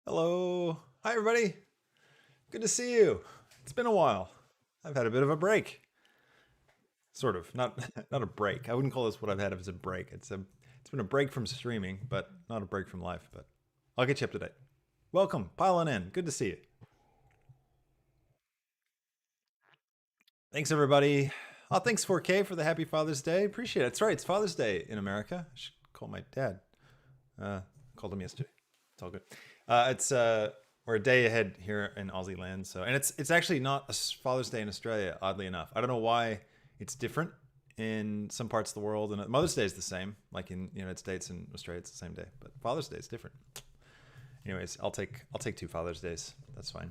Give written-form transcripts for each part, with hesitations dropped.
Hello. Hi, everybody. Good to see you. It's been a while. I've had a bit of a break. Sort of. Not not a break. I wouldn't call this what I've had as a break. It's been a break from streaming, but not a break from life, but I'll get you up to date. Welcome. Pile on in. Good to see you. Thanks everybody. Oh, thanks 4K for the happy Father's Day. Appreciate it. That's right. It's Father's Day in America. I should call my dad. Called him yesterday. It's all good. It's We're a day ahead here in Aussie land. So, and it's actually not a Father's Day in Australia. Oddly enough, I don't know why it's different in some parts of the world. And Mother's Day is the same, like in the United States and Australia, it's the same day. But Father's Day is different. Anyways, I'll take two Father's Days. That's fine.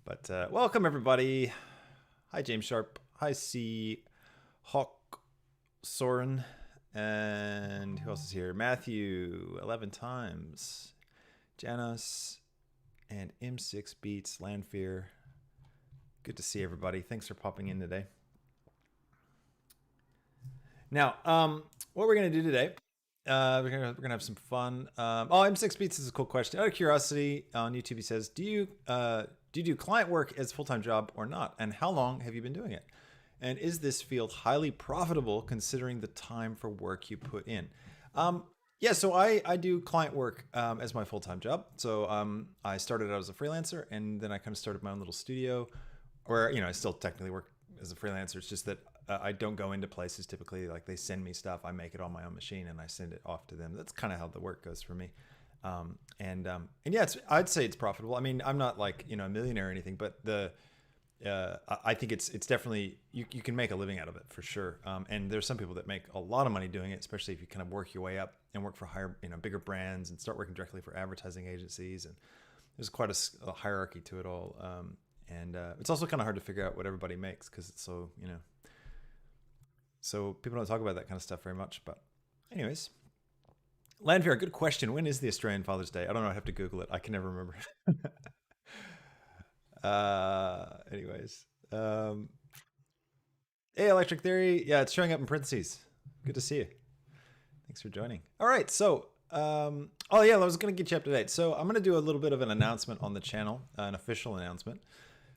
But welcome everybody. Hi James Sharp. Hi C. Hawk Soren. And who else is here? Matthew, 11 times. Janos and M6 Beats, Landfear. Good to see everybody. Thanks for popping in today. Now, what we're going to do today, we're gonna have some fun. M6 Beats is a cool question. Out of curiosity, on YouTube he says, do you do client work as a full-time job or not? And how long have you been doing it? And is this field highly profitable considering the time for work you put in? Yeah, so I do client work as my full-time job. So I started out as a freelancer, and then I kind of started my own little studio where, I still technically work as a freelancer. It's just that I don't go into places typically. Like they send me stuff, I make it on my own machine, and I send it off to them. That's kind of how the work goes for me. And yeah, I'd say it's profitable. I mean, I'm not like, a millionaire or anything, but I think it's definitely, you can make a living out of it for sure. And there's some people that make a lot of money doing it, especially if you kind of work your way up and work for higher, bigger brands and start working directly for advertising agencies. And there's quite a hierarchy to it all. And it's also kind of hard to figure out what everybody makes because it's so, so people don't talk about that kind of stuff very much. But anyways, Landfair, good question. When is the Australian Father's Day? I don't know. I'd have to Google it. I can never remember. Anyways, hey, Electric Theory. Yeah, it's showing up in parentheses. Good to see you. Thanks for joining. All right, so oh yeah, I was gonna get you up to date. So I'm gonna do a little bit of an announcement on the channel, an official announcement,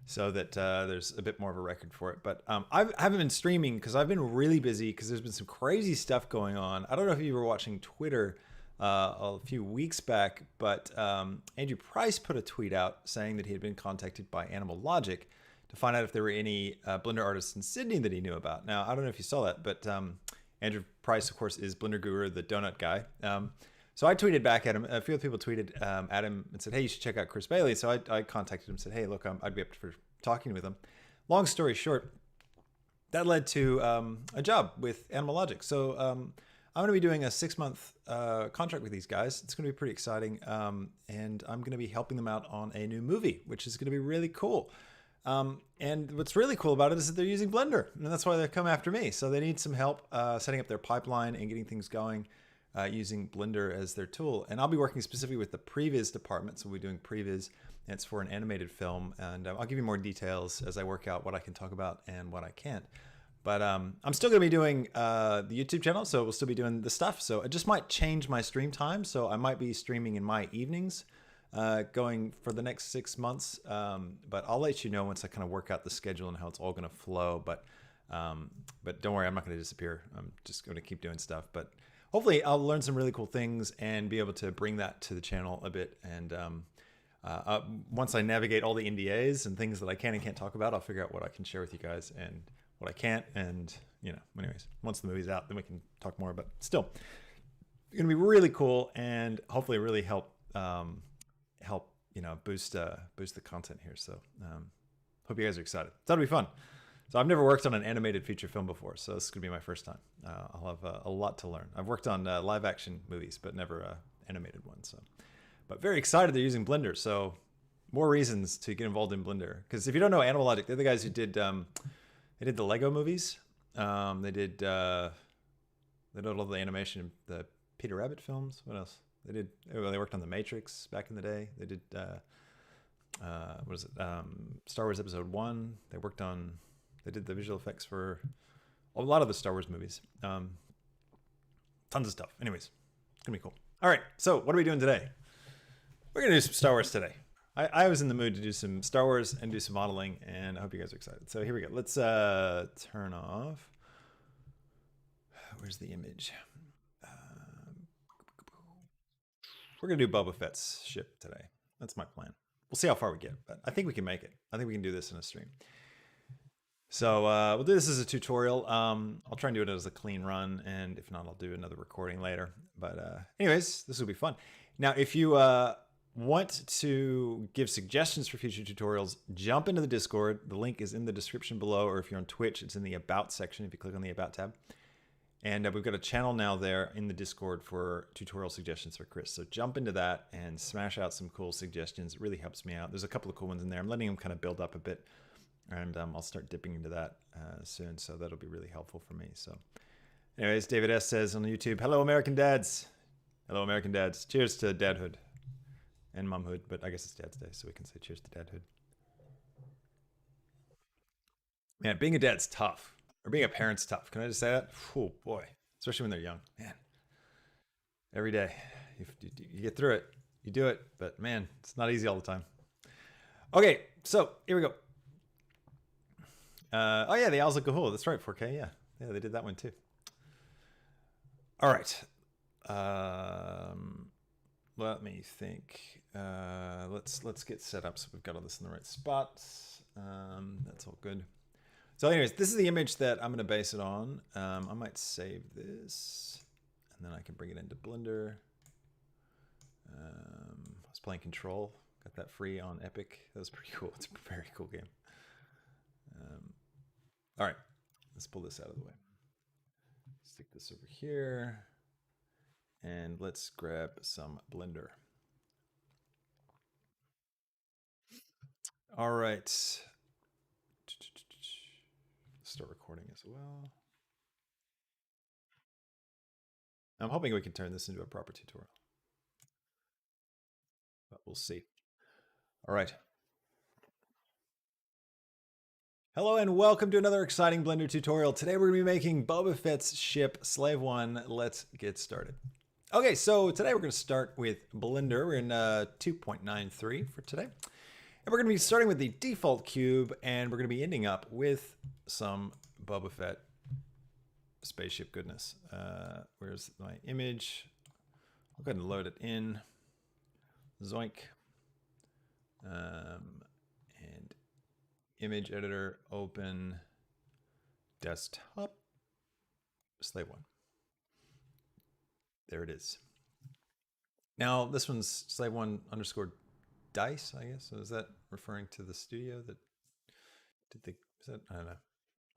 so that there's a bit more of a record for it. But I haven't been streaming because I've been really busy because there's been some crazy stuff going on. I don't know if you were watching Twitter a few weeks back, but Andrew Price put a tweet out saying that he had been contacted by Animal Logic to find out if there were any Blender artists in Sydney that he knew about. Now, I don't know if you saw that, but Andrew Price, of course, is Blender Guru, the donut guy. So I tweeted back at him. A few other people tweeted at him and said, hey, you should check out Chris Bailey. So I contacted him and said, hey, look, I'd be up for talking with him. Long story short, that led to a job with Animal Logic. So I'm going to be doing a 6-month contract with these guys. It's going to be pretty exciting. And I'm going to be helping them out on a new movie, which is going to be really cool. And what's really cool about it is that they're using Blender, and that's why they come after me. So they need some help setting up their pipeline and getting things going using Blender as their tool. And I'll be working specifically with the previs department. So we'll be doing previs, and it's for an animated film. And I'll give you more details as I work out what I can talk about and what I can't. But I'm still going to be doing the YouTube channel, so we'll still be doing the stuff. So it just might change my stream time. So I might be streaming in my evenings going for the next 6 months. But I'll let you know once I kind of work out the schedule and how it's all going to flow. But don't worry, I'm not going to disappear. I'm just going to keep doing stuff. But hopefully I'll learn some really cool things and be able to bring that to the channel a bit. And once I navigate all the NDAs and things that I can and can't talk about, I'll figure out what I can share with you guys and what I can't. And, anyways, once the movie's out, then we can talk more. But still, it's going to be really cool and hopefully really help boost the content here. So hope you guys are excited. That'll be fun. So I've never worked on an animated feature film before, so this is going to be my first time. I'll have a lot to learn. I've worked on live action movies, but never animated ones. So, but very excited they're using Blender. So more reasons to get involved in Blender. Because if you don't know Animal Logic, they're the guys who did the Lego movies. They did all the animation, the Peter Rabbit films. What else? They worked on The Matrix back in the day. They did Star Wars Episode 1. They did the visual effects for a lot of the Star Wars movies. Tons of stuff. Anyways, it's gonna be cool. All right, so what are we doing today? We're gonna do some Star Wars today. I was in the mood to do some Star Wars and do some modeling, and I hope you guys are excited. So here we go. Let's turn off. Where's the image? We're gonna do Boba Fett's ship today. That's my plan. We'll see how far we get, but I think we can make it. I think we can do this in a stream. So we'll do this as a tutorial. I'll try and do it as a clean run, and if not, I'll do another recording later. But anyways, this will be fun. Now, if you want to give suggestions for future tutorials, jump into the Discord. The link is in the description below, or if you're on Twitch, it's in the About section if you click on the About tab. And we've got a channel now there in the Discord for tutorial suggestions for Chris. So jump into that and smash out some cool suggestions. It really helps me out. There's a couple of cool ones in there. I'm letting them kind of build up a bit. And I'll start dipping into that soon. So that'll be really helpful for me. So anyways, David S. says on YouTube, hello, American dads. Hello, American dads. Cheers to dadhood and momhood. But I guess it's Dad's Day, so we can say cheers to dadhood. Man, being a dad's tough. Or being a parent's tough. Can I just say that? Oh, boy. Especially when they're young. Man. Every day. You get through it. You do it. But, man, it's not easy all the time. Okay, so here we go. Oh, yeah, the Owls of Gahul. That's right, 4K. Yeah, they did that one, too. All right. Let me think. Let's get set up so we've got all this in the right spots. That's all good. So anyways, this is the image that I'm going to base it on. I might save this, and then I can bring it into Blender. I was playing Control. Got that free on Epic. That was pretty cool. It's a very cool game. All right, let's pull this out of the way. Stick this over here, and let's grab some Blender. All right. Start recording as well. I'm hoping we can turn this into a proper tutorial, but we'll see. All right. Hello and welcome to another exciting Blender tutorial. Today we're going to be making Boba Fett's ship, Slave-1. Let's get started. Okay, so today we're going to start with Blender. We're in 2.93 for today. And we're going to be starting with the default cube, and we're going to be ending up with some Boba Fett spaceship goodness. Where's my image? I'll go ahead and load it in. Zoink. And image editor, open, desktop, Slave-1. There it is. Now this one's Slave-1 underscore dice, I guess. So is that referring to the studio that did they? Is that, I don't know.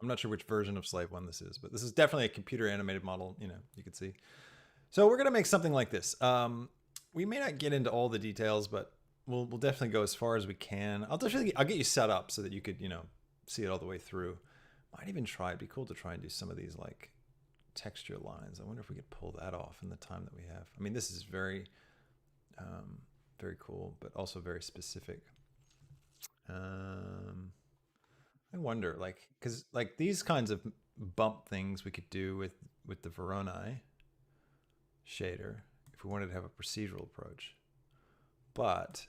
I'm not sure which version of Slave-1 this is, but this is definitely a computer animated model. You know, you can see. So we're gonna make something like this. We may not get into all the details, but we'll definitely go as far as we can. I'll get you set up so that you could, you know, see it all the way through. Might even try. It'd be cool to try and do some of these like texture lines. I wonder if we could pull that off in the time that we have. I mean, this is very, very cool, but also very specific. I wonder, like, because like these kinds of bump things we could do with the Voronoi shader if we wanted to have a procedural approach, but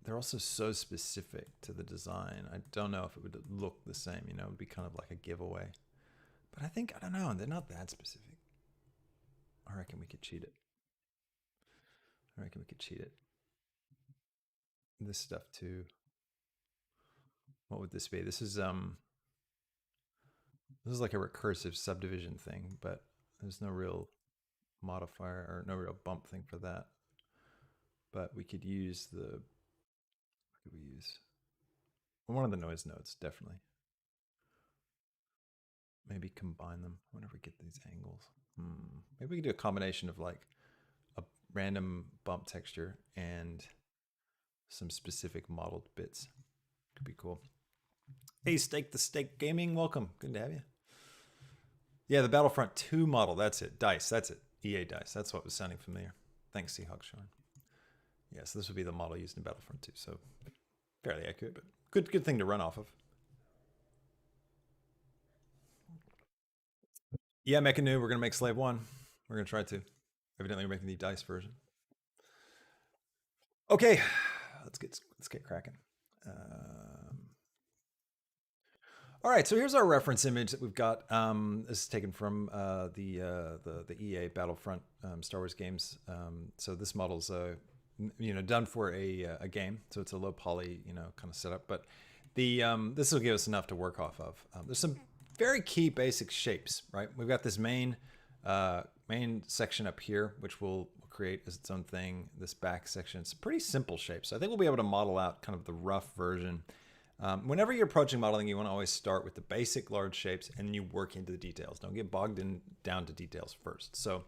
they're also so specific to the design. I don't know if it would look the same, you know, it would be kind of like a giveaway. But I don't know, they're not that specific. I reckon we could cheat it. This stuff too. What would this be? This is like a recursive subdivision thing, but there's no real modifier or no real bump thing for that. But we could use one of the noise nodes, definitely. Maybe combine them. I wonder if we get these angles. Maybe we could do a combination of like a random bump texture and some specific modeled bits. Could be cool. Hey, Steak the Steak Gaming, welcome. Good to have you. Yeah, the Battlefront 2 model. That's it. Dice. That's it. EA Dice. That's what was sounding familiar. Thanks, Seahawk Sean. Yeah, so this would be the model used in Battlefront 2. So fairly accurate, but good thing to run off of. Yeah, Mecha Noob, we're going to make Slave-1. We're going to try to. Evidently, we're making the Dice version. Okay, let's get cracking. All right, so here's our reference image that we've got. This is taken from the EA Battlefront Star Wars games. So this model's done for a game, so it's a low poly kind of setup. But the this will give us enough to work off of. There's some very key basic shapes, right? We've got this main section up here, which we'll create as its own thing. This back section, it's a pretty simple shape. So I think we'll be able to model out kind of the rough version. Whenever you're approaching modeling, you want to always start with the basic large shapes and then you work into the details. Don't get bogged down to details first. So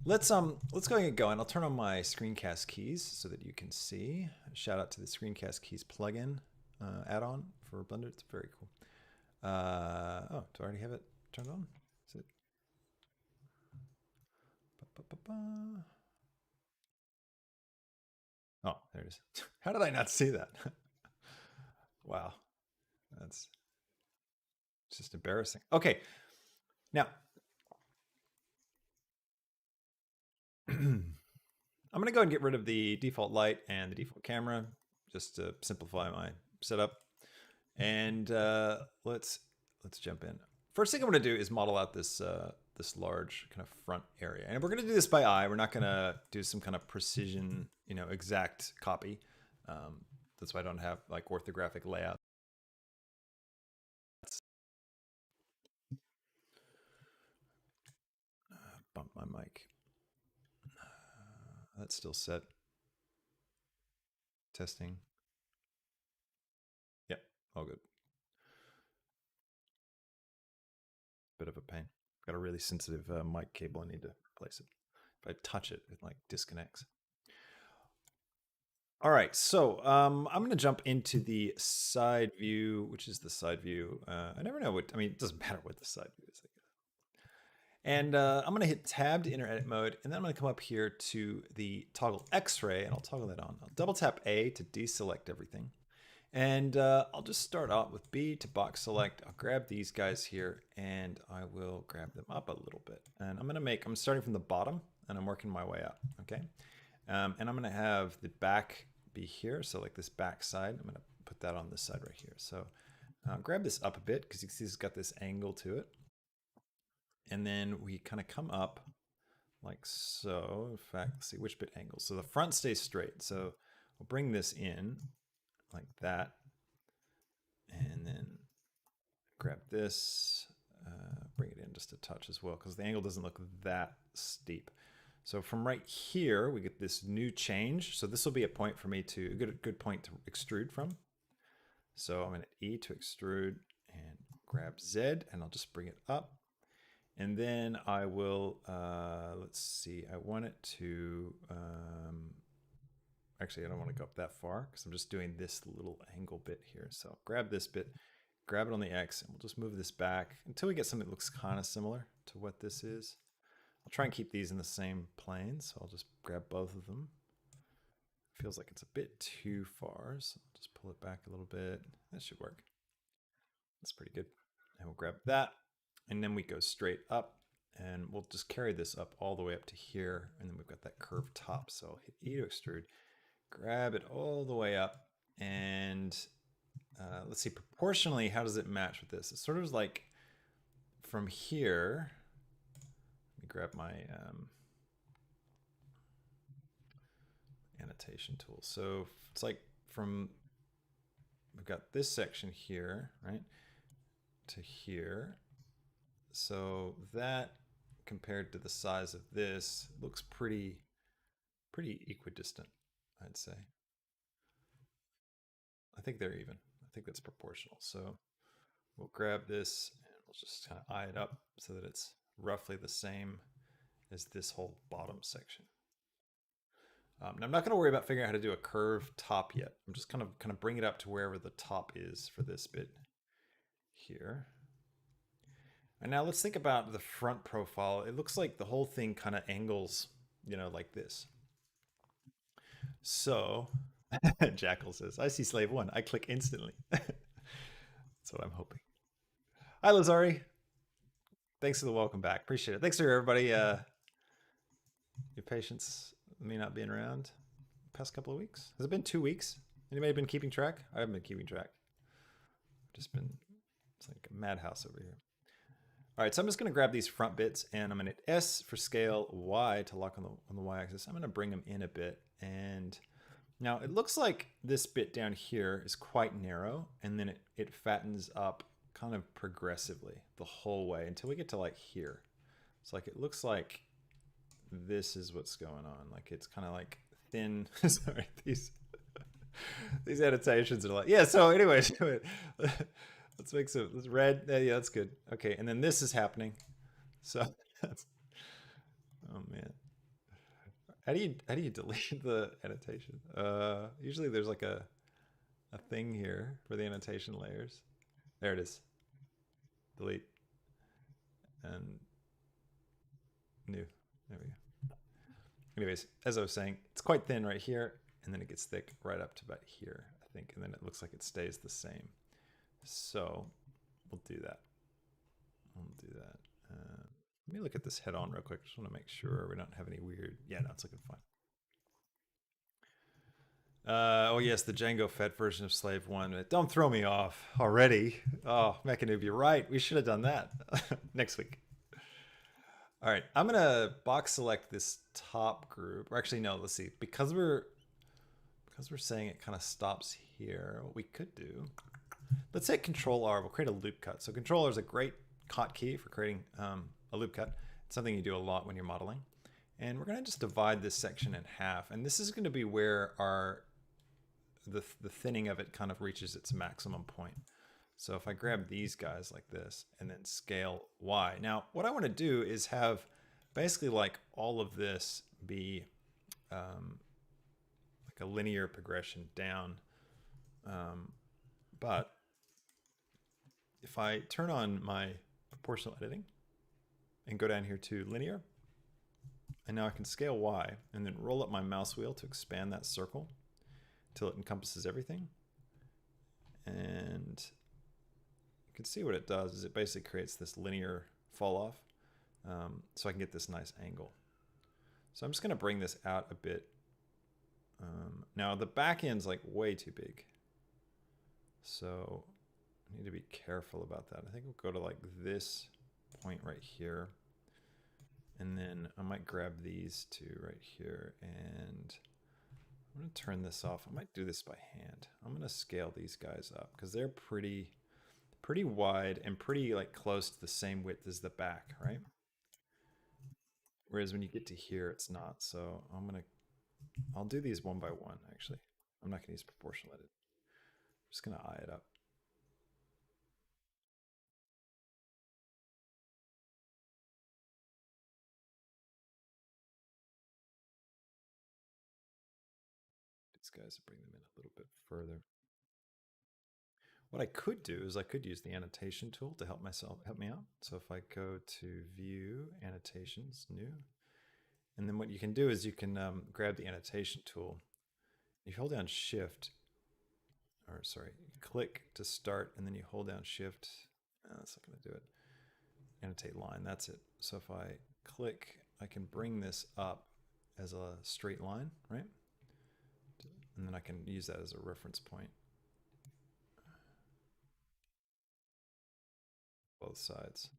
let's go and get going. I'll turn on my screencast keys so that you can see. Shout out to the screencast keys plugin add-on for Blender. It's very cool. Oh, do I already have it turned on? Is it? Oh, there it is. How did I not see that? Wow, that's just embarrassing. Okay, now I'm going to go and get rid of the default light and the default camera just to simplify my setup. And let's jump in. First thing I'm going to do is model out this this large kind of front area, and we're going to do this by eye. We're not going to do some kind of precision, exact copy. That's why I don't have like orthographic layout. Bump my mic. That's still set. Testing. Yep, all good. Bit of a pain. Got a really sensitive mic cable. I need to replace it. If I touch it, it like disconnects. All right, so I'm going to jump into the side view, which is the side view. I never know what, I mean, it doesn't matter what the side view is, I guess. And I'm going to hit tab to enter edit mode, and then I'm going to come up here to the toggle X-ray, and I'll toggle that on. I'll double tap A to deselect everything. And I'll just start out with B to box select. I'll grab these guys here, and I will grab them up a little bit. And I'm starting from the bottom, and I'm working my way up, okay? And I'm going to have the back be here. So like this back side, I'm going to put that on this side right here. So grab this up a bit because you see it's got this angle to it. And then we kind of come up like so. In fact, let's see which bit angle. So the front stays straight. So we'll bring this in like that. And then grab this, bring it in just a touch as well because the angle doesn't look that steep. So from right here, we get this new change. So this will be a point for me to, a good point to extrude from. So I'm going to E to extrude and grab Z, and I'll just bring it up. And then I will, let's see, I want it to, actually I don't want to go up that far because I'm just doing this little angle bit here. So grab this bit, grab it on the X, and we'll just move this back until we get something that looks kind of similar to what this is. I'll try and keep these in the same plane, so I'll just grab both of them. Feels like it's a bit too far, so I'll just pull it back a little bit. That should work. That's pretty good. And we'll grab that, and then we go straight up, and we'll just carry this up all the way up to here, and then we've got that curved top. So I'll hit E to extrude, grab it all the way up, and let's see, proportionally, how does it match with this? It's sort of like from here. Let me grab my annotation tool. So it's like from, we've got this section here, right, to here. So that compared to the size of this looks pretty equidistant, I'd say. I think they're even. I think that's proportional. So we'll grab this and we'll just kind of eye it up so that it's roughly the same as this whole bottom section. Now I'm not going to worry about figuring out how to do a curved top yet. I'm just kind of bring it up to wherever the top is for this bit here. And now let's think about the front profile. It looks like the whole thing kind of angles, like this. So Jackal says, I see Slave-1. I click instantly. That's what I'm hoping. Hi, Lazari. Thanks for the welcome back. Appreciate it. Thanks for everybody. Your patience, me not being around. past couple of weeks? Has it been 2 weeks? Anybody been keeping track? I haven't been keeping track. Just been, it's like a madhouse over here. All right, so I'm just going to grab these front bits and I'm going to hit S for scale, Y to lock on the Y-axis. I'm going to bring them in a bit. And now it looks like this bit down here is quite narrow, and then it fattens up kind of progressively the whole way until we get to like here. It's like, it looks like this is what's going on. Like it's kind of like thin. Sorry, these annotations are like, yeah. So anyways, let's make some, let's red. Yeah, that's good. Okay, and then this is happening. So that's, oh man. How do you delete the annotation? Usually there's like a thing here for the annotation layers. There it is. Delete and new. There we go. Anyways, as I was saying, it's quite thin right here, and then it gets thick right up to about here, I think, and then it looks like it stays the same. So we'll do that. We'll do that. Let me look at this head on real quick. Just want to make sure we don't have any weird. Yeah, no, it's looking fine. Oh yes, the Django Fett version of Slave-1. Don't throw me off already. Oh, Mechanoob, you're right. We should have done that next week. All right, I'm gonna box select this top group. Or actually, no. Let's see. Because we're saying it kind of stops here. What we could do. Let's hit Control R. We'll create a loop cut. So Control R is a great hotkey for creating a loop cut. It's something you do a lot when you're modeling. And we're gonna just divide this section in half. And this is gonna be where the thinning of it kind of reaches its maximum point. So if I grab these guys like this and then scale Y. Now, what I want to do is have basically like all of this be like a linear progression down. But if I turn on my proportional editing and go down here to linear, and now I can scale Y and then roll up my mouse wheel to expand that circle until it encompasses everything. And you can see what it does is it basically creates this linear fall off, so I can get this nice angle. So I'm just going to bring this out a bit. Now the back end's like way too big, so I need to be careful about that. I think we'll go to like this point right here, and then I might grab these two right here, and I'm going to turn this off. I might do this by hand. I'm going to scale these guys up because they're pretty wide and pretty like close to the same width as the back, right? Whereas when you get to here, it's not. So I'll do these one by one, actually. I'm not going to use proportional edit. I'm just going to eye it up. These guys, bring them in a little bit further. What I could do is I could use the annotation tool to help me out. So if I go to View, Annotations, New, and then what you can do is you can grab the annotation tool. You hold down Shift, or sorry, click to start, and then you hold down Shift. That's not going to do it. Annotate line, that's it. So if I click, I can bring this up as a straight line, right? And then I can use that as a reference point. Both sides.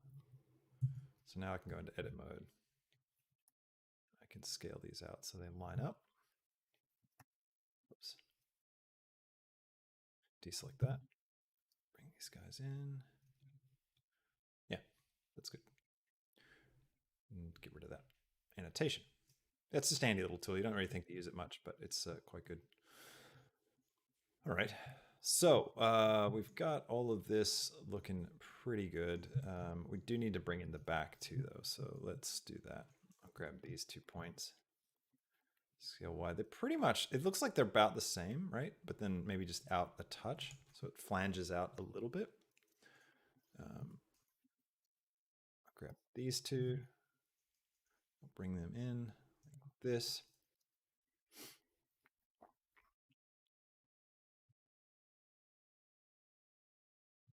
So now I can go into edit mode. I can scale these out so they line up. Oops. Deselect that. Bring these guys in. Yeah, that's good. And get rid of that annotation. That's a handy little tool. You don't really think to use it much, but it's quite good. All right. So we've got all of this looking pretty good. We do need to bring in the back too, though. So let's do that. I'll grab these 2 points. Scale Y. They're pretty much, it looks like they're about the same, right? But then maybe just out a touch. So it flanges out a little bit. I'll grab these two. I'll bring them in like this.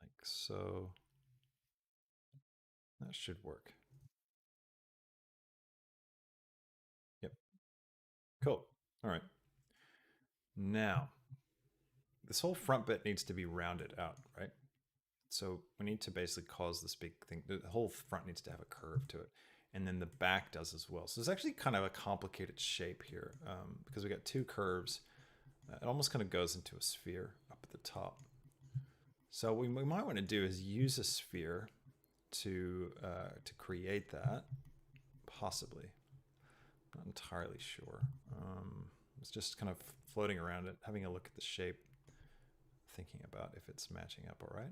Like so. That should work. Yep. Cool. All right. Now, this whole front bit needs to be rounded out, right? So we need to basically cause this big thing. The whole front needs to have a curve to it. And then the back does as well. So it's actually kind of a complicated shape here because we got two curves. It almost kind of goes into a sphere up at the top. So what we might want to do is use a sphere to create that, possibly. Not entirely sure. It's just kind of floating around it, having a look at the shape, thinking about if it's matching up all right.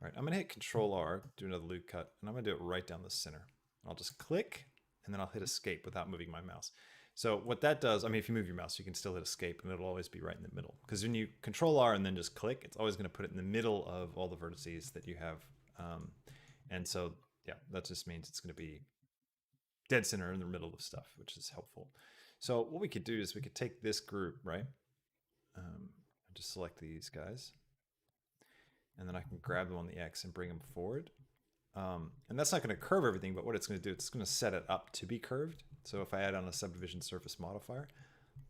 All right, I'm gonna hit Control R, do another loop cut, and I'm gonna do it right down the center. I'll just click, and then I'll hit escape without moving my mouse. So what that does, I mean, if you move your mouse, you can still hit escape, and it'll always be right in the middle. Because when you Control R and then just click, it's always gonna put it in the middle of all the vertices that you have. And so, yeah, that just means it's gonna be dead center in the middle of stuff, which is helpful. So what we could do is we could take this group, right? Just select these guys. And then I can grab them on the X and bring them forward. And that's not going to curve everything, but what it's going to do, it's going to set it up to be curved. So if I add on a subdivision surface modifier,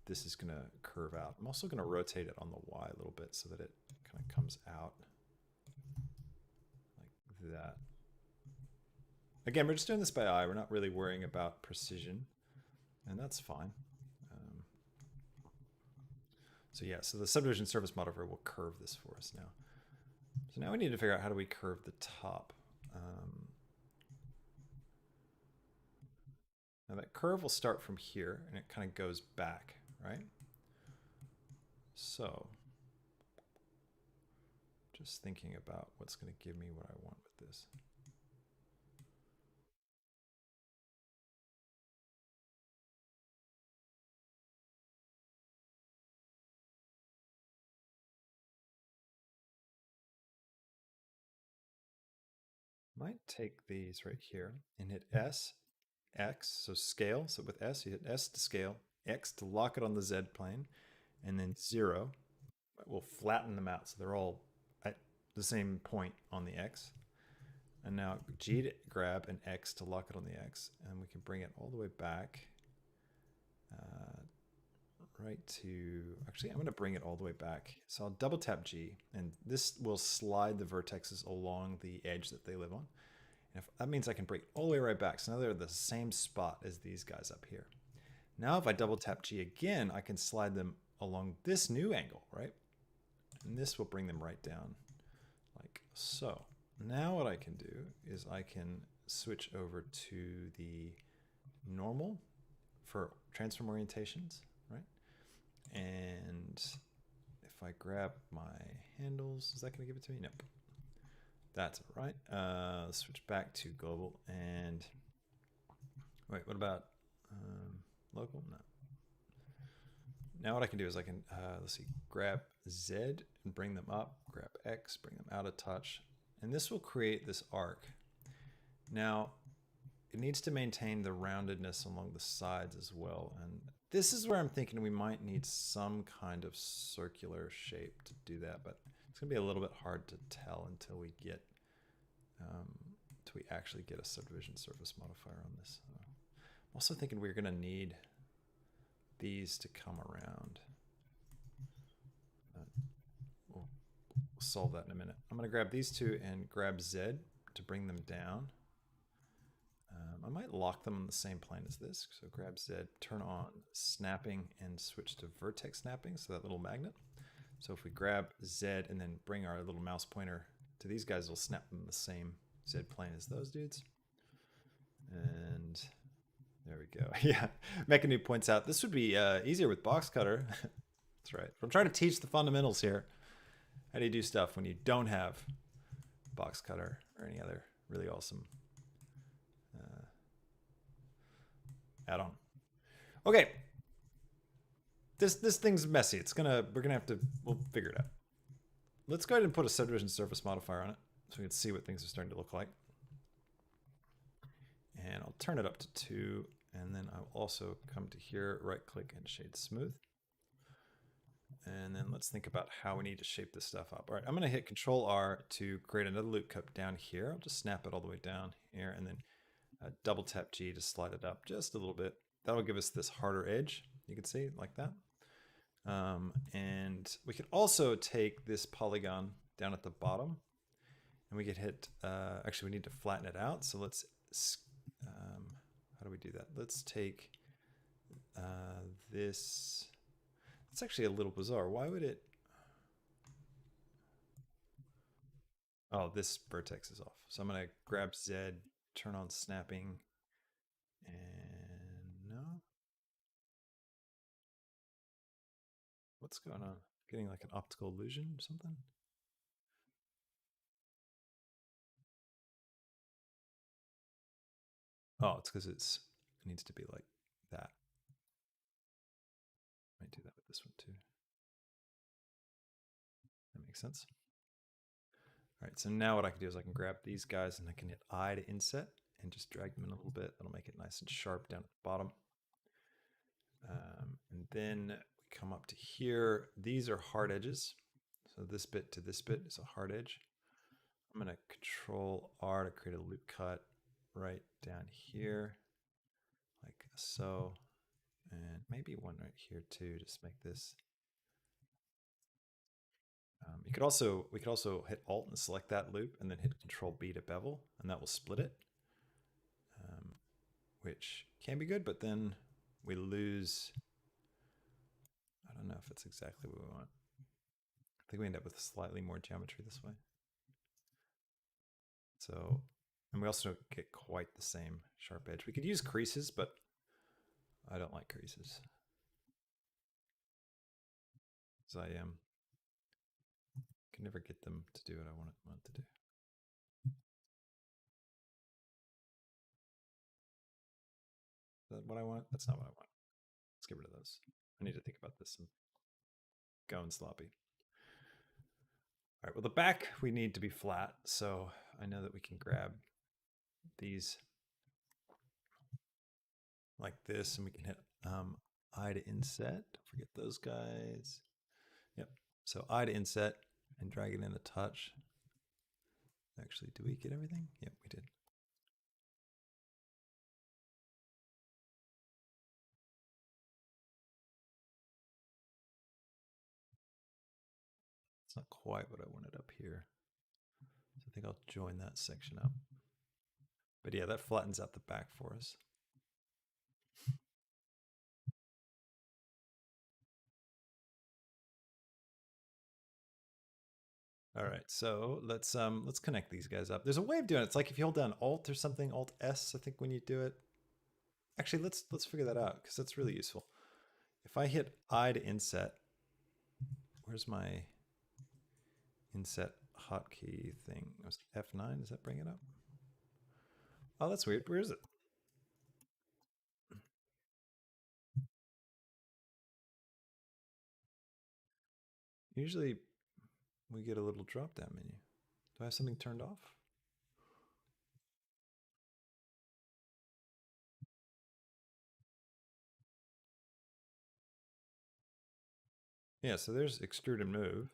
this is going to curve out. I'm also going to rotate it on the Y a little bit so that it kind of comes out like that. Again, we're just doing this by eye. We're not really worrying about precision, and that's fine. So yeah, so the subdivision surface modifier will curve this for us now. So now we need to figure out how do we curve the top. Now that curve will start from here and it kind of goes back, right? So just thinking about what's going to give me what I want with this. Might take these right here and hit S, X, so scale. So with S, you hit S to scale, X to lock it on the Z plane, and then 0. We'll flatten them out so they're all at the same point on the X. And now G to grab and X to lock it on the X, and we can bring it all the way back right to, actually I'm going to bring it all the way back. So I'll double tap G, and this will slide the vertexes along the edge that they live on. And if, that means I can bring it all the way right back. So now they're the same spot as these guys up here. Now if I double tap G again, I can slide them along this new angle, right? And this will bring them right down like so. Now what I can do is I can switch over to the normal for transform orientations, right? And if I grab my handles, is that going to give it to me? Nope. That's all right. Let's switch back to global and wait, what about local? No. Now what I can do is I can, let's see, grab Z and bring them up, grab X, bring them out a touch, and this will create this arc. Now, it needs to maintain the roundedness along the sides as well, and this is where I'm thinking we might need some kind of circular shape to do that, but it's gonna be a little bit hard to tell until we get, until we actually get a subdivision surface modifier on this. I'm also thinking we're gonna need these to come around. We'll solve that in a minute. I'm going to grab these two and grab Z to bring them down. I might lock them on the same plane as this. So grab Z, turn on snapping and switch to vertex snapping, so that little magnet. So if we grab Z and then bring our little mouse pointer to these guys, it'll snap them the same Z plane as those dudes. And there we go. Yeah, Mechanu points out this would be easier with box cutter. That's right. I'm trying to teach the fundamentals here. How do you do stuff when you don't have box cutter or any other really awesome add-on? Okay, this thing's messy. We're gonna have to, we'll figure it out. Let's go ahead and put a subdivision surface modifier on it so we can see what things are starting to look like. And I'll turn it up to 2. And then I'll also come to here, right click and shade smooth. And then let's think about how we need to shape this stuff up. All right, I'm gonna hit Control R to create another loop cut down here. I'll just snap it all the way down here and then Double tap G to slide it up just a little bit. That'll give us this harder edge. You can see like that. And we could also take this polygon down at the bottom and we could hit, actually we need to flatten it out. So let's, how do we do that? Let's take this. It's actually a little bizarre. Why would it? Oh, this vertex is off. So I'm going to grab Z, turn on snapping, and no. What's going on? Getting like an optical illusion or something? Oh, it's because it needs to be like that. Might do that with this one too. That makes sense. All right, so now what I can do is I can grab these guys and I can hit I to inset and just drag them in a little bit. That'll make it nice and sharp down at the bottom. And then we come up to here. These are hard edges. So this bit to this bit is a hard edge. I'm going to Control R to create a loop cut right down here, like so. And maybe one right here too, just make this. We could also hit Alt and select that loop and then hit Control B to bevel, and that will split it, which can be good, but then we lose. I don't know if it's exactly what we want. I think we end up with slightly more geometry this way. So, and we also don't get quite the same sharp edge. We could use creases, but I don't like creases. So I can never get them to do what I want it to do. Is that what I want? That's not what I want. Let's get rid of those. I need to think about this. I'm going sloppy. All right, well, the back we need to be flat, so I know that we can grab these like this, and we can hit I to inset. Don't forget those guys. Yep. So I to inset and drag it in a touch. Actually, do we get everything? Yep, we did. It's not quite what I wanted up here. So I think I'll join that section up. But yeah, that flattens out the back for us. All right, so let's connect these guys up. There's a way of doing it. It's like if you hold down Alt or something, Alt S, I think when you do it. Actually, let's figure that out because that's really useful. If I hit I to inset, where's my inset hotkey thing? It was F9. Does that bring it up? Oh, that's weird. Where is it? Usually we get a little drop down menu. Do I have something turned off? Yeah, so there's extrude and move.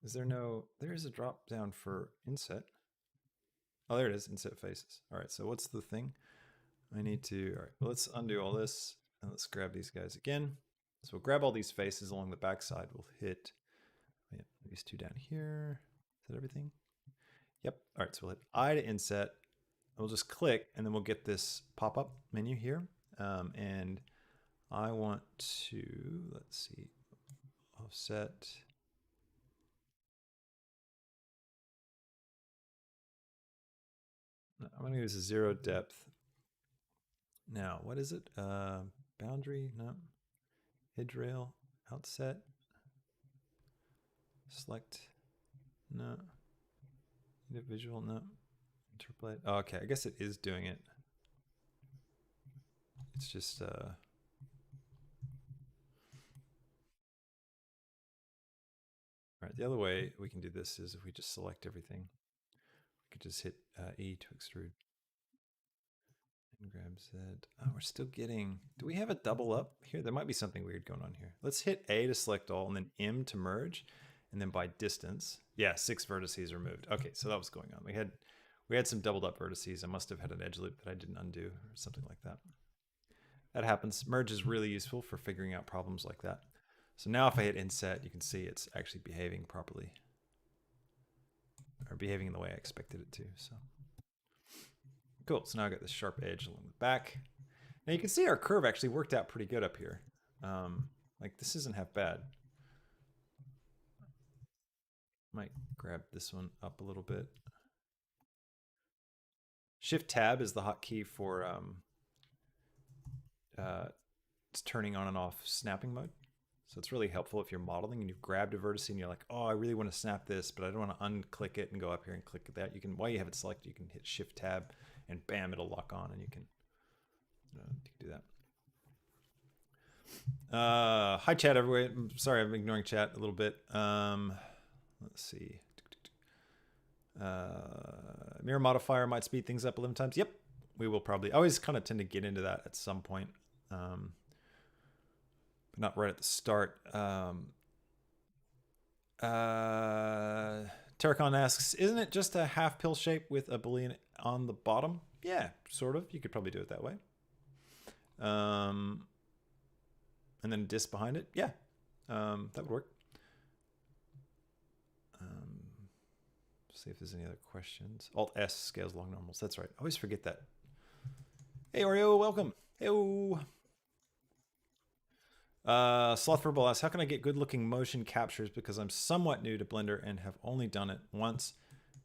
Is there no, there is a drop down for inset. Oh, there it is, inset faces. All right, so what's the thing? I need to, all right, well, let's undo all this and let's grab these guys again. So we'll grab all these faces along the backside. We'll hit these two down here. Is that everything? Yep. All right, so we'll hit I to inset. We'll just click and then we'll get this pop-up menu here. And I want to, let's see, offset. I'm going to use a 0 depth. Now, what is it? Boundary? No. Edge rail, outset. Select. No. Visual? No. Interpolate. Oh, okay. I guess it is doing it. It's just all right, the other way we can do this is if we just select everything. We could just hit E to extrude. And grab Z. Oh, we're still getting, do we have a double up here? There might be something weird going on here. Let's hit A to select all and then M to merge. And then by distance, yeah, 6 vertices removed. Okay, so that was going on. We had We had some doubled up vertices. I must have had an edge loop that I didn't undo or something like that. That happens. Merge is really useful for figuring out problems like that. So now if I hit inset, you can see it's actually behaving properly. Or behaving in the way I expected it to. So cool. So now I got this sharp edge along the back. Now you can see our curve actually worked out pretty good up here. Like this isn't half bad. Might grab this one up a little bit. Shift tab is the hotkey for it's turning on and off snapping mode. So it's really helpful if you're modeling and you've grabbed a vertex and you're like, oh, I really want to snap this, but I don't want to unclick it and go up here and click that. You can, while you have it selected, you can hit Shift Tab and bam, it'll lock on and you can do that. Hi, chat, everybody. I'm sorry, I'm ignoring chat a little bit. Let's see. Mirror modifier might speed things up 11 times. Yep, we will probably. I always kind of tend to get into that at some point. But not right at the start. Terracon asks, isn't it just a half pill shape with a boolean on the bottom? Yeah, sort of. You could probably do it that way. And then disk behind it. Yeah, that would work. See if there's any other questions. Alt S scales long normals. That's right. I always forget that. Hey, Oreo, welcome. Hey-o. Slothful asks, how can I get good looking motion captures because I'm somewhat new to Blender and have only done it once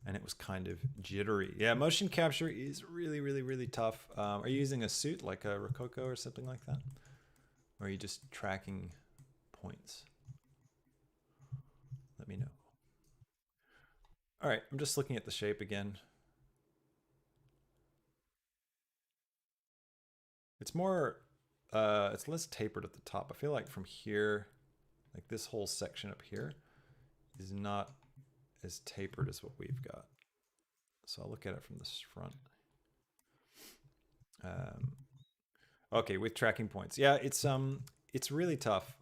and it was kind of jittery. Yeah, motion capture is really, really, really tough. Are you using a suit like a Rococo or something like that? Or are you just tracking points? Let me know. All right, I'm just looking at the shape again. It's more, it's less tapered at the top. I feel like from here, like this whole section up here is not as tapered as what we've got. So I'll look at it from this front. Okay, with tracking points. Yeah, it's really tough.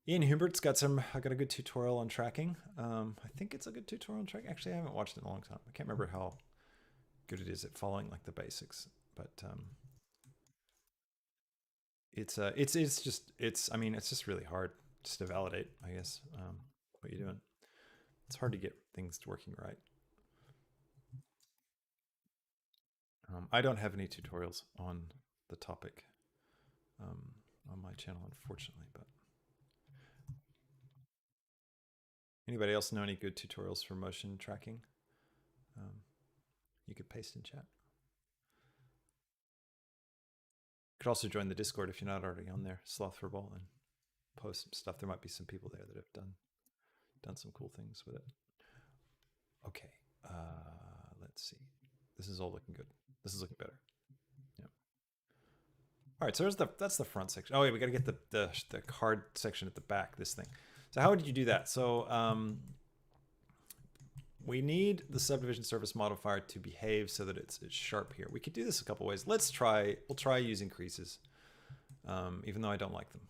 Ian Hubert's got I got a good tutorial on tracking. I think it's a good tutorial on tracking. Actually, I haven't watched it in a long time. I can't remember how good it is at following like the basics, but I mean, it's just really hard just to validate, I guess, what you're doing. It's hard to get things working right. I don't have any tutorials on the topic on my channel, unfortunately, but anybody else know any good tutorials for motion tracking? You could paste in chat. You could also join the Discord if you're not already on there, Slothful, and post some stuff. There might be some people there that have done some cool things with it. Okay, let's see. This is all looking good. This is looking better. Yeah. All right, so that's the front section. Oh, yeah, we got to get the card section at the back, this thing. So how would you do that? So we need the subdivision surface modifier to behave so that it's sharp here. We could do this a couple ways. We'll try using creases, even though I don't like them.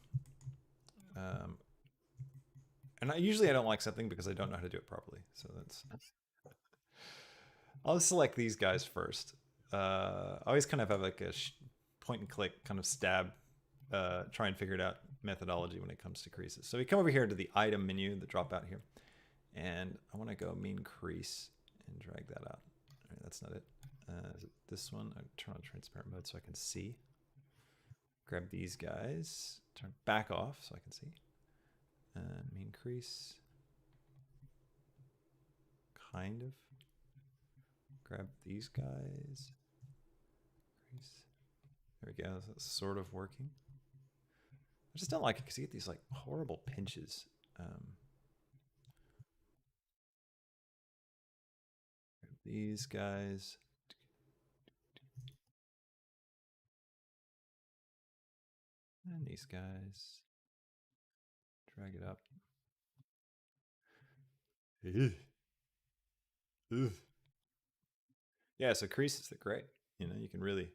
And usually I don't like something because I don't know how to do it properly. So that's. I'll select these guys first. I always kind of have like a point and click kind of stab, try and figure it out methodology when it comes to creases. So we come over here to the item menu, the drop out here. And I want to go mean crease and drag that out. All right, that's not it. Is it this one? I turn on transparent mode so I can see. Grab these guys, turn back off so I can see. Mean crease. Kind of. Grab these guys. Crease. There we go. That's sort of working. I just don't like it because you get these like horrible pinches. These guys. And these guys. Drag it up. Ugh. Yeah, so creases are great. You know, you can really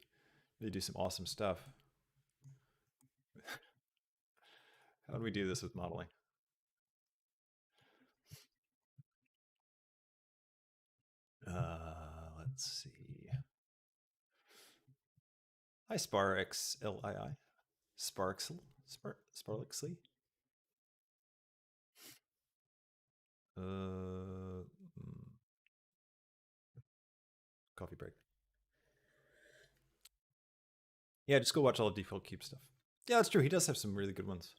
do some awesome stuff. How do we do this with modeling? Let's see. Hi, SparXLII. Sparxel? Sparlixly? Mm, coffee break. Yeah, just go watch all the default cube stuff. Yeah, that's true. He does have some really good ones.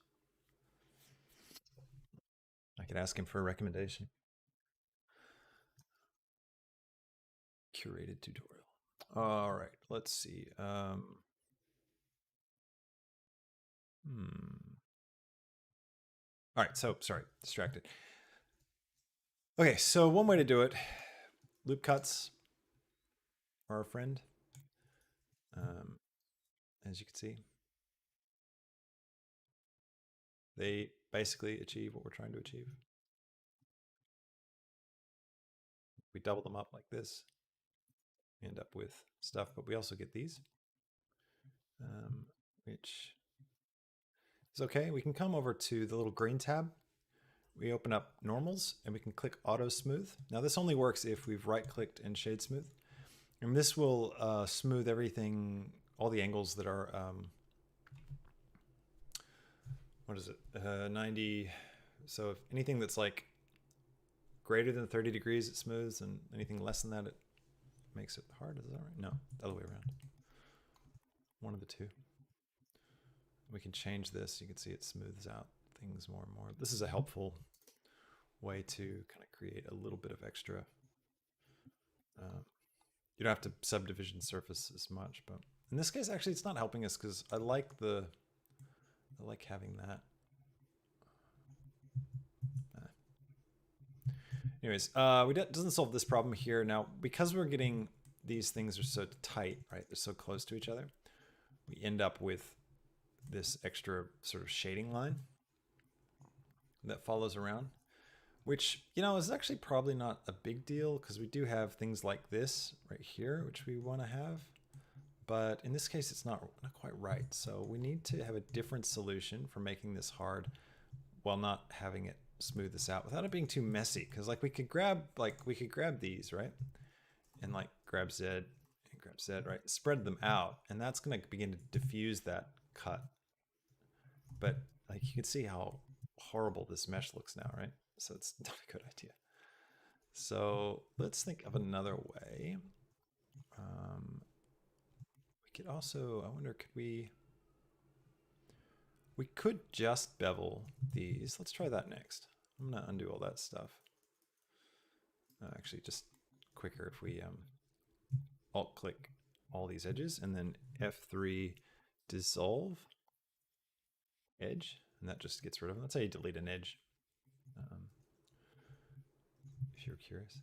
I could ask him for a recommendation. Curated tutorial. All right, let's see. All right, so sorry, distracted. Okay, so one way to do it, loop cuts are our friend. As you can see, they basically achieve what we're trying to achieve. We double them up like this, we end up with stuff, but we also get these, which is okay. We can come over to the little green tab. We open up normals and we can click auto smooth. Now this only works if we've right clicked and shade smooth. And this will smooth everything, all the angles that are, what is it, 90. So if anything that's like greater than 30 degrees, it smooths, and anything less than that, it makes it hard. Is that right? No, the other way around. One of the two. We can change this. You can see it smooths out things more and more. This is a helpful way to kind of create a little bit of extra. You don't have to subdivision surface as much, but in this case, actually, it's not helping us because I like having that. Anyways, doesn't solve this problem here. Now, because we're getting these things are so tight, right? They're so close to each other. We end up with this extra sort of shading line that follows around, which, is actually probably not a big deal because we do have things like this right here, which we want to have. But in this case, it's not quite right. So we need to have a different solution for making this hard while not having it smooth this out without it being too messy. Because we could grab these, right? And grab Z and grab Z, right? Spread them out, and that's going to begin to diffuse that cut. But you can see how horrible this mesh looks now, right? So it's not a good idea. So let's think of another way. We could also, I wonder, we could just bevel these. Let's try that next. I'm gonna undo all that stuff. Actually, just quicker if we alt click all these edges and then F3 dissolve edge, and that just gets rid of them. That's how you delete an edge, if you're curious.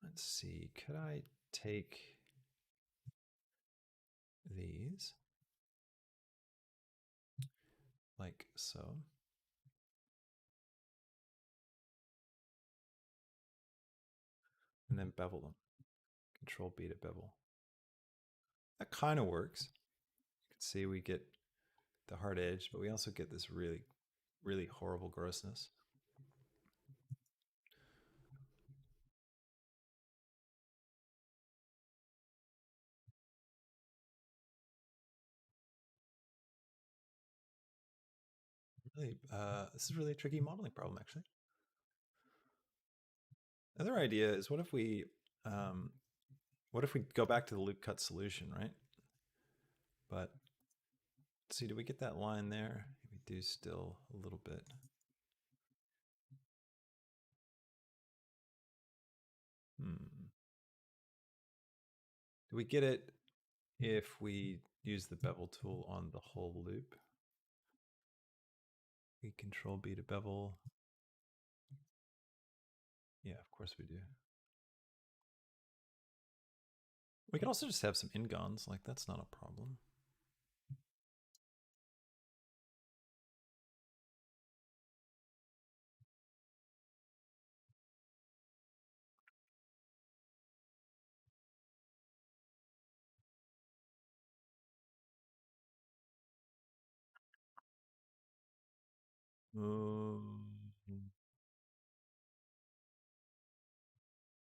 Let's see, could I take these like so? And then bevel them. Control B to bevel. That kind of works. You can see we get the hard edge, but we also get this really, really horrible grossness. Really, this is really a tricky modeling problem, actually. Another idea is what if we go back to the loop cut solution, right? But let's see, do we get that line there? We do still a little bit. Do we get it if we use the bevel tool on the whole loop? We control B to bevel. Yeah, of course we do. We can also just have some ingons, that's not a problem.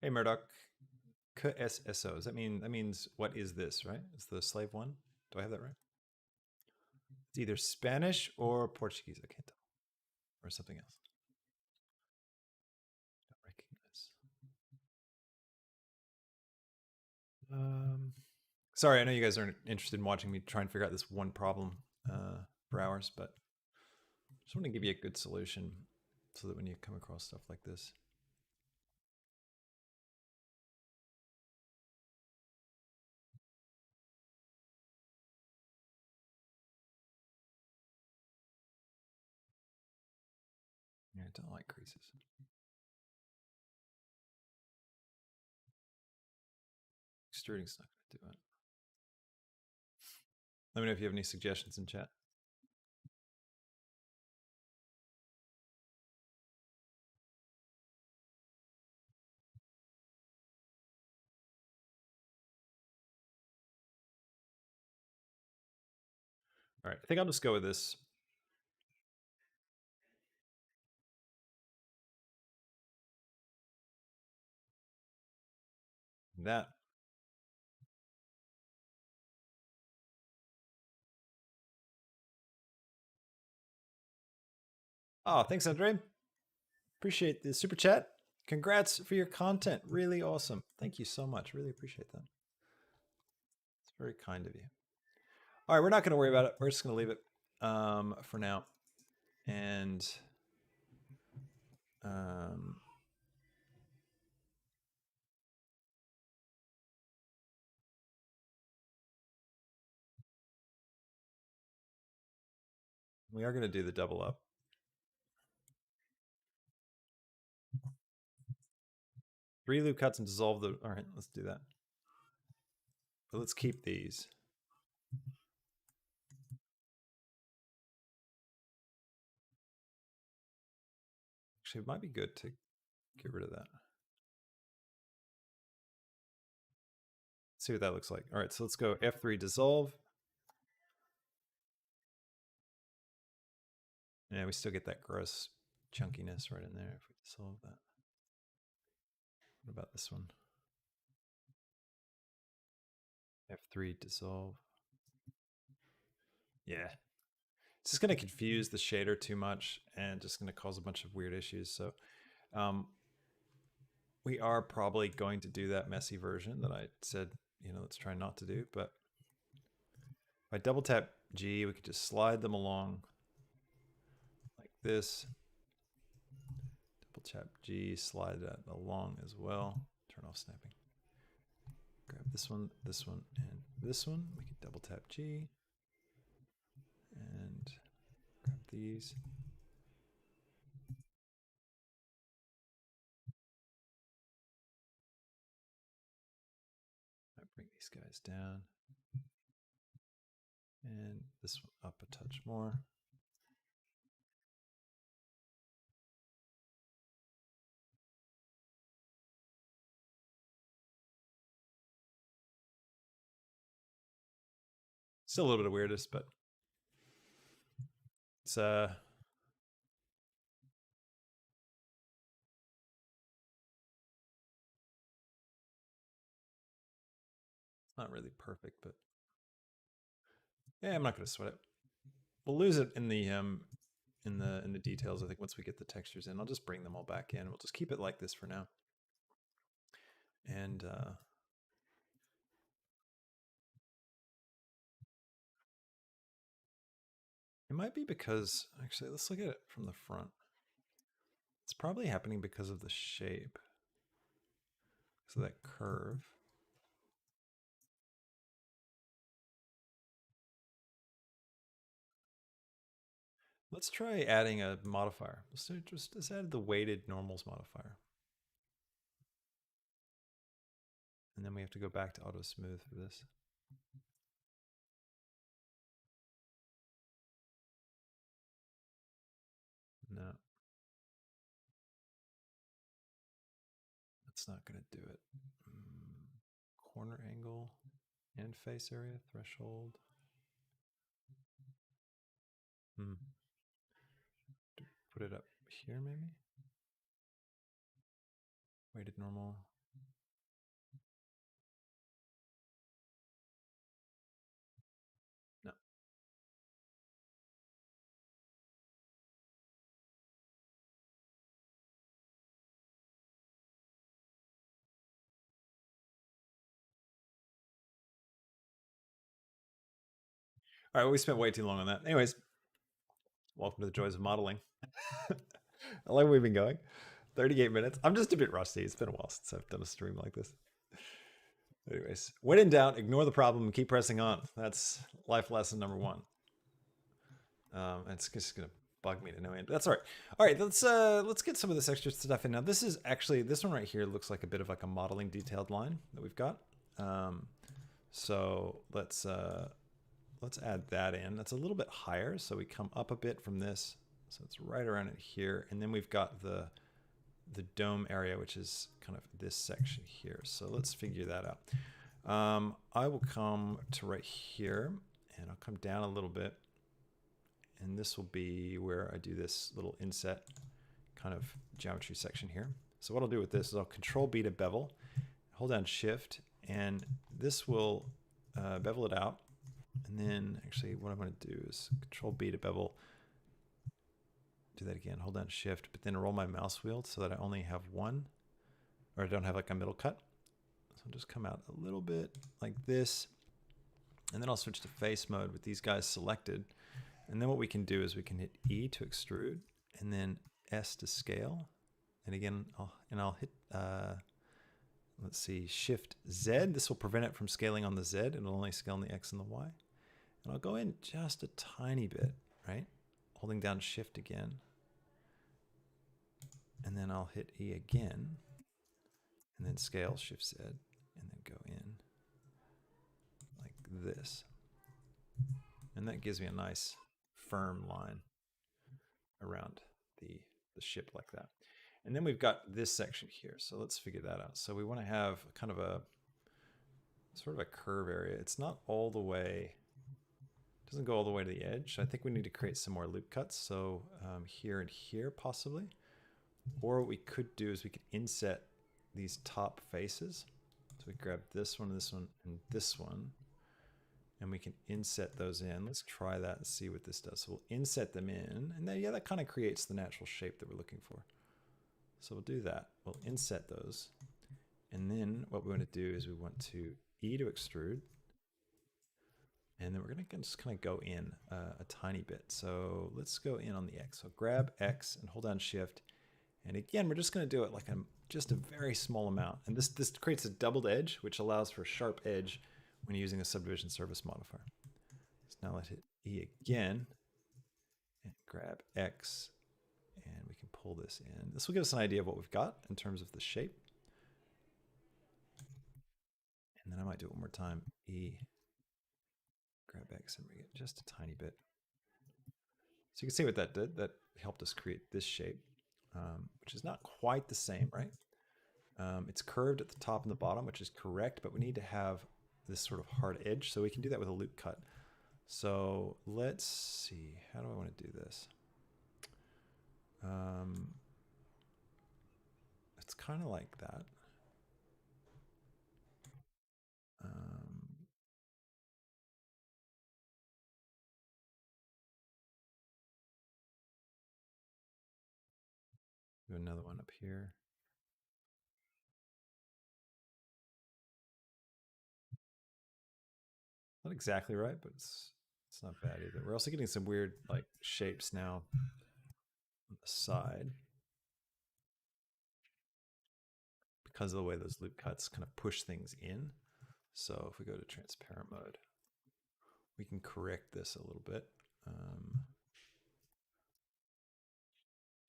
Hey, Murdoch. KSSO. Does that mean that means what is this, right? It's the Slave-1. Do I have that right? It's either Spanish or Portuguese. I can't tell. Or something else. Don't recognize. Sorry, I know you guys aren't interested in watching me try and figure out this one problem for hours, but I just want to give you a good solution so that when you come across stuff like this, yeah, I don't like creases. Extruding's not going to do it. Let me know if you have any suggestions in chat. All right, I think I'll just go with this. That. Oh, thanks, Andre. Appreciate the super chat. Congrats for your content. Really awesome. Thank you so much. Really appreciate that. It's very kind of you. All right, we're not going to worry about it. We're just going to leave it for now. And we are going to do the double up. Three loop cuts and dissolve the... All right, let's do that. But let's keep these. Actually, it might be good to get rid of that. Let's see what that looks like. All right, so let's go F3 dissolve. Yeah, we still get that gross chunkiness right in there if we dissolve that. What about this one? F3 dissolve. Yeah. It's just going to confuse the shader too much and just going to cause a bunch of weird issues. So we are probably going to do that messy version that I said, you know, let's try not to do. But if I double tap G, we could just slide them along like this. Double tap G, slide that along as well. Turn off snapping. Grab this one, and this one. We can double tap G and grab these. I bring these guys down. And this one up a touch more. Still a little bit of weirdness, but it's not really perfect, but yeah, I'm not going to sweat it. We'll lose it in the details. I think once we get the textures in, I'll just bring them all back in. We'll just keep it like this for now. And it might be because, actually, let's look at it from the front. It's probably happening because of the shape. So that curve. Let's try adding a modifier. Let's just add the weighted normals modifier. And then we have to go back to auto smooth for this. No. That's not going to do it. Corner angle and face area threshold. Put it up here maybe? Weighted normal. All right, well, we spent way too long on that. Anyways, welcome to the joys of modeling. How long have we been going? 38 minutes. I'm just a bit rusty. It's been a while since I've done a stream like this. Anyways, when in doubt, ignore the problem and keep pressing on. That's life lesson number one. It's just gonna bug me to no end. That's all right. All right, let's get some of this extra stuff in now. This is actually, this one right here looks like a bit of like a modeling detailed line that we've got. So let's add that in. That's a little bit higher, so we come up a bit from this. So it's right around it here, and then we've got the dome area, which is kind of this section here. So let's figure that out. I will come to right here, and I'll come down a little bit, and this will be where I do this little inset kind of geometry section here. So what I'll do with this is I'll Control B to bevel, hold down Shift, and this will bevel it out. And then actually what I'm going to do is Control B to bevel, do that again, hold down Shift, but then roll my mouse wheel so that I only have one, or I don't have like a middle cut. So I'll just come out a little bit like this, and then I'll switch to face mode with these guys selected. And then what we can do is we can hit E to extrude, and then S to scale. And again, I'll hit, let's see, Shift Z. This will prevent it from scaling on the Z. It'll only scale on the X and the Y. And I'll go in just a tiny bit, right? Holding down Shift again. And then I'll hit E again, and then scale, Shift Z, and then go in like this. And that gives me a nice firm line around the ship like that. And then we've got this section here. So let's figure that out. So we want to have kind of a sort of a curve area. It's not all the way, doesn't go all the way to the edge. I think we need to create some more loop cuts. So here and here possibly. Or what we could do is we could inset these top faces. So we grab this one, and this one, and we can inset those in. Let's try that and see what this does. So we'll inset them in, and then, yeah, that kind of creates the natural shape that we're looking for. So we'll do that. We'll inset those. And then what we want to do is we want to E to extrude. And then we're going to just kind of go in a tiny bit. So let's go in on the X. So grab X and hold down Shift. And again, we're just going to do it like just a very small amount. And this creates a doubled edge, which allows for a sharp edge when using a subdivision surface modifier. So now let's hit E again and grab X, and we can pull this in. This will give us an idea of what we've got in terms of the shape. And then I might do it one more time. E, grab X, and bring it just a tiny bit. So you can see what that did. That helped us create this shape. Which is not quite the same, right? It's curved at the top and the bottom, which is correct, but we need to have this sort of hard edge, so we can do that with a loop cut. So let's see, how do I want to do this? It's kind of like that. Do another one up here. Not exactly right, but it's not bad either. We're also getting some weird like shapes now on the side because of the way those loop cuts kind of push things in. So if we go to transparent mode, we can correct this a little bit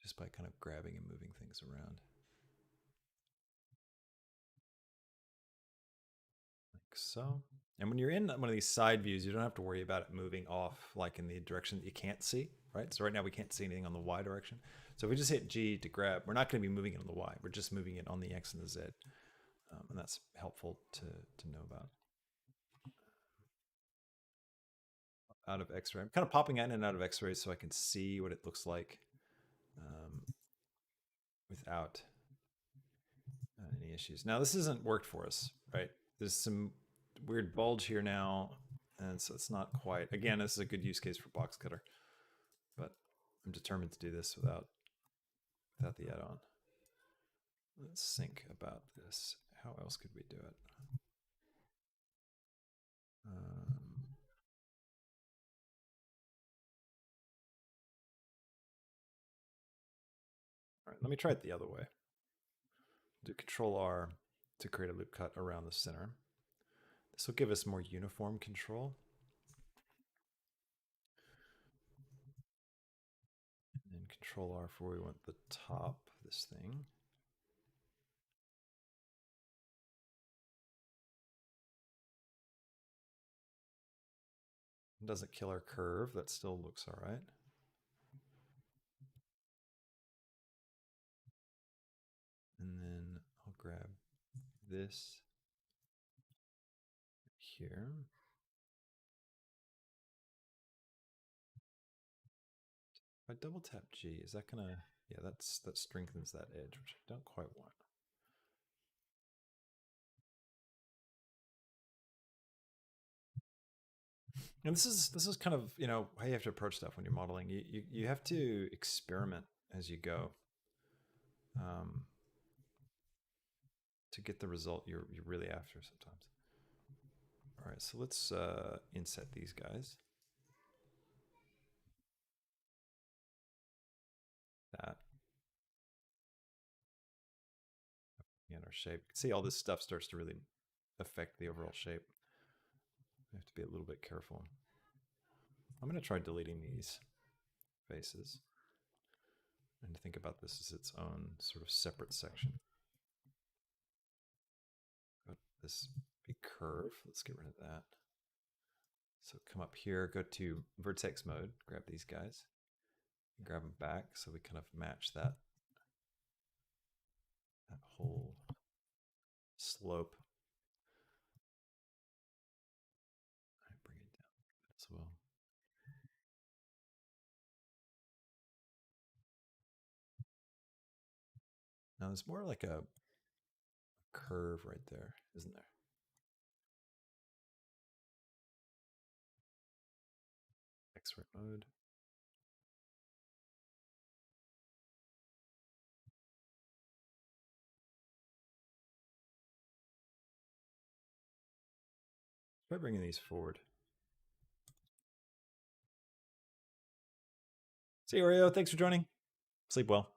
just by kind of grabbing and moving things around. Like so. And when you're in one of these side views, you don't have to worry about it moving off like in the direction that you can't see, right? So right now we can't see anything on the Y direction. So if we just hit G to grab, we're not going to be moving it on the Y. We're just moving it on the X and the Z. And that's helpful to know about. Out of X-ray. I'm kind of popping in and out of X-ray so I can see what it looks like without any issues. Now this hasn't worked for us, right? There's some weird bulge here now, and so it's not quite. Again, this is a good use case for box cutter, but I'm determined to do this without the add-on. Let's think about this. How else could we do it? let me try it the other way. Do Control R to create a loop cut around the center. This will give us more uniform control. And then Control R for where we want the top of this thing. It doesn't kill our curve. That still looks all right. And then I'll grab this here. If I double tap G, is that gonna, yeah, that strengthens that edge, which I don't quite want. And this is kind of, you know, how you have to approach stuff when you're modeling. You have to experiment as you go to get the result you're really after sometimes. All right, so let's inset these guys. That. And our shape. You can see all this stuff starts to really affect the overall shape. We have to be a little bit careful. I'm going to try deleting these faces and think about this as its own sort of separate section. Got this big curve. Let's get rid of that. So come up here, go to vertex mode, grab these guys, grab them back so we kind of match that whole slope. I bring it down as well. Now there's more like a curve right there, isn't there? Expert mode. Try bringing these forward. See you, Oreo. Thanks for joining. Sleep well.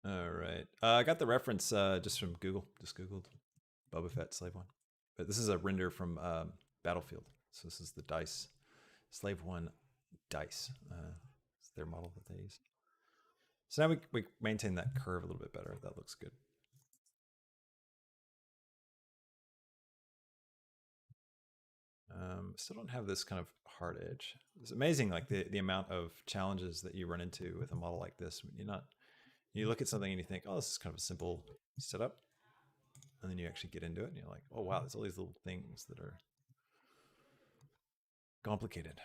All right. I got the reference just from Google. Just Googled Boba Fett Slave-1. But this is a render from Battlefield. So this is the dice. Slave-1 dice. It's their model that they use. So now we maintain that curve a little bit better. That looks good. Still don't have this kind of hard edge. It's amazing, like the amount of challenges that you run into with a model like this. When you look at something and you think, oh, this is kind of a simple setup, and then you actually get into it and you're like, oh wow, there's all these little things that are complicated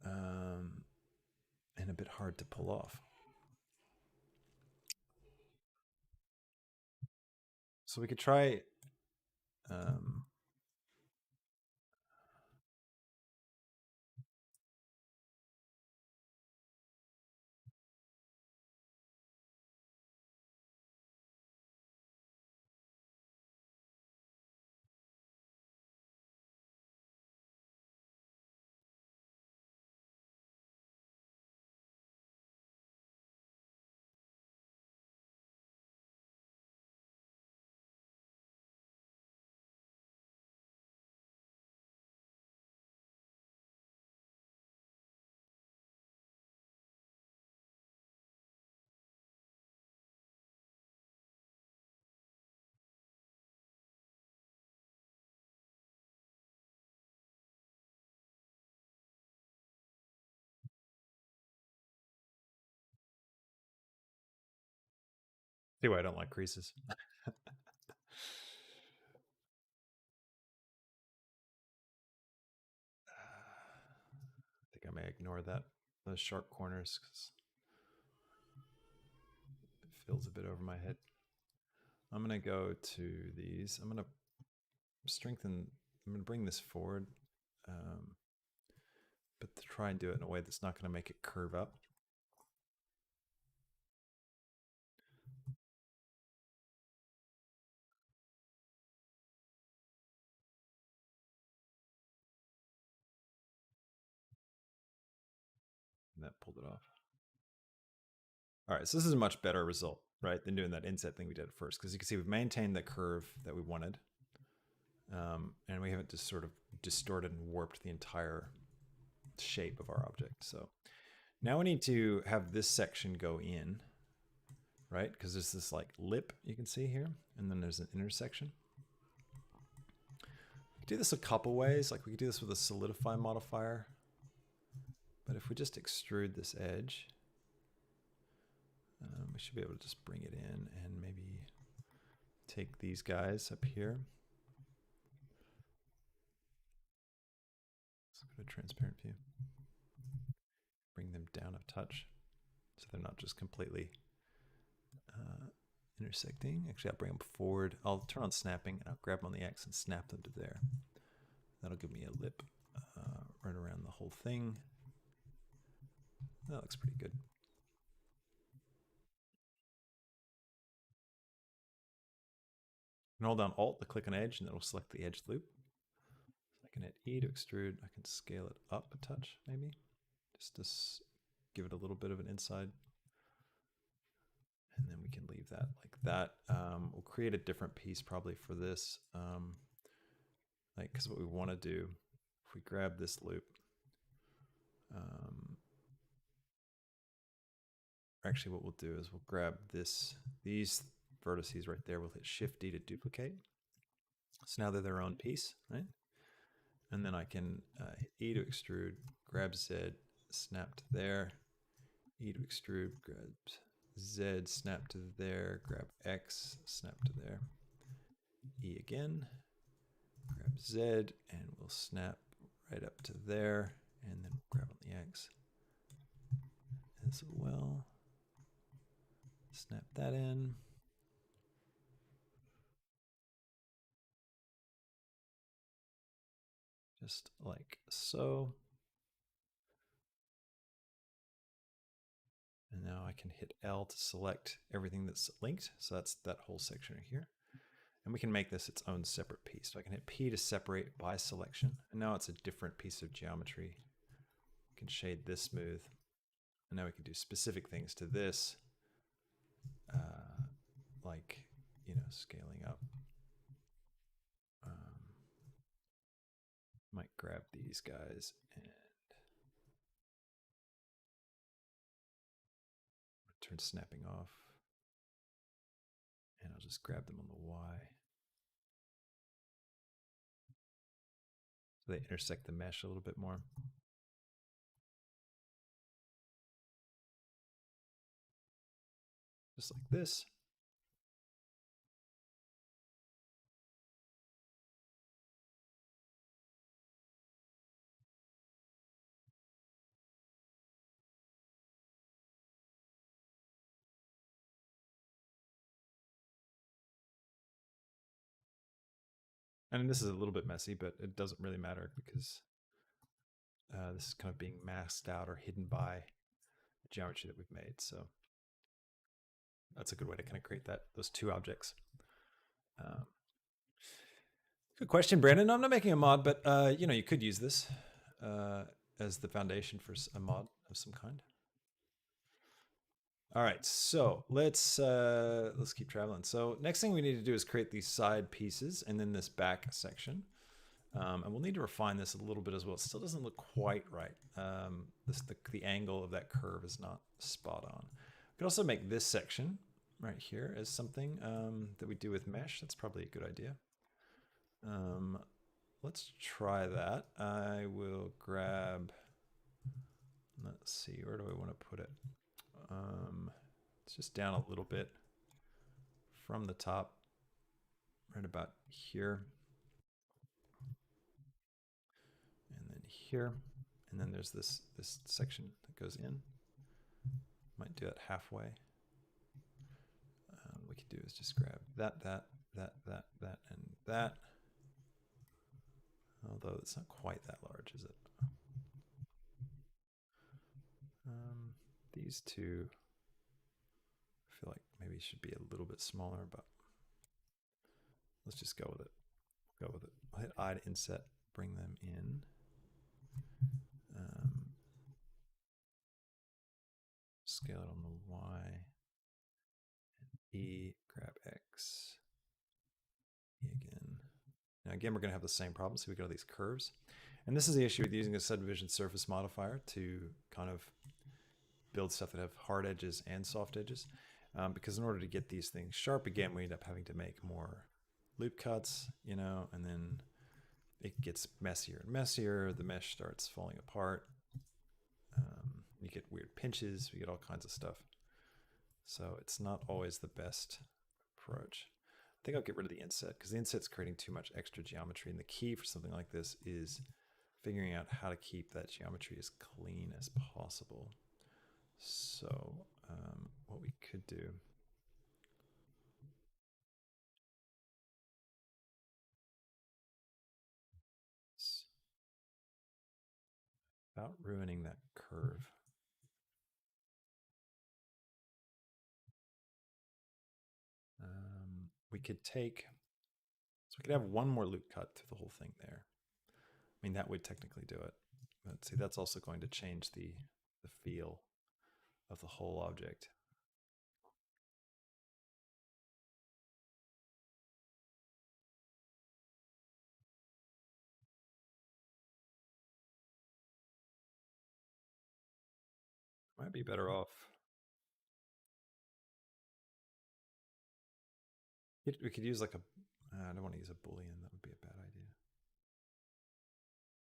and a bit hard to pull off. So we could try see why I don't like creases. I think I may ignore those sharp corners because it fills a bit over my head. I'm gonna go to these. I'm gonna strengthen. I'm gonna bring this forward, but to try and do it in a way that's not gonna make it curve up. that pulled it off. All right, so this is a much better result, right, than doing that inset thing we did at first, because you can see we've maintained the curve that we wanted, and we haven't just sort of distorted and warped the entire shape of our object. So now we need to have this section go in, right, because there's this like lip you can see here, and then there's an intersection. We could do this a couple ways. Like we could do this with a solidify modifier, but if we just extrude this edge, we should be able to just bring it in and maybe take these guys up here. Let's go to transparent view. Bring them down a touch so they're not just completely intersecting. Actually, I'll bring them forward. I'll turn on snapping and I'll grab them on the X and snap them to there. That'll give me a lip right around the whole thing. That looks pretty good. And hold down Alt to click on edge, and it'll select the edge loop. So I can hit E to extrude. I can scale it up a touch, maybe, just to give it a little bit of an inside. And then we can leave that like that. We'll create a different piece probably for this, like because what we want to do, if we grab this loop, actually what we'll do is we'll grab these vertices right there. We'll hit Shift D to duplicate. So now they're their own piece, right? And then I can hit E to extrude, grab Z, snap to there, E to extrude, grab Z, snap to there, grab X, snap to there, E again, grab Z, and we'll snap right up to there, and then grab on the X as well. Snap that in. Just like so. And now I can hit L to select everything that's linked. So that's that whole section right here. And we can make this its own separate piece. So I can hit P to separate by selection. And now it's a different piece of geometry. We can shade this smooth. And now we can do specific things to this. Like, you know, scaling up. Might grab these guys and turn snapping off. And I'll just grab them on the Y. So they intersect the mesh a little bit more. Just like this. And this is a little bit messy, but it doesn't really matter because this is kind of being masked out or hidden by the geometry that we've made. So that's a good way to kind of create those two objects. Good question, Brandon. I'm not making a mod, but you know, you could use this as the foundation for a mod of some kind. All right, so let's keep traveling. So next thing we need to do is create these side pieces and then this back section. And we'll need to refine this a little bit as well. It still doesn't look quite right. The angle of that curve is not spot on. We could also make this section right here as something that we do with mesh. That's probably a good idea. Let's try that. I will grab, let's see, where do I want to put it? It's just down a little bit from the top, right about here. And then here. And then there's this section that goes in. Might do it halfway. What we could do is just grab that, and that. Although it's not quite that large, is it? These two, I feel like maybe should be a little bit smaller, but let's just go with it. Go with it. I'll hit I to inset, bring them in. scale it on the Y. And E, grab X. E again. Now again, we're going to have the same problem. So we got all these curves. And this is the issue with using a subdivision surface modifier to kind of build stuff that have hard edges and soft edges. Because in order to get these things sharp again, we end up having to make more loop cuts, you know, and then it gets messier and messier. The mesh starts falling apart. You get weird pinches. We get all kinds of stuff. So it's not always the best approach. I think I'll get rid of the inset because the inset's creating too much extra geometry. And the key for something like this is figuring out how to keep that geometry as clean as possible. So what we could do is, without ruining that curve, we could take, so we could have one more loop cut through the whole thing there. I mean, that would technically do it. But see, that's also going to change the feel of the whole object. Might be better off. We could use like a, I don't want to use a boolean. That would be a bad idea.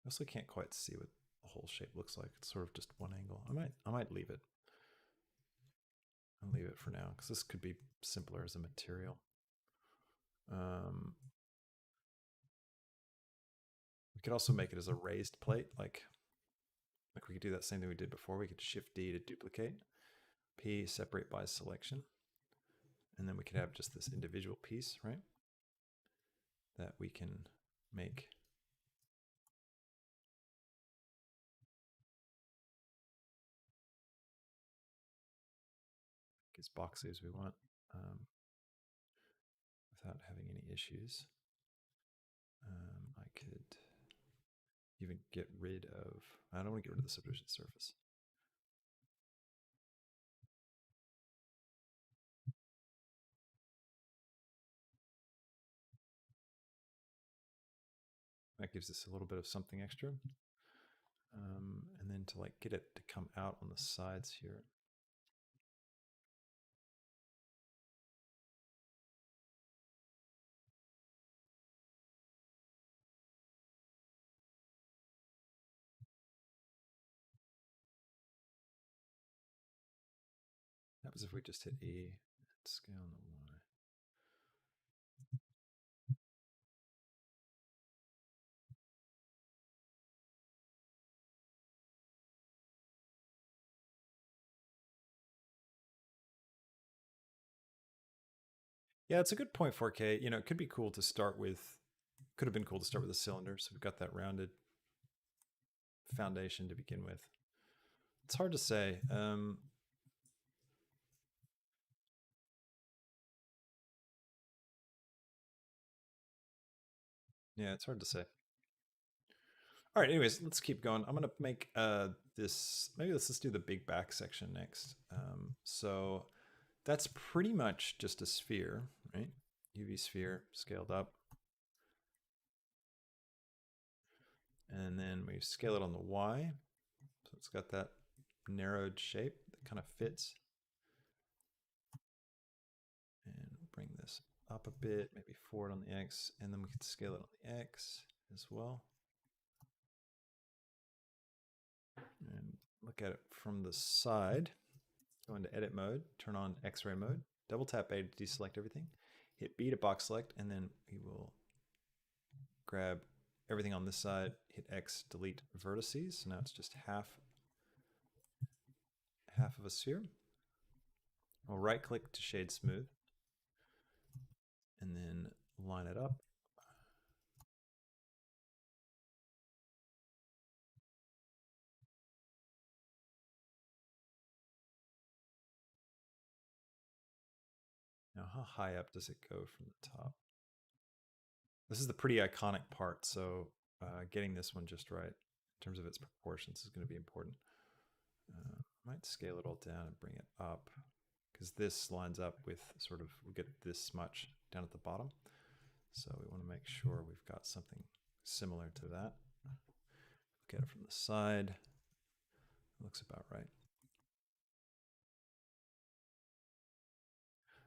I also can't quite see what the whole shape looks like. It's sort of just one angle. I might leave it. I'll leave it for now because this could be simpler as a material. We could also make it as a raised plate, like we could do that same thing we did before. We could shift D to duplicate, P separate by selection, and then we could have just this individual piece, right? That we can make as boxy as we want without having any issues. I could even get rid of, I don't want to get rid of the subdivision surface. That gives us a little bit of something extra. And then to like get it to come out on the sides here. What happens if we just hit E and scale on the Y? Yeah, it's a good point, 4K. You know, it could be cool to start with, could have been cool to start with a cylinder. So we've got that rounded foundation to begin with. It's hard to say. Yeah, it's hard to say. All right, anyways, let's keep going. I'm going to make this, maybe let's just do the big back section next. So that's pretty much just a sphere, right? UV sphere scaled up. And then we scale it on the Y. So it's got that narrowed shape that kind of fits. And bring this up a bit, maybe forward on the X, and then we can scale it on the X as well. And look at it from the side. Go into edit mode, turn on X-ray mode, double tap A to deselect everything, hit B to box select, and then we will grab everything on this side, hit X, delete vertices. So now it's just half of a sphere. We'll right click to shade smooth and then line it up. Now, how high up does it go from the top? This is the pretty iconic part, so getting this one just right in terms of its proportions is going to be important. Might scale it all down and bring it up because this lines up with sort of, we get this much down at the bottom. So we want to make sure we've got something similar to that. Look at it from the side. Looks about right.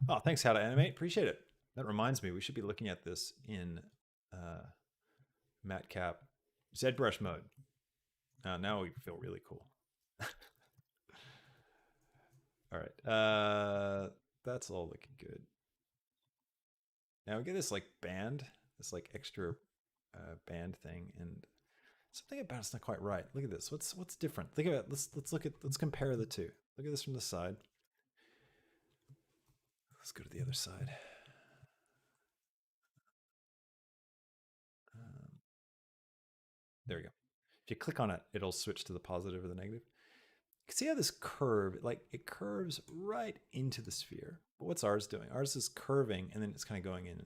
Oh, thanks, How to Animate. Appreciate it. That reminds me, we should be looking at this in matcap ZBrush mode. Now we feel really cool. All right. That's all looking good. Now we get this like band, this like extra band thing, and something about it's not quite right. Look at this. What's different? Think about it. Let's compare the two. Look at this from the side. Let's go to the other side. There we go. If you click on it, it'll switch to the positive or the negative. You can see how this curve, like it curves right into the sphere. But what's ours doing? Ours is curving and then it's kind of going in.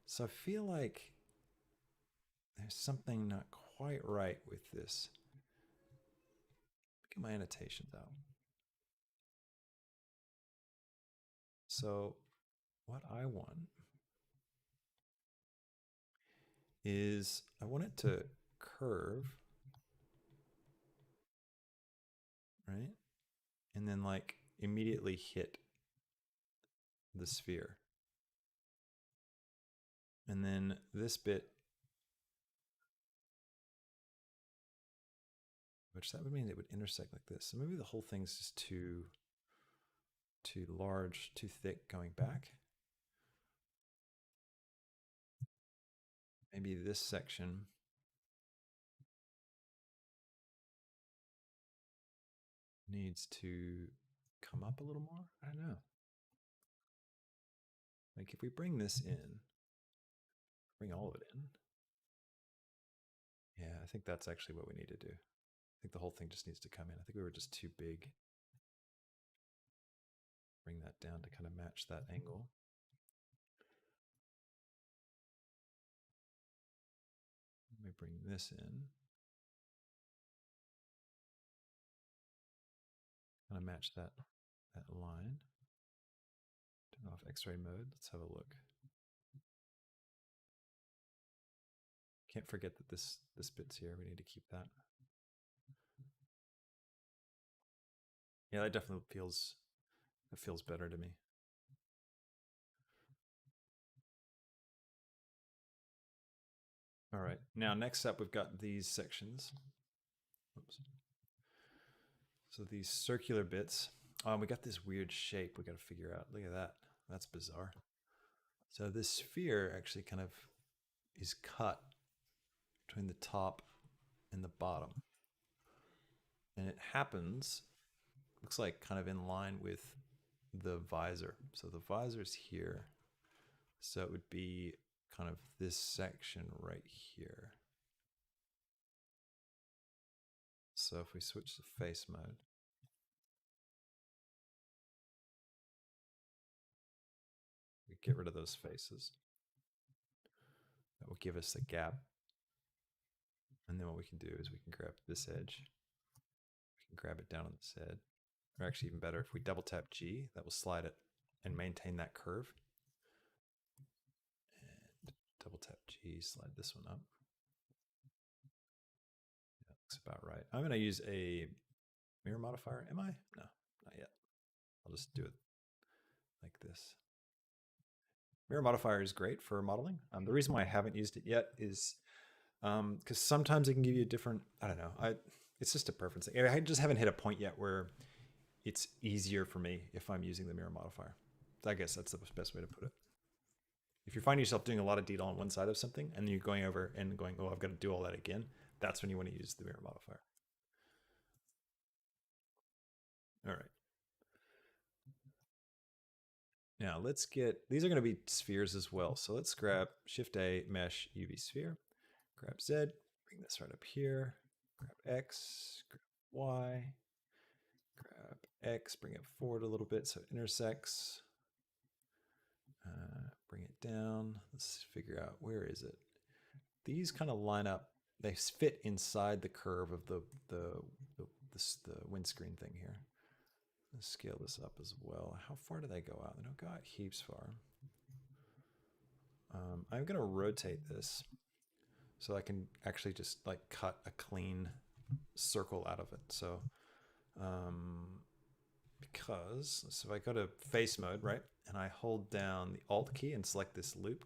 So I feel like there's something not quite right with this. Get my annotations out. So what I want is I want it to curve, right? And then like immediately hit the sphere. And then this bit, which that would mean it would intersect like this. So maybe the whole thing's just too large, too thick going back. Maybe this section needs to come up a little more. I don't know. Like if we bring this in, bring all of it in. Yeah, I think that's actually what we need to do. I think the whole thing just needs to come in. I think we were just too big. Bring that down to kind of match that angle. Let me bring this in. Kind of match that line. Turn off X-ray mode. Let's have a look. Can't forget that this bit's here. We need to keep that. Yeah, that definitely feels better to me. All right. Now next up we've got these sections. Oops. So these circular bits. We got this weird shape we got to figure out. Look at that. That's bizarre. So this sphere actually kind of is cut between the top and the bottom. And it happens, looks like kind of in line with the visor. So the visor's here. So it would be kind of this section right here. So if we switch to face mode, we get rid of those faces. That will give us a gap. And then what we can do is we can grab this edge. We can grab it down on this edge. Or actually even better, if we double tap G, that will slide it and maintain that curve. And double tap G, slide this one up. That looks about right. I'm going to use a mirror modifier. Am I? No, not yet. I'll just do it like this. Mirror modifier is great for modeling. The reason why I haven't used it yet is because sometimes it can give you a different, I don't know. It's just a preference. I just haven't hit a point yet where it's easier for me if I'm using the mirror modifier. I guess that's the best way to put it. If you find yourself doing a lot of detail on one side of something and then you're going over and going, oh, I've got to do all that again, that's when you want to use the mirror modifier. All right. Now let's get, these are going to be spheres as well. So let's grab Shift A, Mesh, UV Sphere, grab Z, bring this right up here, grab X, grab Y, grab X, bring it forward a little bit so it intersects. Bring it down. Let's figure out, where is it? These kind of line up. They fit inside the curve of the windscreen thing here. Let's scale this up as well. How far do they go out? They don't go out heaps far. I'm going to rotate this so I can actually just like cut a clean circle out of it. So because so if I go to face mode, right, and I hold down the Alt key and select this loop,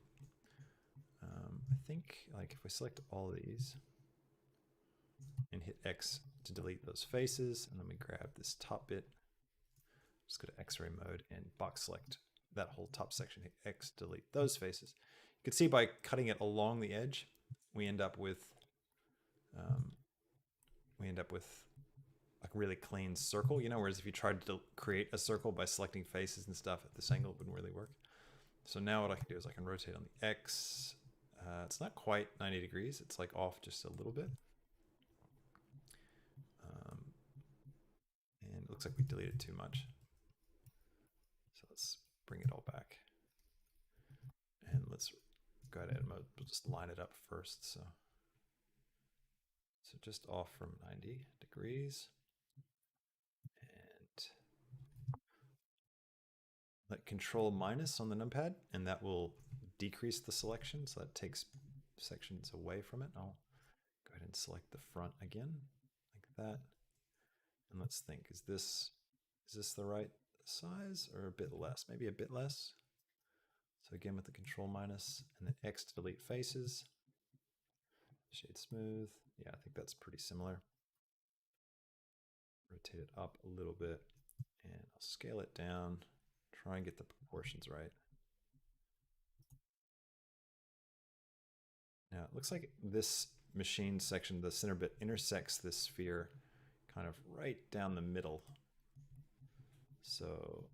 I think like if we select all of these and hit X to delete those faces, and then we grab this top bit, just go to X-ray mode and box select that whole top section, hit X, delete those faces. You can see by cutting it along the edge, we end up with like a really clean circle, you know, whereas if you tried to create a circle by selecting faces and stuff at this angle, it wouldn't really work. So now what I can do is I can rotate on the X. It's not quite 90 degrees. It's like off just a little bit. And it looks like we deleted too much. So let's bring it all back. And let's go ahead and edit mode. We'll just line it up first. So just off from 90 degrees. And let control minus on the numpad, and that will decrease the selection. So that takes sections away from it. I'll go ahead and select the front again, like that. And let's think, is this the right size or a bit less? Maybe a bit less. So again, with the control minus and then X to delete faces. Shade smooth. Yeah, I think that's pretty similar. Rotate it up a little bit and I'll scale it down. Try and get the proportions right. Now it looks like this machine section, the center bit, intersects this sphere kind of right down the middle. So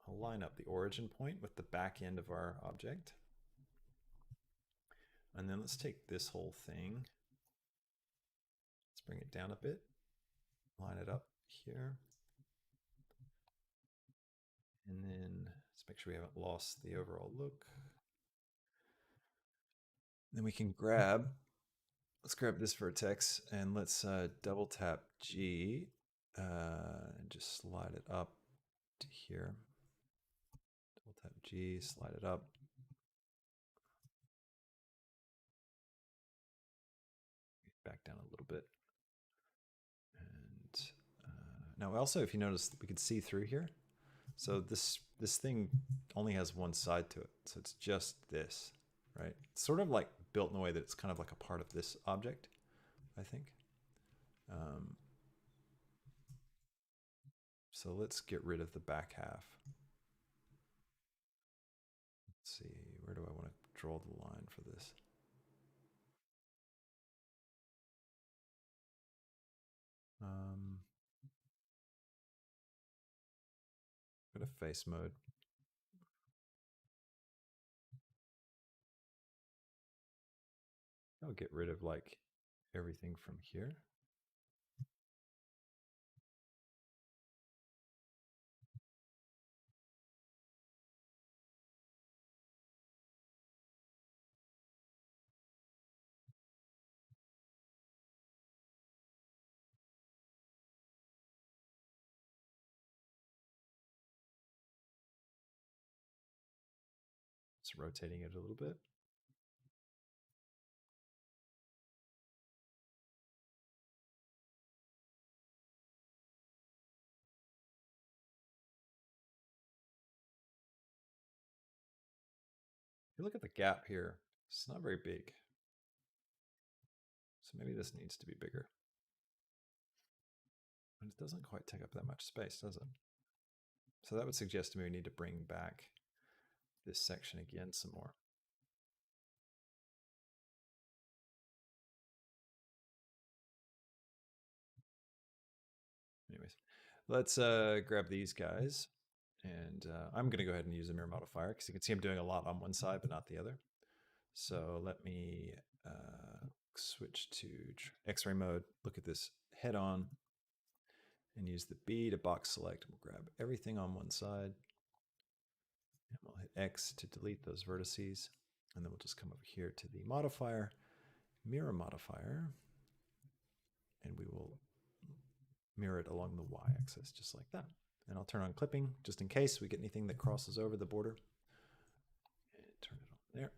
I'll line up the origin point with the back end of our object. And then let's take this whole thing. Let's bring it down a bit. Line it up here. And then let's make sure we haven't lost the overall look. Then we can let's grab this vertex and let's double tap G and just slide it up to here. Double tap G, slide it up. Back down a little bit. And now also, if you notice, we could see through here. So this thing only has one side to it. So it's just this, right? It's sort of like built in a way that it's kind of like a part of this object, I think. So let's get rid of the back half. Let's see, where do I want to draw the line for this? Go to face mode. I'll get rid of like everything from here. Just rotating it a little bit. If you look at the gap here, it's not very big. So maybe this needs to be bigger. But it doesn't quite take up that much space, does it? So that would suggest to me we need to bring back this section again some more. Anyways, let's grab these guys. And I'm going to go ahead and use a mirror modifier because you can see I'm doing a lot on one side but not the other. So let me switch to X-ray mode, look at this head on, and use the B to box select. We'll grab everything on one side. And we'll hit X to delete those vertices. And then we'll just come over here to the modifier, mirror modifier. And we will mirror it along the y-axis, just like that. And I'll turn on clipping just in case we get anything that crosses over the border. And turn it on there.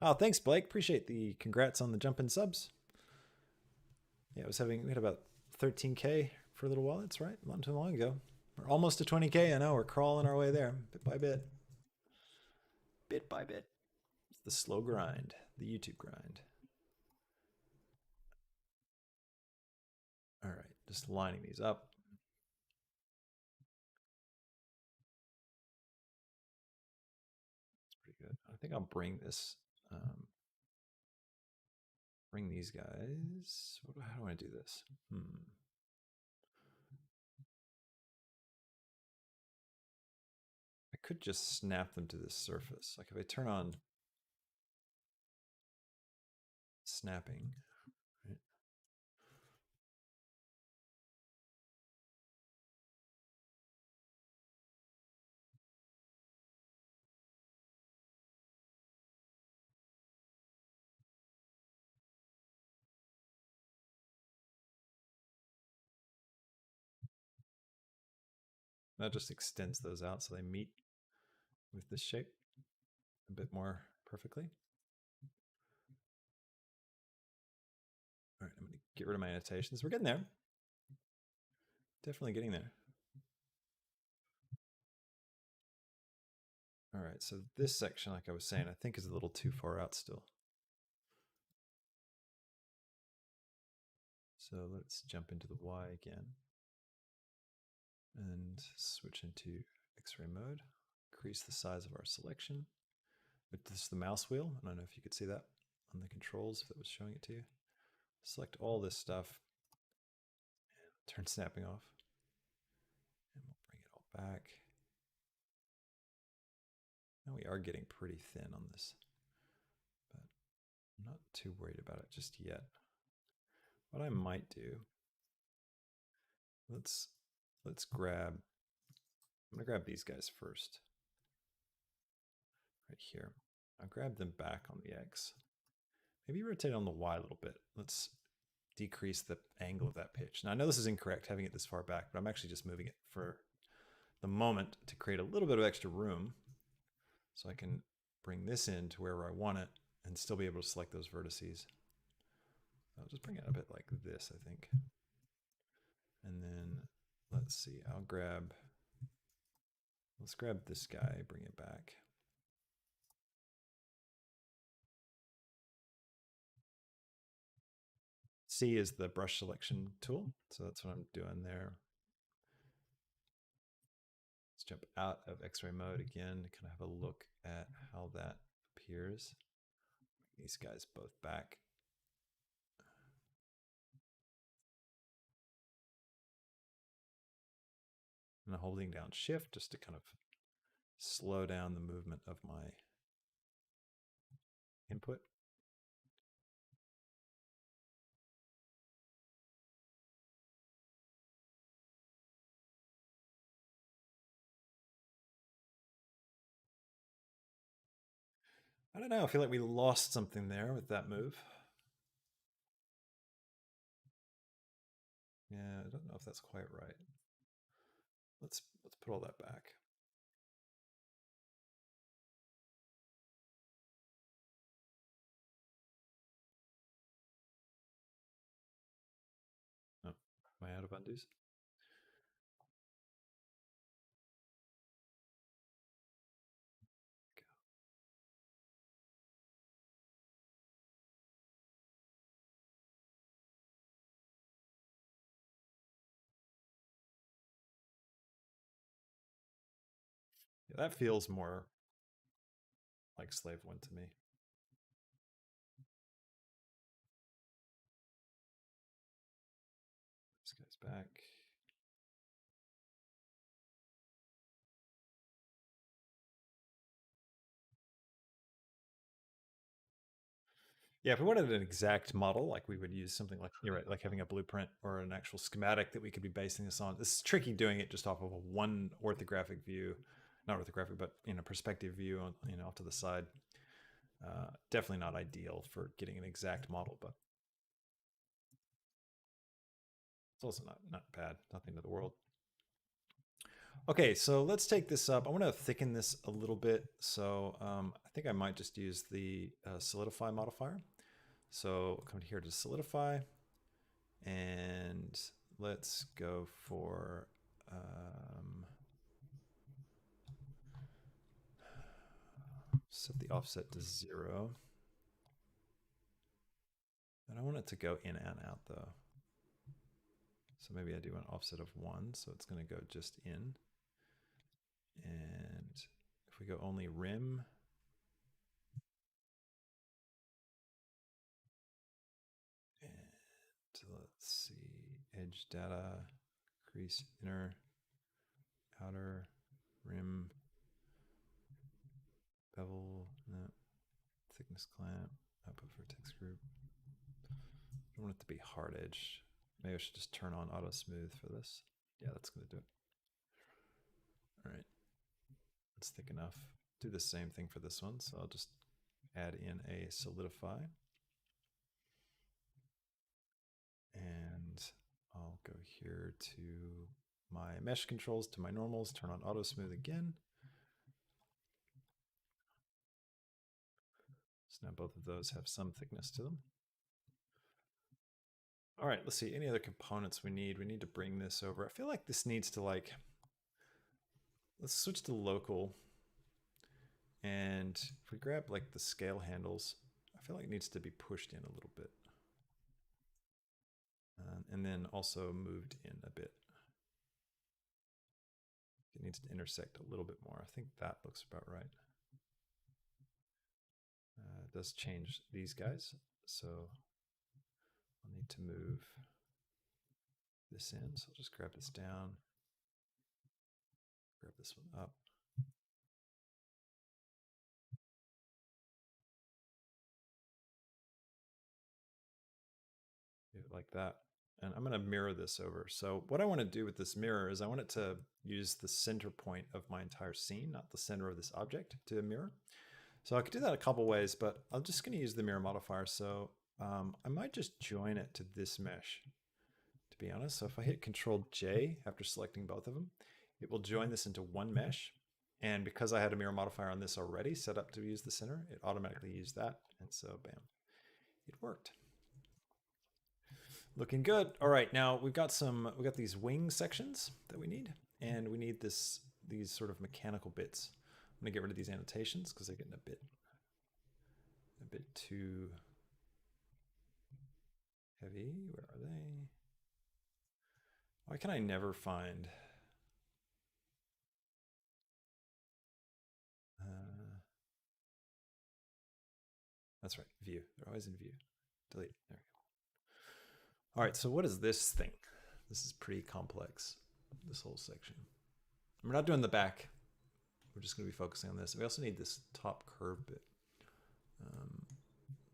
Oh, thanks, Blake. Appreciate the congrats on the jump in subs. Yeah, we had about 13K for a little while. That's right, not too long ago. We're almost to 20K. I know we're crawling our way there, bit by bit. Bit by bit. It's the slow grind, the YouTube grind. All right, just lining these up. That's pretty good. I think I'll bring this, bring these guys. How do I do this? I could just snap them to this surface. Like if I turn on snapping, right? That just extends those out so they meet with this shape a bit more perfectly. All right, I'm going to get rid of my annotations. We're getting there. Definitely getting there. All right, so this section, like I was saying, I think is a little too far out still. So let's jump into the Y again and switch into X-ray mode. Increase the size of our selection with just the mouse wheel. I don't know if you could see that on the controls, if it was showing it to you. Select all this stuff and turn snapping off. And we'll bring it all back. Now we are getting pretty thin on this, but I'm not too worried about it just yet. What I might do, let's grab, I'm gonna grab these guys first. Right here. I'll grab them back on the X. Maybe rotate on the Y a little bit. Let's decrease the angle of that pitch. Now I know this is incorrect having it this far back, but I'm actually just moving it for the moment to create a little bit of extra room so I can bring this in to wherever I want it and still be able to select those vertices. I'll just bring it a bit like this, I think. And then let's see, let's grab this guy, bring it back. C is the brush selection tool. So that's what I'm doing there. Let's jump out of X-ray mode again to kind of have a look at how that appears. These guys both back. And I'm holding down shift just to kind of slow down the movement of my input. I don't know, I feel like we lost something there with that move. Yeah, I don't know if that's quite right. Let's put all that back. Oh, am I out of undos? Yeah, that feels more like Slave-1 to me. This guy's back. Yeah, if we wanted an exact model, like we would use something like, you're right, like having a blueprint or an actual schematic that we could be basing this on. This is tricky doing it just off of a one orthographic view, not orthographic, but perspective view on off to the side. Definitely not ideal for getting an exact model, but also not bad, nothing to the world. Okay, so let's take this up. I want to thicken this a little bit. So I think I might just use the solidify modifier. So come here to solidify, and let's go for set the offset to 0. And I want it to go in and out though. So maybe I do an offset of 1, so it's going to go just in. And if we go only rim, and let's see, edge data, crease inner, outer, rim, bevel, no, thickness clamp, output for text group. I want it to be hard edge. Maybe I should just turn on auto smooth for this. Yeah, that's going to do it. All right, that's thick enough. Do the same thing for this one. So I'll just add in a solidify. And I'll go here to my mesh controls, to my normals, turn on auto smooth again. So now both of those have some thickness to them. All right, let's see, any other components we need? We need to bring this over. I feel like this needs to like, let's switch to local. And if we grab like the scale handles, I feel like it needs to be pushed in a little bit. And then also moved in a bit. It needs to intersect a little bit more. I think that looks about right. It does change these guys, so I'll need to move this in. So I'll just grab this down, grab this one up. Do it like that. And I'm going to mirror this over. So what I want to do with this mirror is I want it to use the center point of my entire scene, not the center of this object, to mirror. So I could do that a couple ways, but I'm just going to use the mirror modifier. So I might just join it to this mesh, to be honest. So if I hit Control J after selecting both of them, it will join this into one mesh. And because I had a mirror modifier on this already set up to use the center, it automatically used that. And so bam, it worked. Looking good. All right, now we got these wing sections that we need, and we need these sort of mechanical bits. I'm gonna get rid of these annotations because they're getting a bit too heavy. Where are they? Why can I never find? That's right, view. They're always in view. Delete. There we go. All right, so what is this thing? This is pretty complex, this whole section. We're not doing the back. We're just going to be focusing on this. We also need this top curve bit.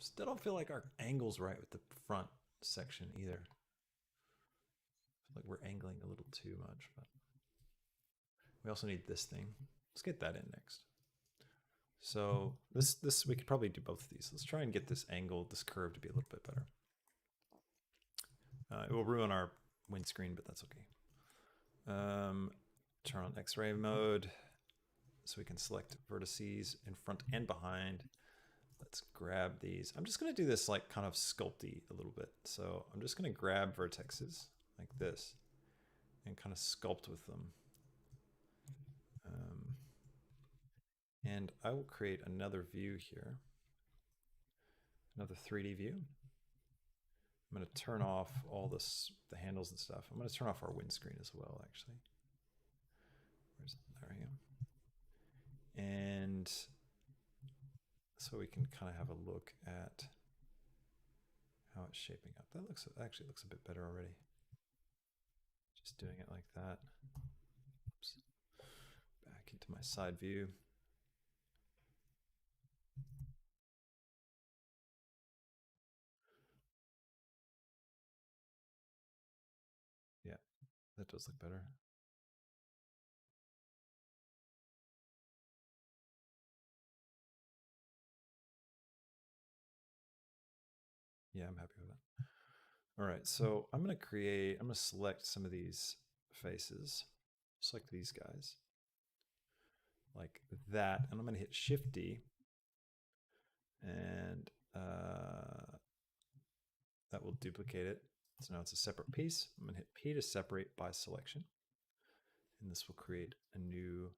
Still don't feel like our angle's right with the front section either. I feel like we're angling a little too much. But we also need this thing. Let's get that in next. So this we could probably do both of these. Let's try and get this angle, this curve to be a little bit better. It will ruin our windscreen, but that's okay. Turn on X-ray mode so we can select vertices in front and behind. Let's grab these. I'm just going to do this like kind of sculpty a little bit. So I'm just going to grab vertexes like this and kind of sculpt with them. And I will create another view here, another 3D view. I'm going to turn off all the handles and stuff. I'm going to turn off our windscreen as well, actually. There we go. And so we can kind of have a look at how it's shaping up. That actually looks a bit better already. Just doing it like that. Oops. Back into my side view. Yeah, that does look better. Yeah, I'm happy with that. All right, so I'm going to select some of these faces, select these guys like that, and I'm going to hit Shift D, and that will duplicate it. So now it's a separate piece. I'm going to hit P to separate by selection, and this will create a new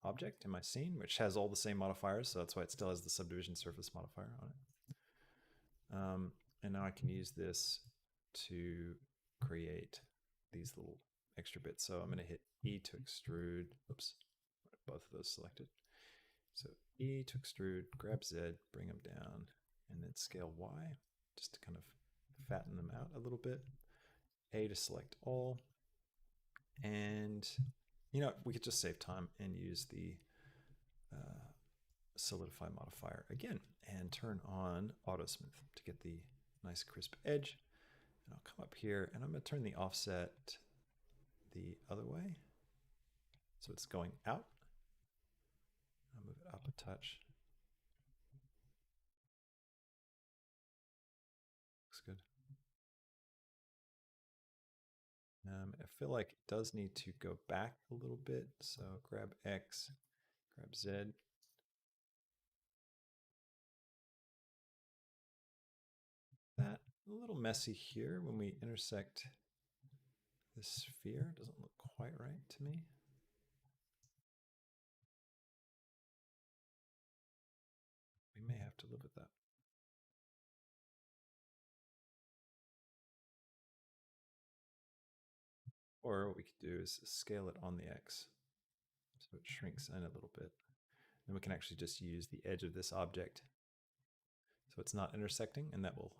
object in my scene, which has all the same modifiers, so that's why it still has the subdivision surface modifier on it. And now I can use this to create these little extra bits. So I'm going to hit E to extrude. Oops, both of those selected. So E to extrude, grab Z, bring them down, and then scale Y just to kind of fatten them out a little bit. A to select all. And, you know, we could just save time and use the solidify modifier again and turn on auto smooth to get the nice crisp edge. And I'll come up here and I'm going to turn the offset the other way. So it's going out. I'll move it up a touch. Looks good. I feel like it does need to go back a little bit. So grab X, grab Z. That a little messy here when we intersect this sphere. It doesn't look quite right to me. We may have to live with that. Or what we could do is scale it on the X so it shrinks in a little bit. Then we can actually just use the edge of this object so it's not intersecting, and that will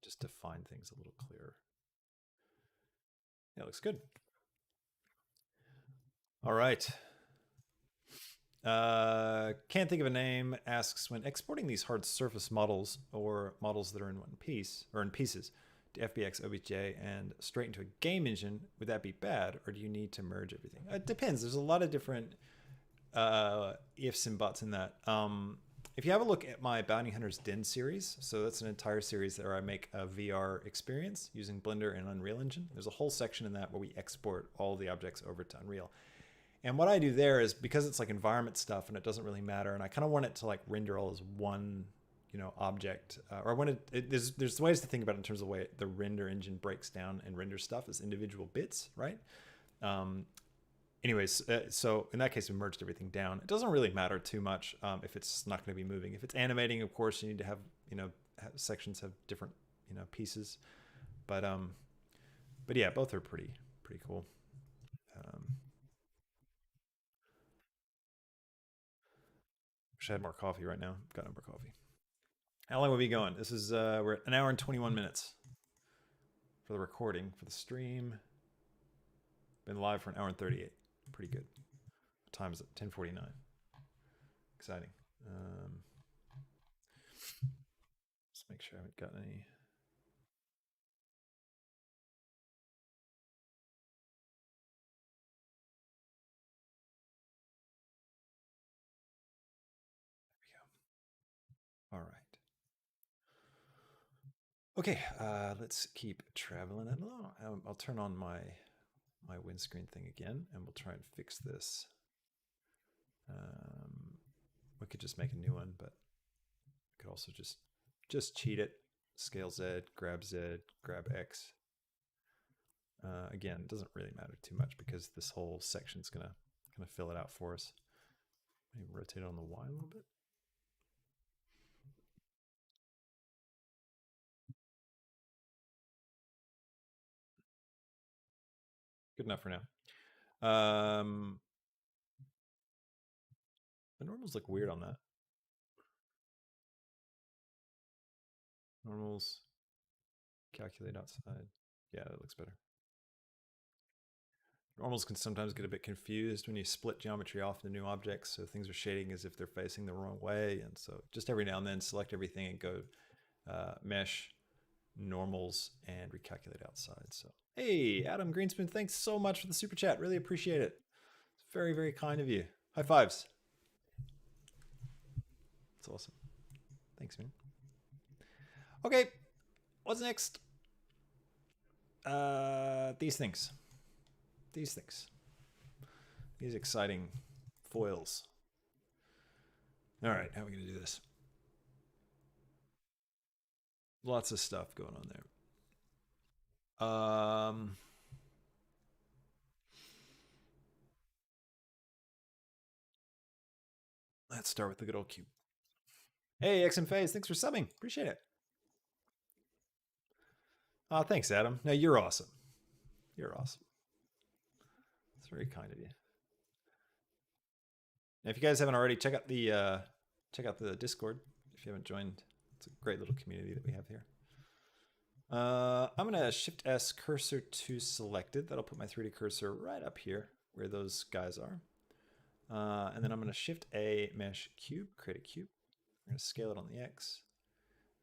just define things a little clearer. Yeah, looks good. All right. Can't think of a name asks, when exporting these hard surface models or models that are in one piece or in pieces to FBX, OBJ, and straight into a game engine, would that be bad, or do you need to merge everything? It depends. There's a lot of different ifs and buts in that. If you have a look at my Bounty Hunter's Den series, so that's an entire series where I make a VR experience using Blender and Unreal Engine. There's a whole section in that where we export all the objects over to Unreal. And what I do there is, because it's like environment stuff and it doesn't really matter, and I kind of want it to like render all as one, you know, object, or I want it, there's ways to think about it in terms of the way the render engine breaks down and renders stuff as individual bits, right? Anyways, so in that case, we merged everything down. It doesn't really matter too much if it's not going to be moving. If it's animating, of course, you need to have, you know, sections have different, you know, pieces. But yeah, both are pretty cool. Wish I had more coffee right now. Got no more coffee. How long will we be going? This is we're at 1 hour and 21 minutes for the recording. For the stream, been live for 1 hour and 38. Pretty good. What time is it? 10:49. Exciting. Let's make sure I haven't got any. There we go. All right. Okay, let's keep traveling along. I'll turn on my windscreen thing again, and we'll try and fix this. We could just make a new one, but we could also just cheat it. Scale Z, grab X. Again, it doesn't really matter too much because this whole section is gonna kind of fill it out for us. Maybe rotate it on the Y a little bit. Good enough for now. The normals look weird on that. Normals, calculate outside. Yeah, that looks better. Normals can sometimes get a bit confused when you split geometry off into new objects, so things are shading as if they're facing the wrong way. And so just every now and then select everything and go mesh, normals, and recalculate outside. So, hey, Adam Greenspoon, thanks so much for the super chat. Really appreciate it. It's very, very kind of you. High fives. That's awesome. Thanks, man. Okay, what's next? These things. These things. These exciting foils. All right, how are we going to do this? Lots of stuff going on there. Let's start with the good old cube. Hey, X and Phase, thanks for subbing. Appreciate it. Oh, thanks, Adam. No, you're awesome. You're awesome. It's very kind of you. Now, if you guys haven't already, check out the Discord. If you haven't joined, it's a great little community that we have here. I'm gonna Shift S cursor to selected. That'll put my 3D cursor right up here where those guys are. And then I'm gonna Shift A mesh cube, create a cube. I'm gonna scale it on the X,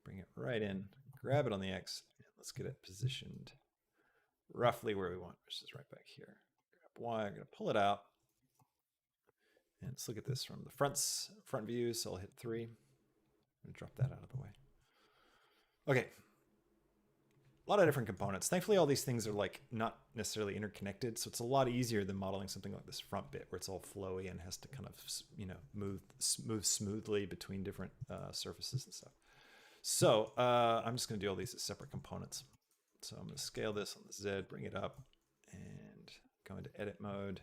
bring it right in, grab it on the X, and let's get it positioned roughly where we want, which is right back here. Grab Y, I'm gonna pull it out. And let's look at this from the front view. So I'll hit 3. I'm gonna drop that out of the way. Okay. A lot of different components. Thankfully, all these things are like not necessarily interconnected. So it's a lot easier than modeling something like this front bit where it's all flowy and has to kind of, you know, move smoothly between different surfaces and stuff. So I'm just gonna do all these as separate components. So I'm gonna scale this on the Z, bring it up, and go into edit mode.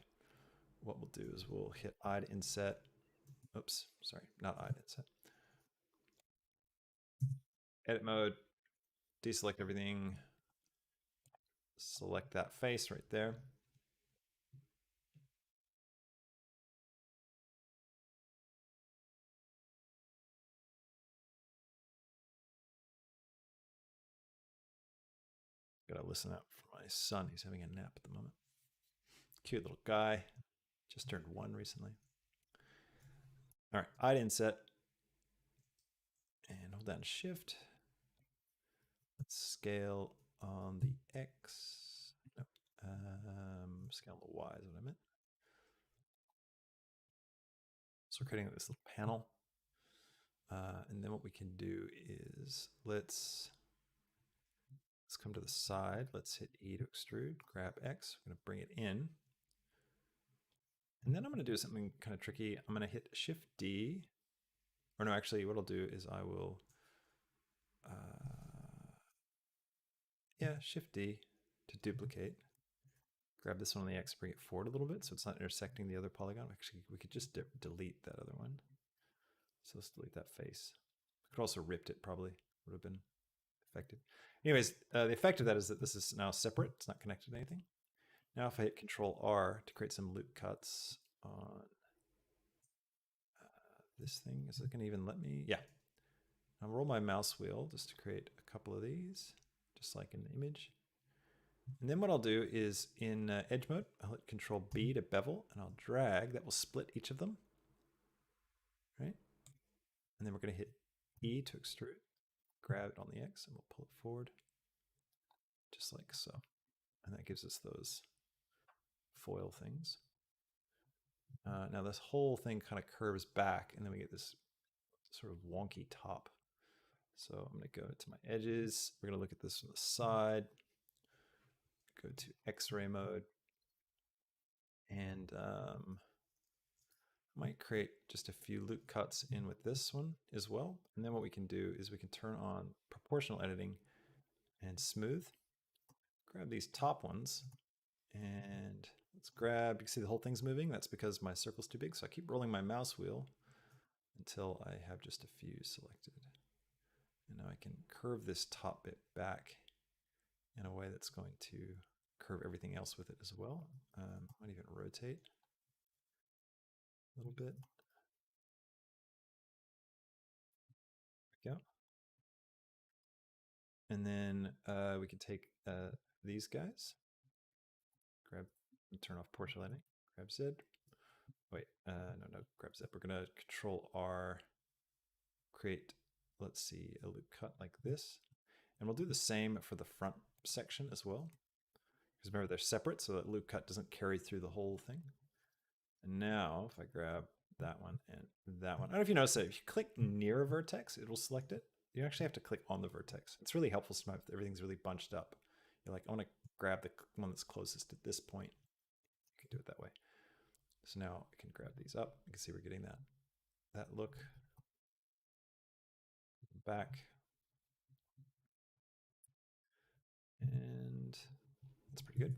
What we'll do is we'll hit I to inset. Oops, sorry, not I to inset. Edit mode, deselect everything, select that face right there. Gotta listen out for my son. He's having a nap at the moment. Cute little guy. Just turned 1 recently. All right, I to inset. And hold down Shift. Let's scale on the X. No, scale on the Y is what I meant. So we're creating this little panel. And then what we can do is let's come to the side. Let's hit E to extrude, grab X. We're going to bring it in. And then I'm going to do something kind of tricky. I'm going to hit Shift D. Or no, actually, what I'll do is I will, Shift D to duplicate. Grab this one on the X, bring it forward a little bit so it's not intersecting the other polygon. Actually, we could just delete that other one. So let's delete that face. I could also ripped it, probably would have been effective. Anyways, the effect of that is that this is now separate. It's not connected to anything. Now if I hit Control R to create some loop cuts on this thing, is it going to even let me? Yeah. I'll roll my mouse wheel just to create a couple of these, just like an image. And then what I'll do is in edge mode, I'll hit Control B to bevel, and I'll drag. That will split each of them, right? And then we're going to hit E to extrude, grab it on the X, and we'll pull it forward, just like so. And that gives us those foil things. Now this whole thing kind of curves back, and then we get this sort of wonky top. So I'm going to go to my edges. We're going to look at this from the side. Go to X-ray mode, and might create just a few loop cuts in with this one as well. And then what we can do is we can turn on proportional editing and smooth. Grab these top ones, and let's grab, you can see the whole thing's moving. That's because my circle's too big. So I keep rolling my mouse wheel until I have just a few selected. And now I can curve this top bit back in a way that's going to curve everything else with it as well. Might even rotate a little bit. There we go. And then we can take these guys, grab, turn off portrait lighting, grab Z. Wait, no, grab Z. We're gonna Control R, create, let's see, a loop cut like this. And we'll do the same for the front section as well. Because remember, they're separate, so that loop cut doesn't carry through the whole thing. And now, if I grab that one and that one, I don't know if you notice that if you click near a vertex, it will select it. You actually have to click on the vertex. It's really helpful sometimes if everything's really bunched up. You're like, I want to grab the one that's closest at this point. You can do it that way. So now I can grab these up. You can see we're getting that look. Back. And that's pretty good.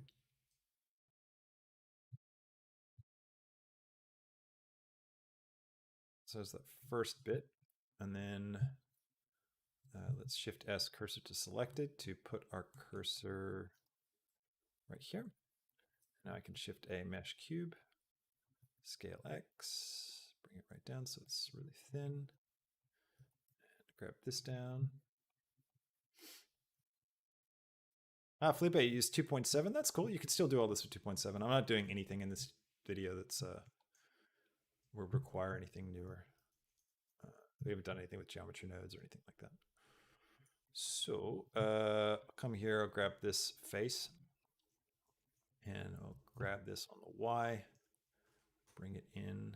So there's that first bit. And then let's Shift S cursor to selected to put our cursor right here. Now I can Shift A mesh cube, scale X, bring it right down so it's really thin. And grab this down. Felipe, you used 2.7. That's cool. You can still do all this with 2.7. I'm not doing anything in this video that's would require anything newer. We haven't done anything with geometry nodes or anything like that. So I'll come here, I'll grab this face, and I'll grab this on the Y, bring it in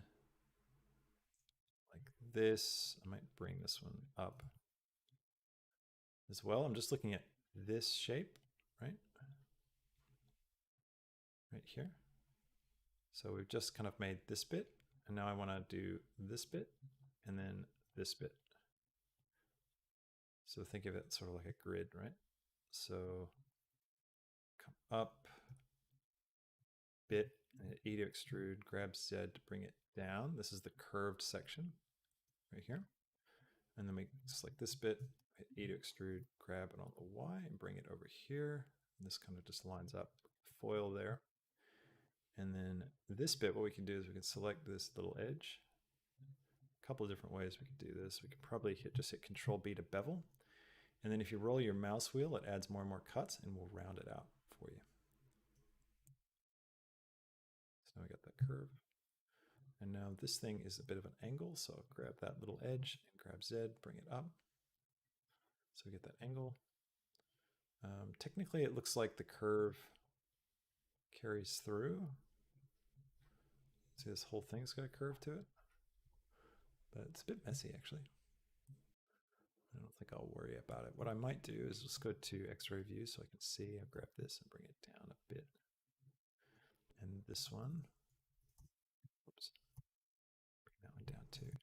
like this. I might bring this one up as well. I'm just looking at this shape, right? Right here. So we've just kind of made this bit, and now I want to do this bit, and then this bit. So think of it sort of like a grid, right? So come up, bit, and hit E to extrude, grab Z to bring it down. This is the curved section right here. And then we select this bit, hit E to extrude, grab it on the Y and bring it over here. And this kind of just lines up, foil there. And then this bit, what we can do is we can select this little edge. A couple of different ways we can do this. We can probably just hit Control B to bevel. And then if you roll your mouse wheel, it adds more and more cuts and we'll round it out for you. So now we got that curve. And now this thing is a bit of an angle, so I'll grab that little edge and grab Z, bring it up. So we get that angle. Technically, it looks like the curve carries through. See, this whole thing's got a curve to it. But it's a bit messy, actually. I don't think I'll worry about it. What I might do is just go to X-ray view so I can see. I'll grab this and bring it down a bit. And this one. Oops. Bring that one down too.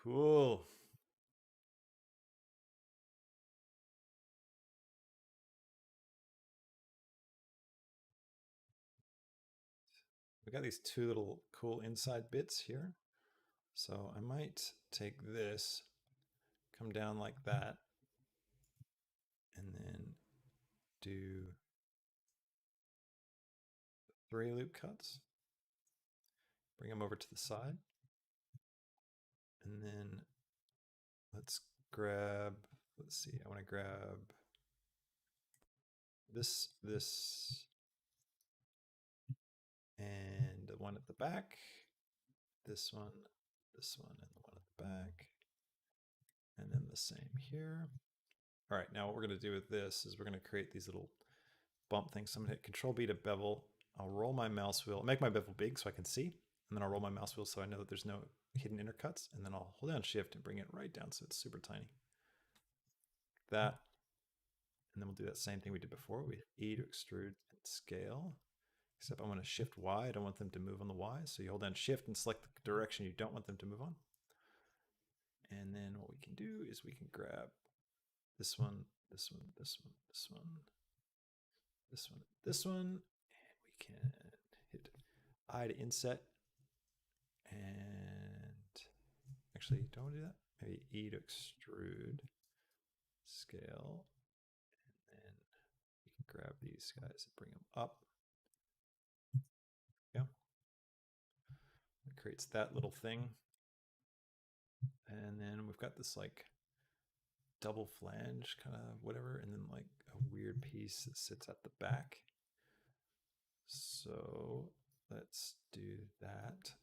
Cool. We got these two little cool inside bits here. So I might take this, come down like that, and then do 3 loop cuts. Bring them over to the side. And then let's grab, let's see, I want to grab this, and the one at the back, this one, and the one at the back, and then the same here. All right, now what we're going to do with this is we're going to create these little bump things. So I'm going to hit Control B to bevel. I'll roll my mouse wheel, make my bevel big so I can see, and then I'll roll my mouse wheel so I know that there's no hidden intercuts, and then I'll hold down Shift and bring it right down so it's super tiny. That, and then we'll do that same thing we did before. We hit E to extrude and scale, except I want to Shift Y. I don't want them to move on the Y, so you hold down Shift and select the direction you don't want them to move on. And then what we can do is we can grab this one, this one, this one, this one, this one, this one, and we can hit I to inset, and actually, don't want to do that. Maybe E to extrude, scale, and then we can grab these guys and bring them up. Yeah, it creates that little thing, and then we've got this like double flange kind of whatever, and then like a weird piece that sits at the back. So let's do that.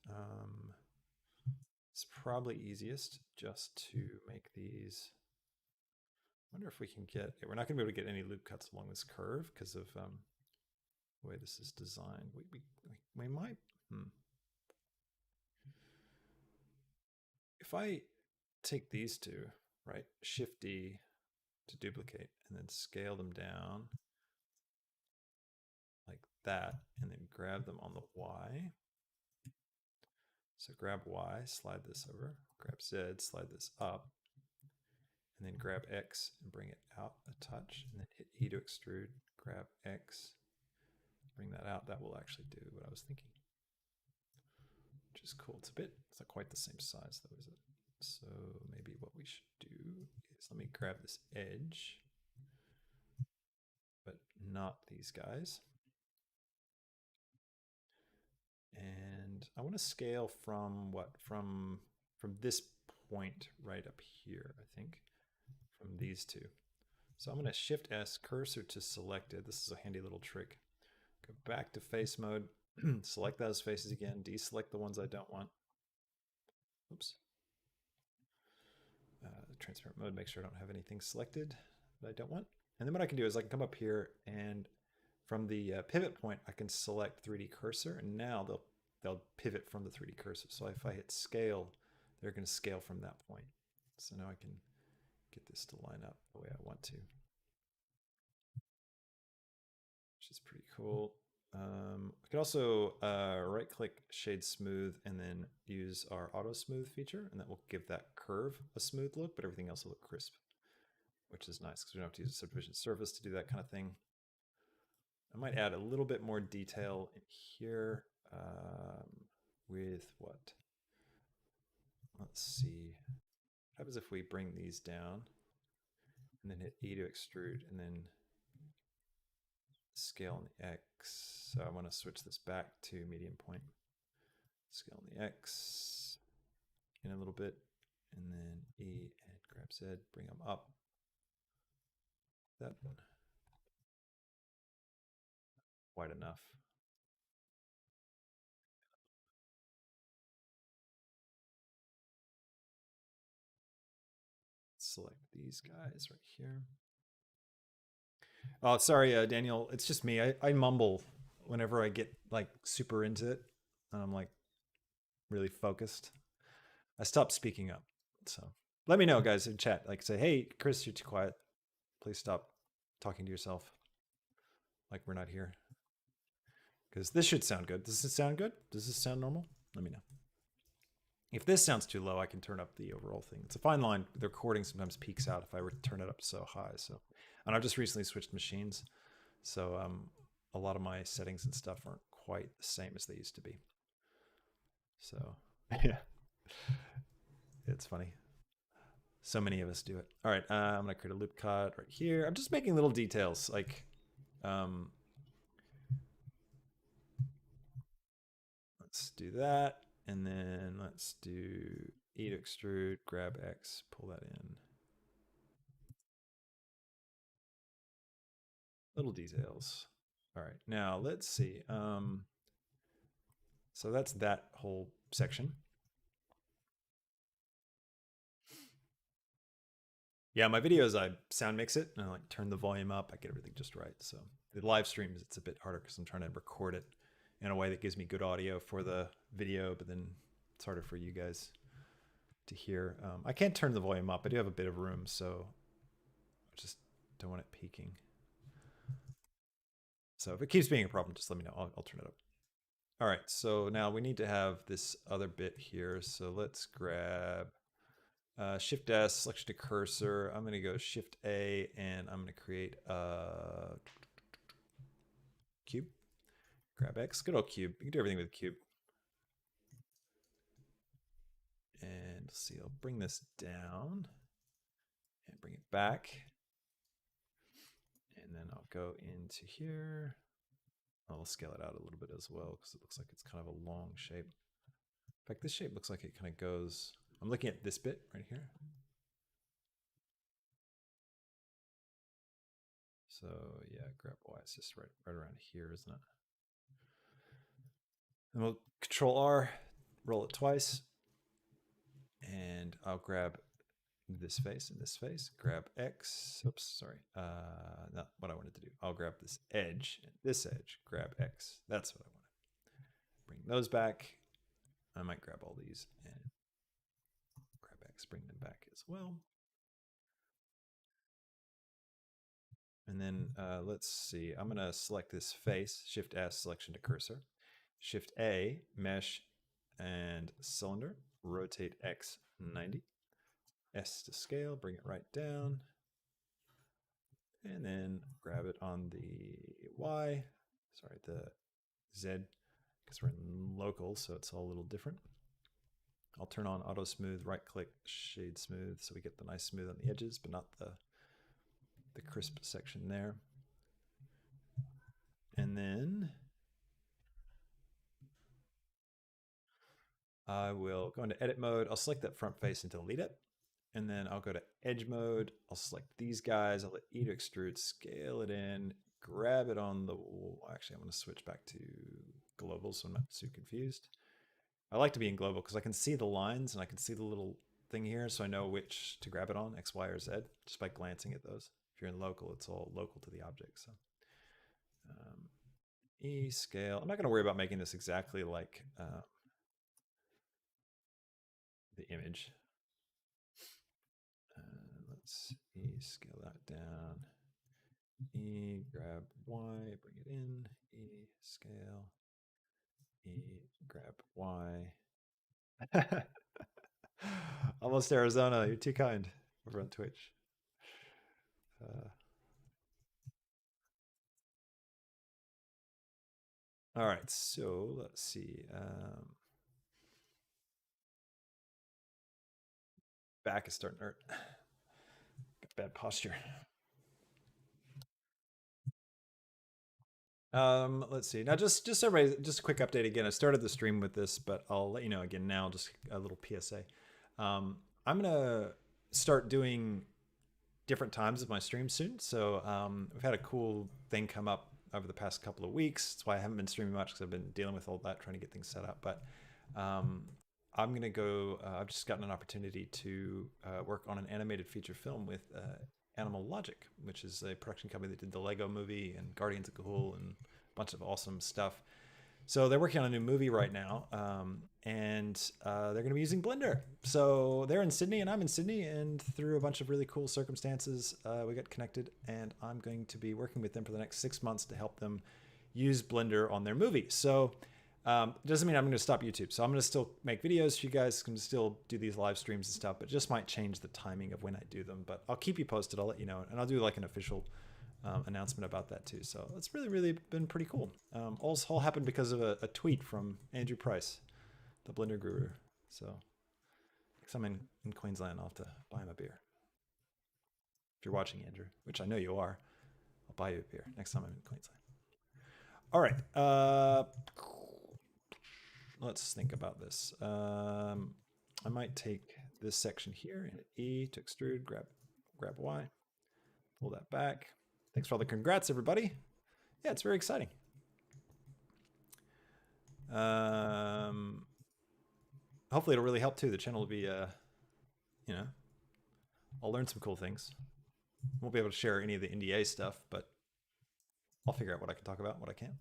It's probably easiest just to make these. I wonder if we can get, we're not going to be able to get any loop cuts along this curve because of the way this is designed. We might, If I take these two, right, Shift D to duplicate, and then scale them down like that, and then grab them on the Y. So grab Y, slide this over, grab Z, slide this up, and then grab X and bring it out a touch, and then hit E to extrude, grab X, bring that out. That will actually do what I was thinking, which is cool. It's not quite the same size though, is it? So maybe what we should do is let me grab this edge, but not these guys. And I want to scale from what? From this point right up here, I think, from these two. So I'm going to Shift S, cursor to selected. This is a handy little trick. Go back to face mode, select those faces again, deselect the ones I don't want. Oops. Transparent mode, make sure I don't have anything selected that I don't want. And then what I can do is I can come up here, and from the pivot point, I can select 3D cursor, and now they'll pivot from the 3D cursor. So if I hit scale, they're going to scale from that point. So now I can get this to line up the way I want to, which is pretty cool. I could also right click shade smooth and then use our auto smooth feature, and that will give that curve a smooth look, but everything else will look crisp, which is nice because we don't have to use a subdivision surface to do that kind of thing. I might add a little bit more detail in here with what? Let's see. What happens if we bring these down and then hit E to extrude and then scale on the X. So I want to switch this back to medium point. Scale on the X in a little bit, and then E and grab Z, bring them up. That one. Wide enough. Select these guys right here. Oh, sorry, Daniel. It's just me. I mumble whenever I get like super into it, and I'm like really focused. I stop speaking up. So let me know, guys, in chat. Like say, hey, Chris, you're too quiet. Please stop talking to yourself like we're not here. Because this should sound good. Does this sound good? Does this sound normal? Let me know. If this sounds too low, I can turn up the overall thing. It's a fine line. The recording sometimes peaks out if I were to turn it up so high. So, and I've just recently switched machines, so a lot of my settings and stuff aren't quite the same as they used to be. So, yeah, it's funny. So many of us do it. All right, I'm gonna create a loop cut right here. I'm just making little details like. Let's do that. And then let's do E to extrude, grab X, pull that in. Little details. All right, now let's see. So that's that whole section. Yeah, my videos, I sound mix it and I like turn the volume up. I get everything just right. So the live streams, it's a bit harder because I'm trying to record it in a way that gives me good audio for the video, but then it's harder for you guys to hear. I can't turn the volume up. I do have a bit of room, so I just don't want it peaking. So if it keeps being a problem, just let me know. I'll turn it up. All right, so now we need to have this other bit here. So let's grab Shift S, selection to cursor. I'm going to go Shift A, and I'm going to create a cube. Grab X, good old cube. You can do everything with a cube. And let's see, I'll bring this down and bring it back. And then I'll go into here. I'll scale it out a little bit as well because it looks like it's kind of a long shape. In fact, this shape looks like it kind of goes. I'm looking at this bit right here. So yeah, grab Y. It's just right around here, isn't it? And we'll Control R, roll it twice, and I'll grab this face and this face. Grab X. Oops, sorry. Not what I wanted to do. I'll grab this edge and this edge. Grab X. That's what I wanted. Bring those back. I might grab all these and grab X. Bring them back as well. And then let's see, I'm gonna select this face, Shift S, selection to cursor, Shift A, mesh and cylinder, rotate X 90, S to scale, bring it right down, and then grab it on the Y, sorry, the Z, because we're in local, so it's all a little different. I'll turn on auto smooth, right click, shade smooth, so we get the nice smooth on the edges, but not the crisp section there. And then I will go into edit mode. I'll select that front face and delete it. And then I'll go to edge mode. I'll select these guys. I'll let E to extrude, scale it in, grab it on the, actually I'm gonna switch back to global so I'm not too confused. I like to be in global because I can see the lines and I can see the little thing here, so I know which to grab it on, X, Y, or Z, just by glancing at those. If you're in local, it's all local to the object. So E scale. I'm not going to worry about making this exactly like the image. Let's E scale that down. E grab Y, bring it in. E scale. E grab Y. Almost Arizona. You're too kind over on Twitch. All right, so let's see. Back is starting to hurt. Got bad posture. Let's see. Now, just everybody, just a quick update again. I started the stream with this, but I'll let you know again now. Just a little PSA. I'm gonna start doing different times of my stream soon. So we've had a cool thing come up over the past couple of weeks. That's why I haven't been streaming much because I've been dealing with all that, trying to get things set up. But I'm gonna go. I've just gotten an opportunity to work on an animated feature film with Animal Logic, which is a production company that did the Lego movie and Guardians of Gahul and a bunch of awesome stuff. So they're working on a new movie right now, and they're going to be using Blender. So they're in Sydney and I'm in Sydney, and through a bunch of really cool circumstances, we got connected, and I'm going to be working with them for the next 6 months to help them use Blender on their movie. So doesn't mean I'm going to stop YouTube. So I'm going to still make videos. You guys can still do these live streams and stuff, but just might change the timing of when I do them. But I'll keep you posted. I'll let you know, and I'll do like an official announcement about that too. So it's really been pretty cool. All happened because of a tweet from Andrew Price, the Blender guru. So next time I'm in Queensland, I'll have to buy him a beer. If you're watching, Andrew, which I know you are, I'll buy you a beer next time I'm in Queensland. All right. Let's think about this. I might take this section here and hit E to extrude, grab Y, pull that back. Thanks for all the congrats, everybody. Yeah, it's very exciting. Hopefully it'll really help too. The channel will be, you know, I'll learn some cool things. Won't be able to share any of the NDA stuff, but I'll figure out what I can talk about, what I can't.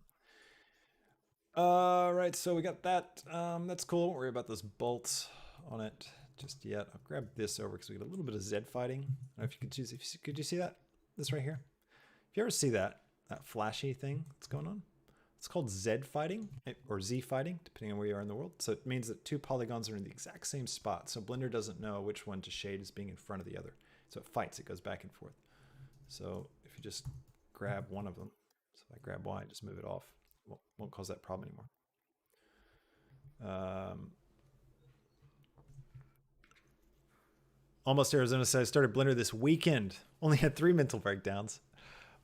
Right, so we got that. That's cool. Don't worry about those bolts on it just yet. I'll grab this over because we get a little bit of Z fighting. I don't know if you could choose. Could you see that? This right here. If you ever see that flashy thing that's going on, it's called Z fighting or Z fighting, depending on where you are in the world. So it means that two polygons are in the exact same spot. So Blender doesn't know which one to shade as being in front of the other. So it fights. It goes back and forth. So if you just grab one of them, so if I grab Y, just move it off. Won't cause that problem anymore. Almost Arizona says I started Blender this weekend. Only had 3 mental breakdowns,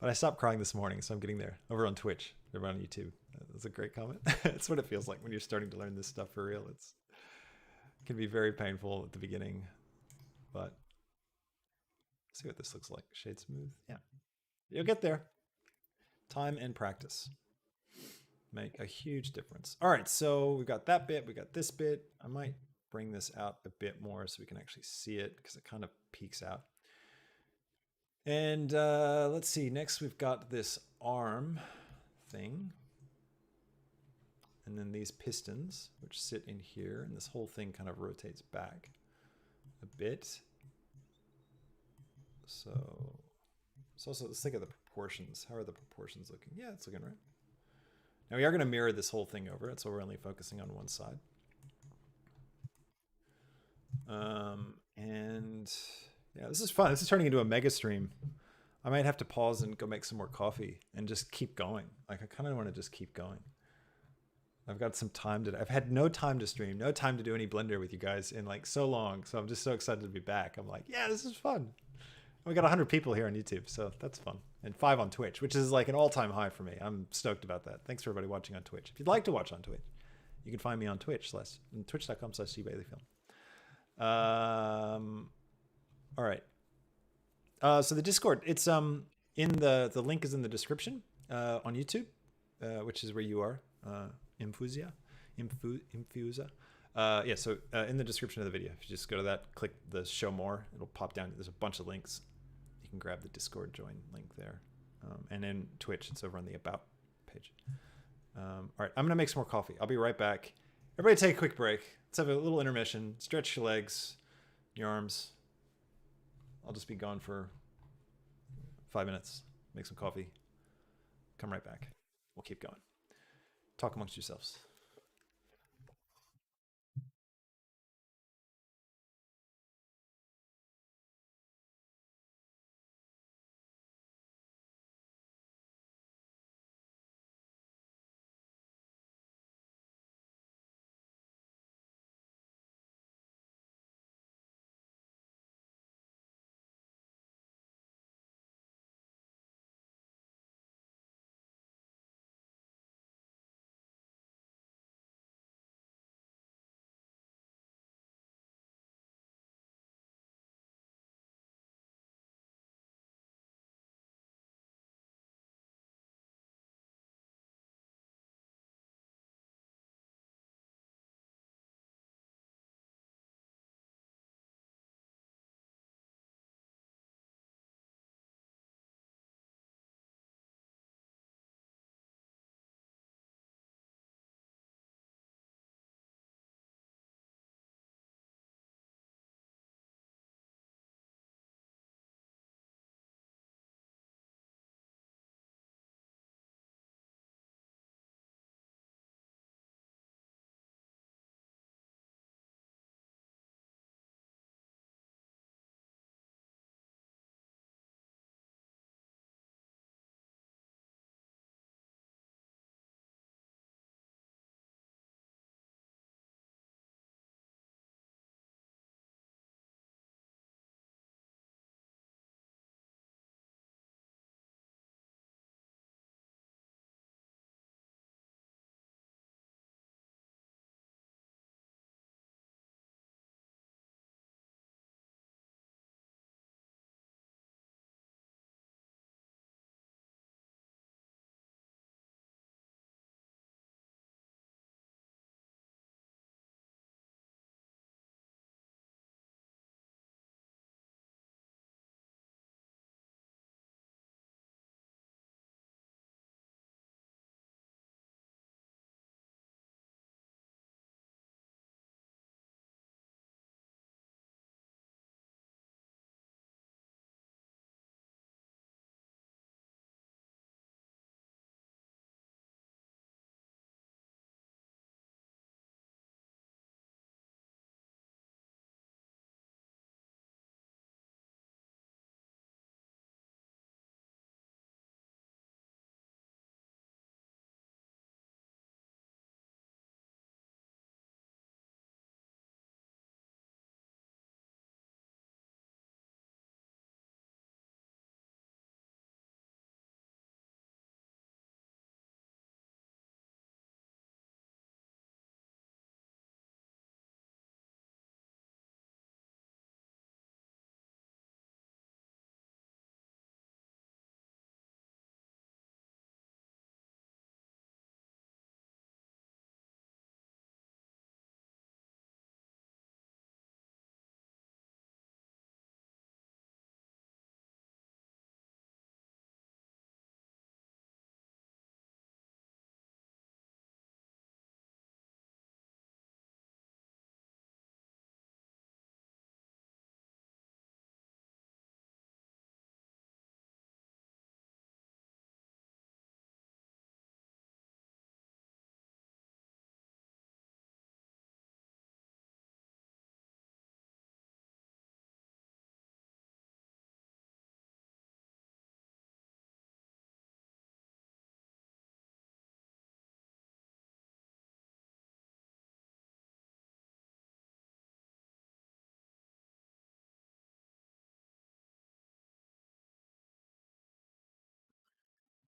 but I stopped crying this morning, so I'm getting there. Over on Twitch, over on YouTube. That's a great comment. That's what it feels like when you're starting to learn this stuff for real. It can be very painful at the beginning, but let's see what this looks like. Shade smooth. Yeah, you'll get there. Time and practice make a huge difference. All right, so we've got that bit, we got this bit. I might bring this out a bit more so we can actually see it because it kind of peeks out. And let's see, next we've got this arm thing. And then these pistons, which sit in here, and this whole thing kind of rotates back a bit. So also let's think of the proportions. How are the proportions looking? Yeah, it's looking right. Now we are going to mirror this whole thing over it, so we're only focusing on one side. And yeah, this is fun. This is turning into a mega stream. I might have to pause and go make some more coffee and just keep going. Like I kind of want to just keep going. I've got some time to. I've had no time to stream, no time to do any Blender with you guys in like so long. So I'm just so excited to be back. I'm like, yeah, this is fun. We got 100 people here on YouTube, so that's fun. And 5 on Twitch, which is like an all-time high for me. I'm stoked about that. Thanks for everybody watching on Twitch. If you'd like to watch on Twitch, you can find me on Twitch, twitch.com/cbaileyfilm. All right. So the Discord, it's in the link is in the description on YouTube, which is where you are, Infusa. Yeah, so in the description of the video, if you just go to that, click the show more, it'll pop down. There's a bunch of links. You can grab the Discord join link there. And in Twitch, it's over on the About page. All right, I'm going to make some more coffee. I'll be right back. Everybody take a quick break. Let's have a little intermission. Stretch your legs, your arms. I'll just be gone for 5 minutes. Make some coffee. Come right back. We'll keep going. Talk amongst yourselves.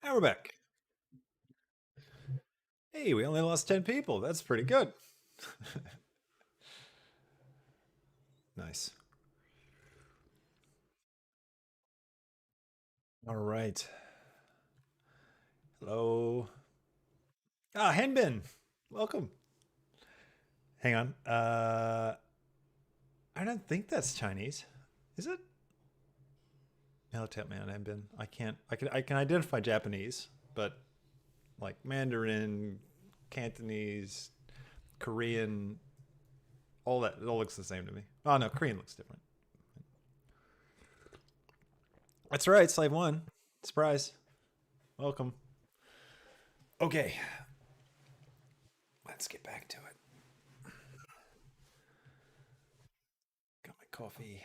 And we're back. Hey, we only lost 10 people. That's pretty good. Nice. All right. Hello. Ah, Henbin. Welcome. Hang on. I don't think that's Chinese. Is it? No, tap me on Henbin. I can't. I can identify Japanese, but like Mandarin, Cantonese, Korean, all that, it all looks the same to me. Oh no, Korean looks different. That's right, Slave-1. Surprise. Welcome. Okay, let's get back to it. Got my coffee.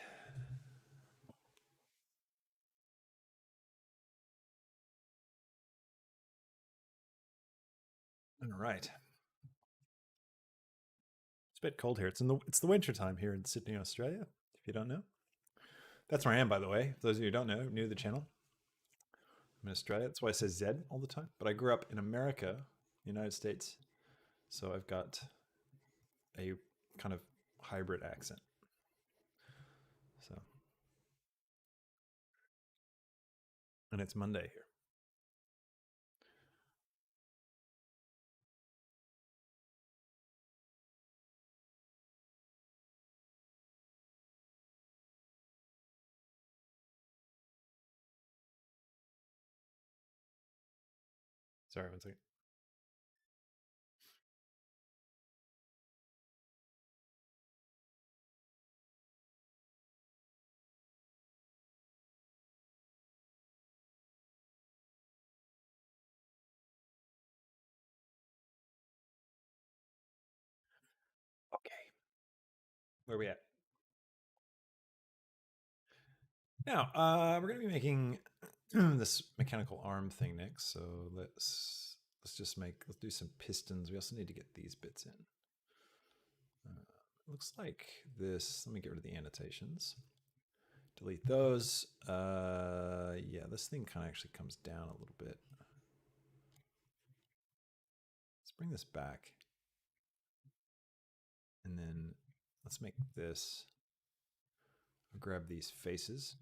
All right. It's a bit cold here. It's the winter time here in Sydney, Australia. If you don't know, that's where I am, by the way. For those of you who don't know, new to the channel, I'm in Australia. That's why I say Z all the time. But I grew up in America, United States, so I've got a kind of hybrid accent. So, and it's Monday here. Sorry, one second. Okay, where are we at? Now, we're going to be making this mechanical arm thing next. So let's do some pistons. We also need to get these bits in. Looks like this. Let me get rid of the annotations. Delete those. Yeah, this thing kind of actually comes down a little bit. Let's bring this back. And then let's make this. I'll grab these faces.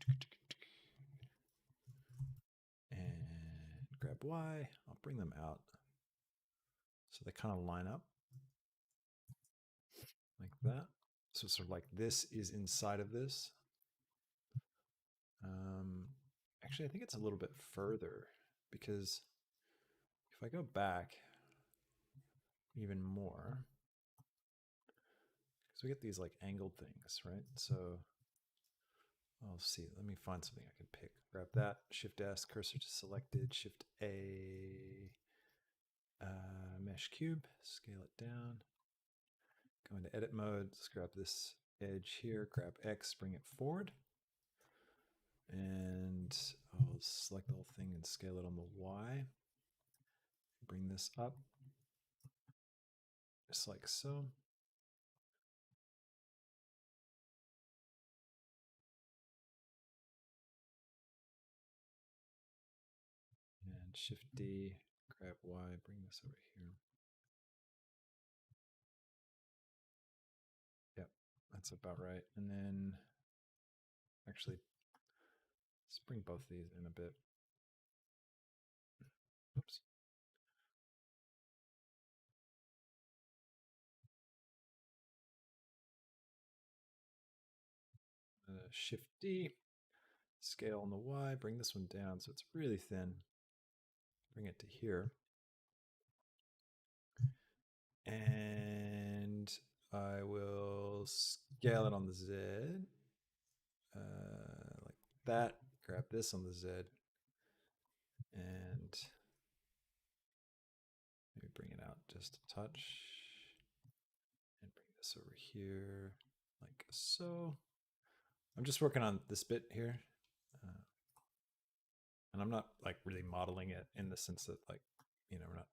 And grab Y. I'll bring them out. So they kind of line up. Like that. So sort of like this is inside of this. Actually, I think it's a little bit further because if I go back even more, because we get these like angled things, right? So I'll see. Let me find something I can pick. Grab that. Shift S, cursor to selected. Shift A, mesh cube. Scale it down. Go into edit mode. Let's grab this edge here. Grab X, bring it forward. And I'll select the whole thing and scale it on the Y. Bring this up, just like so. And Shift D, grab Y, bring this over here. Yep, that's about right. And then, actually, let's bring both these in a bit. Oops. Shift D, scale on the Y, bring this one down so it's really thin. Bring it to here. And I will scale it on the Z, like that. Grab this on the Z, and maybe bring it out just a touch. And bring this over here like so. I'm just working on this bit here. And I'm not like really modeling it in the sense that like, we're not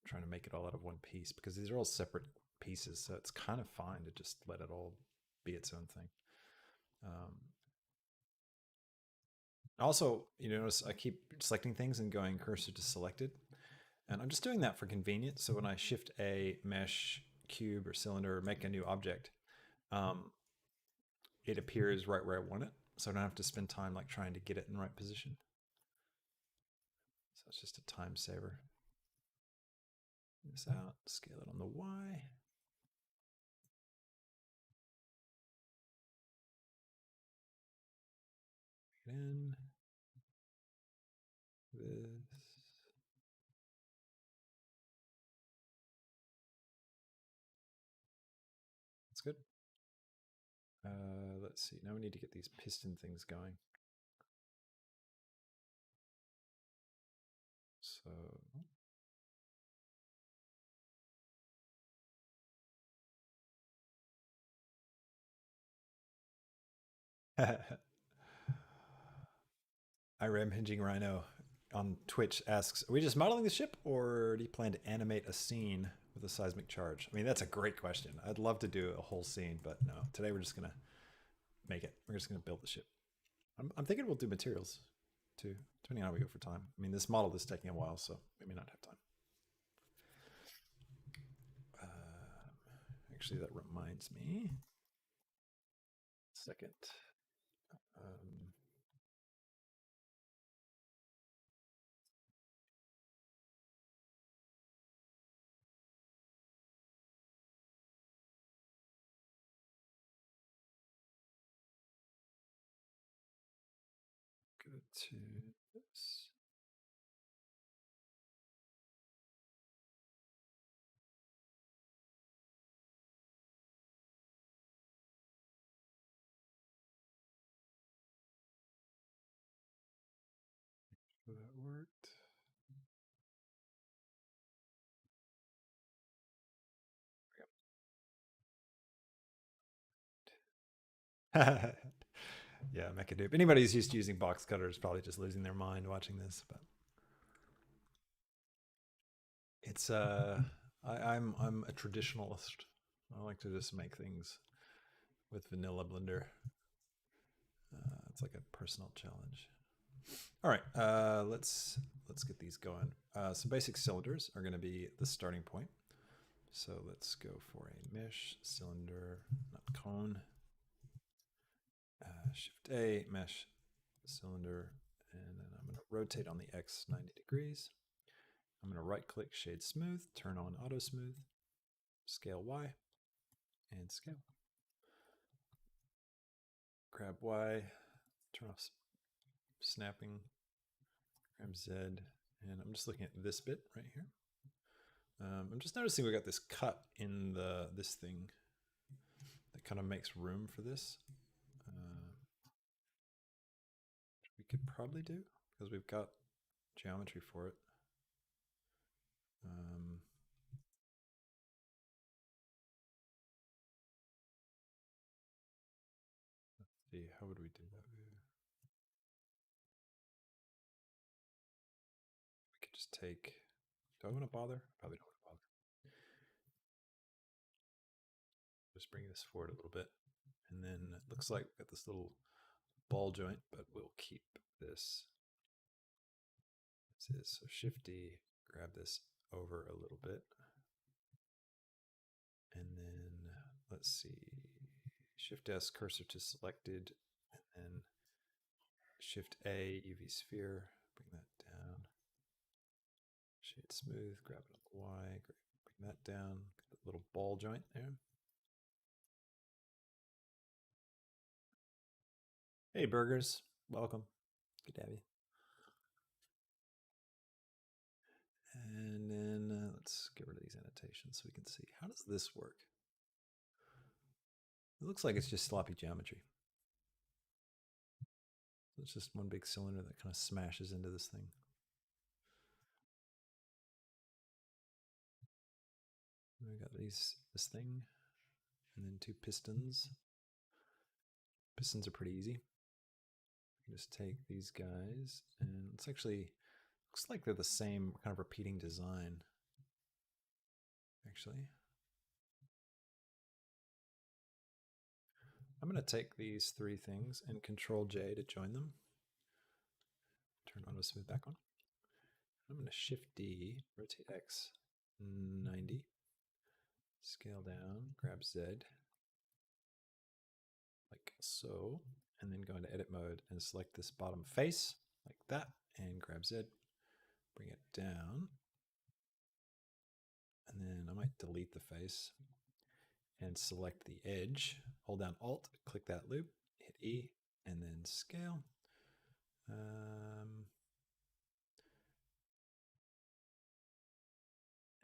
trying to make it all out of one piece because these are all separate pieces. So it's kind of fine to just let it all be its own thing. Also, you notice I keep selecting things and going cursor to selected. And I'm just doing that for convenience. So when I shift a mesh, cube, or cylinder, or make a new object, um, it appears right where I want it. So I don't have to spend time like trying to get it in the right position. So it's just a time saver. This out, scale it on the Y. In this. That's good. Let's see. Now we need to get these piston things going. So IRAM Hinging Rhino on Twitch asks, are we just modeling the ship or do you plan to animate a scene with a seismic charge? I mean, that's a great question. I'd love to do a whole scene, but no, today we're just going to make it. We're just going to build the ship. I'm thinking we'll do materials too, depending on how we go for time. I mean, this model is taking a while, so we may not have time. Actually, that reminds me. Second. Go to this. So that worked. Yeah, Mechadupe. Anybody who's used to using box cutter is probably just losing their mind watching this, but it's I'm a traditionalist. I like to just make things with vanilla Blender. It's like a personal challenge. All right, let's get these going. Some basic cylinders are going to be the starting point. So let's go for a mesh cylinder, not cone. Shift A, mesh cylinder, and then I'm going to rotate on the X 90 degrees. I'm going to right click shade smooth, turn on auto smooth, scale Y, and scale. Grab Y, turn off snapping, grab Z, and I'm just looking at this bit right here. I'm just noticing we got this cut in this thing that kind of makes room for this. We could probably do because we've got geometry for it. Let's see, how would we do that? We could just take. Do I want to bother? Probably don't want to bother. Just bring this forward a little bit, and then it looks like we've got this little ball joint, but we'll keep this as is. So Shift D, grab this over a little bit, and then let's see, Shift S, cursor to selected, and then Shift A, UV sphere, bring that down. Shade smooth, grab it on the Y, bring that down, get a little ball joint there. Hey, burgers, welcome. Good to have you. And then let's get rid of these annotations so we can see. How does this work? It looks like it's just sloppy geometry. It's just one big cylinder that kind of smashes into this thing. We got this thing, and then two pistons. Pistons are pretty easy. You can just take these guys, and it's actually looks like they're the same kind of repeating design. Actually, I'm going to take these three things and Control J to join them. turn auto smooth back on. I'm going to shift D, rotate X 90, scale down, grab Z, like so, and then go into edit mode and select this bottom face like that, and grab Z, bring it down, and then I might delete the face and select the edge, hold down Alt, click that loop, hit E, and then scale. And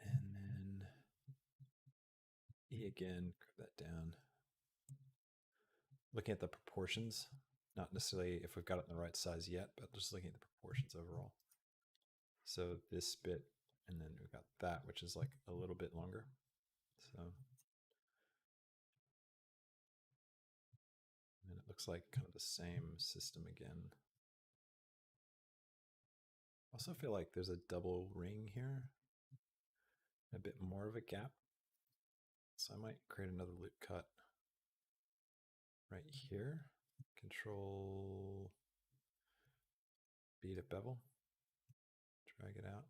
then E again, grab that down. Looking at the proportions, not necessarily if we've got it in the right size yet, but just looking at the proportions overall. So this bit, and then we've got that, which is like a little bit longer. So, and it looks like kind of the same system again. Also feel like there's a double ring here, a bit more of a gap. So I might create another loop cut right here. Control B to bevel, drag it out,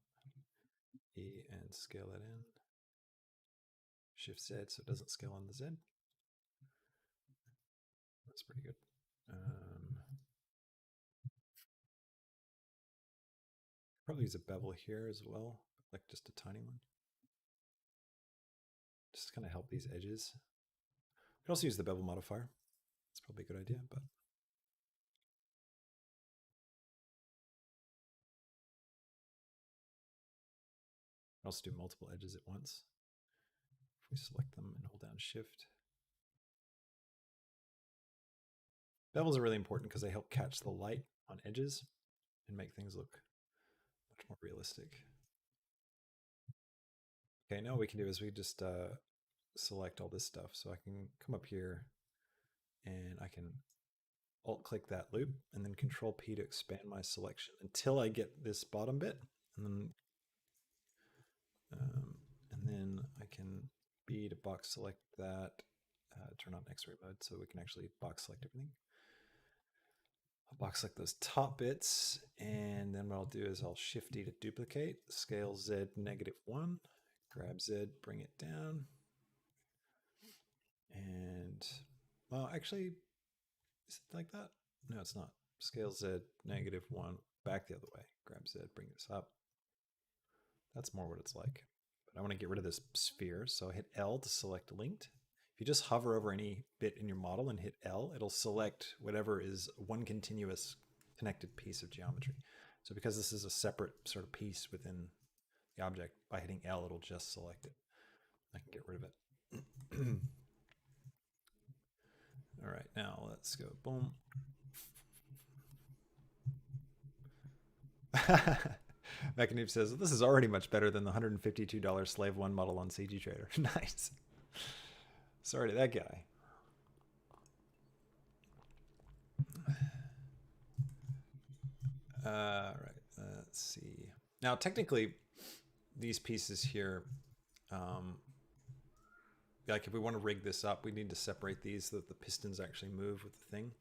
E and scale it in. Shift Z so it doesn't scale on the Z. That's pretty good. Probably use a bevel here as well, like just a tiny one. Just kind of help these edges. You can also use the bevel modifier. It's probably a good idea, but I'll also do multiple edges at once. If we select them and hold down Shift. Bevels are really important because they help catch the light on edges and make things look much more realistic. Okay, now what we can do is we just select all this stuff. So I can come up here and I can Alt click that loop and then Control P to expand my selection until I get this bottom bit. And then I can B to box select that, turn on X-ray mode so we can actually box select everything. I'll box select those top bits, and then what I'll do is I'll Shift D to duplicate, scale Z -1, grab Z, bring it down, and well, actually, is it like that? No, it's not. Scale Z -1, back the other way, grab Z, bring this up. That's more what it's like. But I want to get rid of this sphere, so I hit L to select linked. If you just hover over any bit in your model and hit L, it'll select whatever is one continuous connected piece of geometry. So because this is a separate sort of piece within the object, by hitting L, it'll just select it. I can get rid of it. All right, now let's go. Boom. Mechanoob says, this is already much better than the $152 Slave-1 model on CG Trader. Nice. Sorry to that guy. All right, let's see. Now, technically, these pieces here, like if we want to rig this up, we need to separate these so that the pistons actually move with the thing.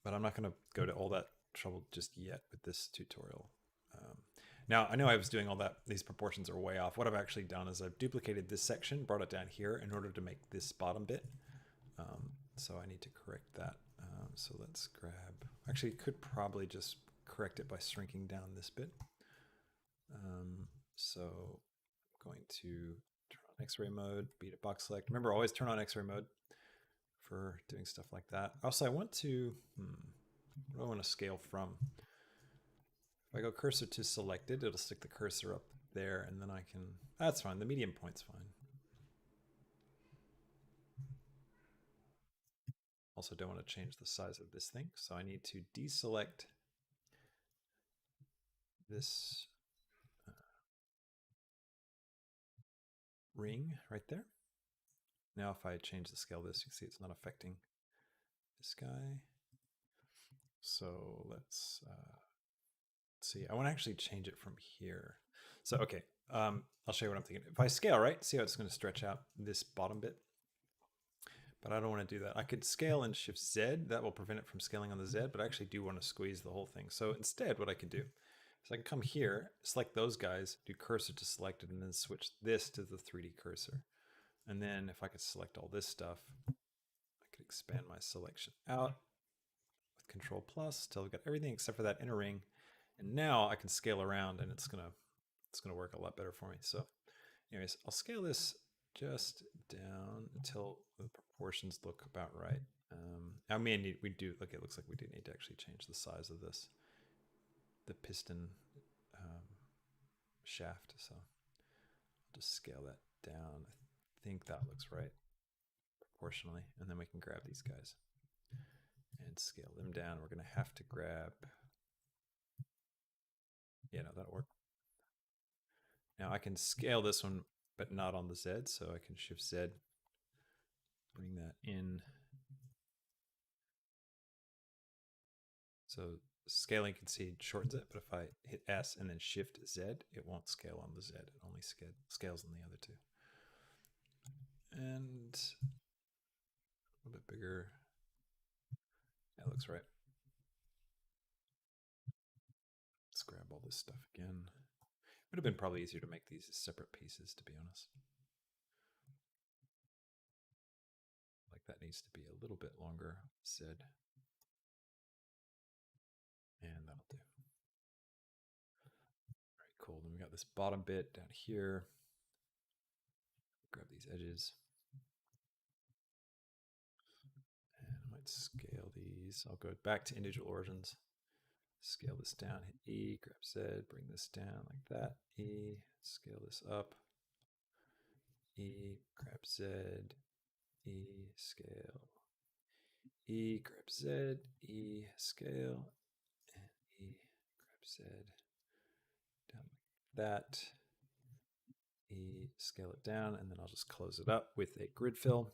But I'm not going to go to all that trouble just yet with this tutorial. Now, I know I was doing all that. These proportions are way off. What I've actually done is I've duplicated this section, brought it down here in order to make this bottom bit. So I need to correct that. So let's grab, actually could probably just correct it by shrinking down this bit. So I'm going to turn on X-ray mode, B to box select. Remember, always turn on X-ray mode for doing stuff like that. Also, I want to, what do I want to scale from? If I go cursor to selected, it'll stick the cursor up there, and then I can, that's fine, the medium point's fine. Also don't want to change the size of this thing, so I need to deselect this ring right there. Now if I change the scale of this, you can see it's not affecting this guy. So let's see. I want to actually change it from here. So, okay, I'll show you what I'm thinking. If I scale, right, see how it's going to stretch out this bottom bit? but I don't want to do that. I could scale and shift Z. That will prevent it from scaling on the Z, but I actually do want to squeeze the whole thing. So instead, what I can do is I can come here, select those guys, do cursor to selected, and then switch this to the 3D cursor. And then if I could select all this stuff, I could expand my selection out with Control Plus till I've got everything except for that inner ring. And now I can scale around, and it's gonna work a lot better for me. So anyways, I'll scale this just down until the proportions look about right. I mean, we do look. It looks like we do need to actually change the size of this, the piston shaft. So I'll just scale that down. I think that looks right proportionally, and then we can grab these guys and scale them down. We're going to have to grab. Yeah, no, that'll work. Now I can scale this one, but not on the Z, so I can shift Z, bring that in. So scaling, you can see it shortens it, but if I hit S and then shift Z, it won't scale on the Z. It only scales on the other two. And a little bit bigger. That looks right. Let's grab all this stuff again. Would have been probably easier to make these as separate pieces, to be honest. Like that needs to be a little bit longer, Z. And that'll do. All right, cool. Then we got this bottom bit down here. Grab these edges. And I might scale these. I'll go back to individual origins. Scale this down, hit E, grab Z, bring this down like that. E, scale this up. E, grab Z, E, scale. E, grab Z, E, scale, and E, grab Z, down like that. E, scale it down, and then I'll just close it up with a grid fill.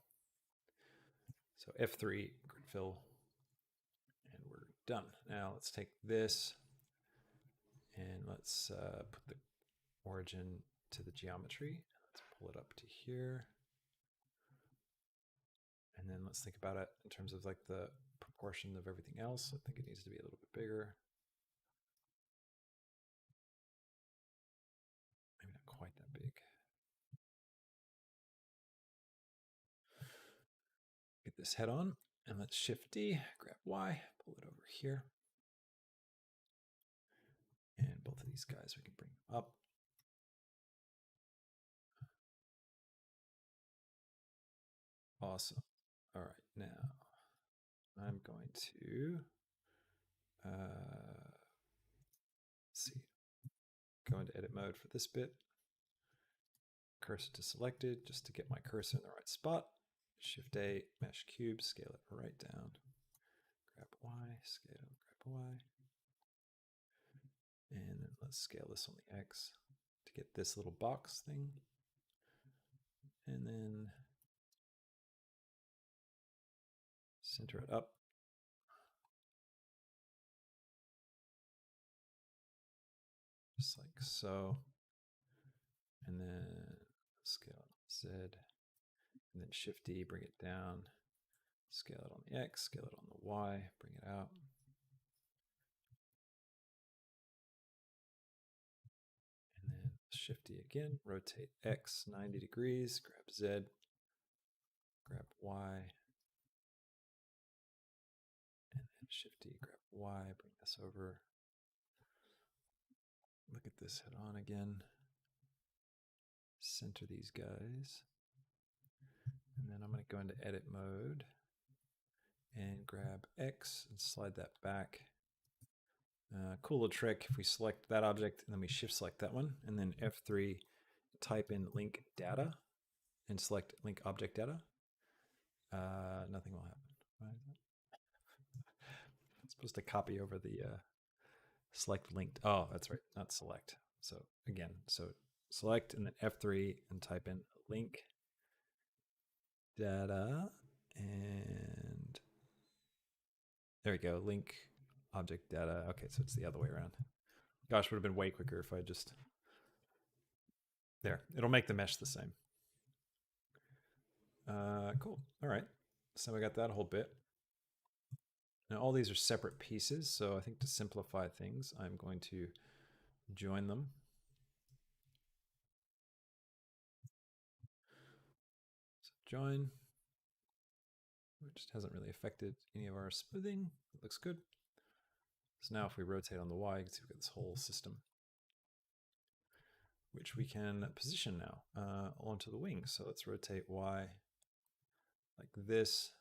So F3, grid fill, and we're done. Now let's take this and let's put the origin to the geometry. Let's pull it up to here. And then let's think about it in terms of like the proportion of everything else. I think it needs to be a little bit bigger. Maybe not quite that big. Get this head on, and let's shift D, grab Y, pull it over here. And both of these guys we can bring up. Awesome. All right, now I'm going to let's see, go into edit mode for this bit. Cursor to selected just to get my cursor in the right spot. Shift A, mesh cube, scale it right down. Grab Y, scale, grab Y. And then let's scale this on the X to get this little box thing. And then center it up. Just like so. And then scale Z. And then Shift D, bring it down. Scale it on the X, scale it on the Y, bring it out. And then Shift D again, rotate X 90 degrees, grab Z, grab Y, and then Shift D, grab Y, bring this over. Look at this head on again. Center these guys. And then I'm going to go into edit mode and grab X and slide that back. Cool little trick. If we select that object and then we shift select that one, and then F3, type in link data and select link object data, nothing will happen. Right? I'm supposed to copy over the select linked. Oh, that's right, not select. So again, so select and then F3 and type in link data, and there we go, link object data. Okay, so it's the other way around. Gosh, would have been way quicker if I just, there, it'll make the mesh the same. Cool, all right. So we got that whole bit. Now all these are separate pieces, so I think to simplify things, I'm going to join them. So join, which hasn't really affected any of our smoothing. It looks good. So now if we rotate on the Y, you can see we've got this whole system, which we can position now onto the wing. So let's rotate Y like this.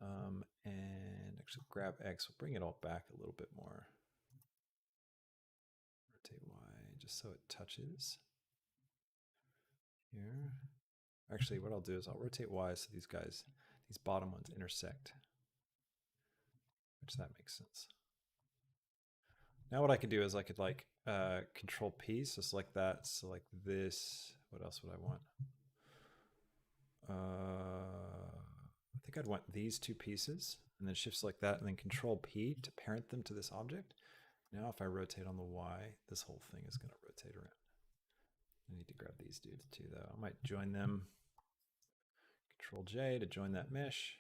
And actually grab X, we'll bring it all back a little bit more. Rotate Y just so it touches here. Actually, what I'll do is I'll rotate Y so these guys, these bottom ones intersect, which that makes sense. Now what I could do is I could like control P, so select that, select this. What else would I want? I think I'd want these two pieces and then shift select that and then control P to parent them to this object. Now if I rotate on the Y, this whole thing is going to rotate around. I need to grab these dudes too though. I might join them. Control J to join that mesh.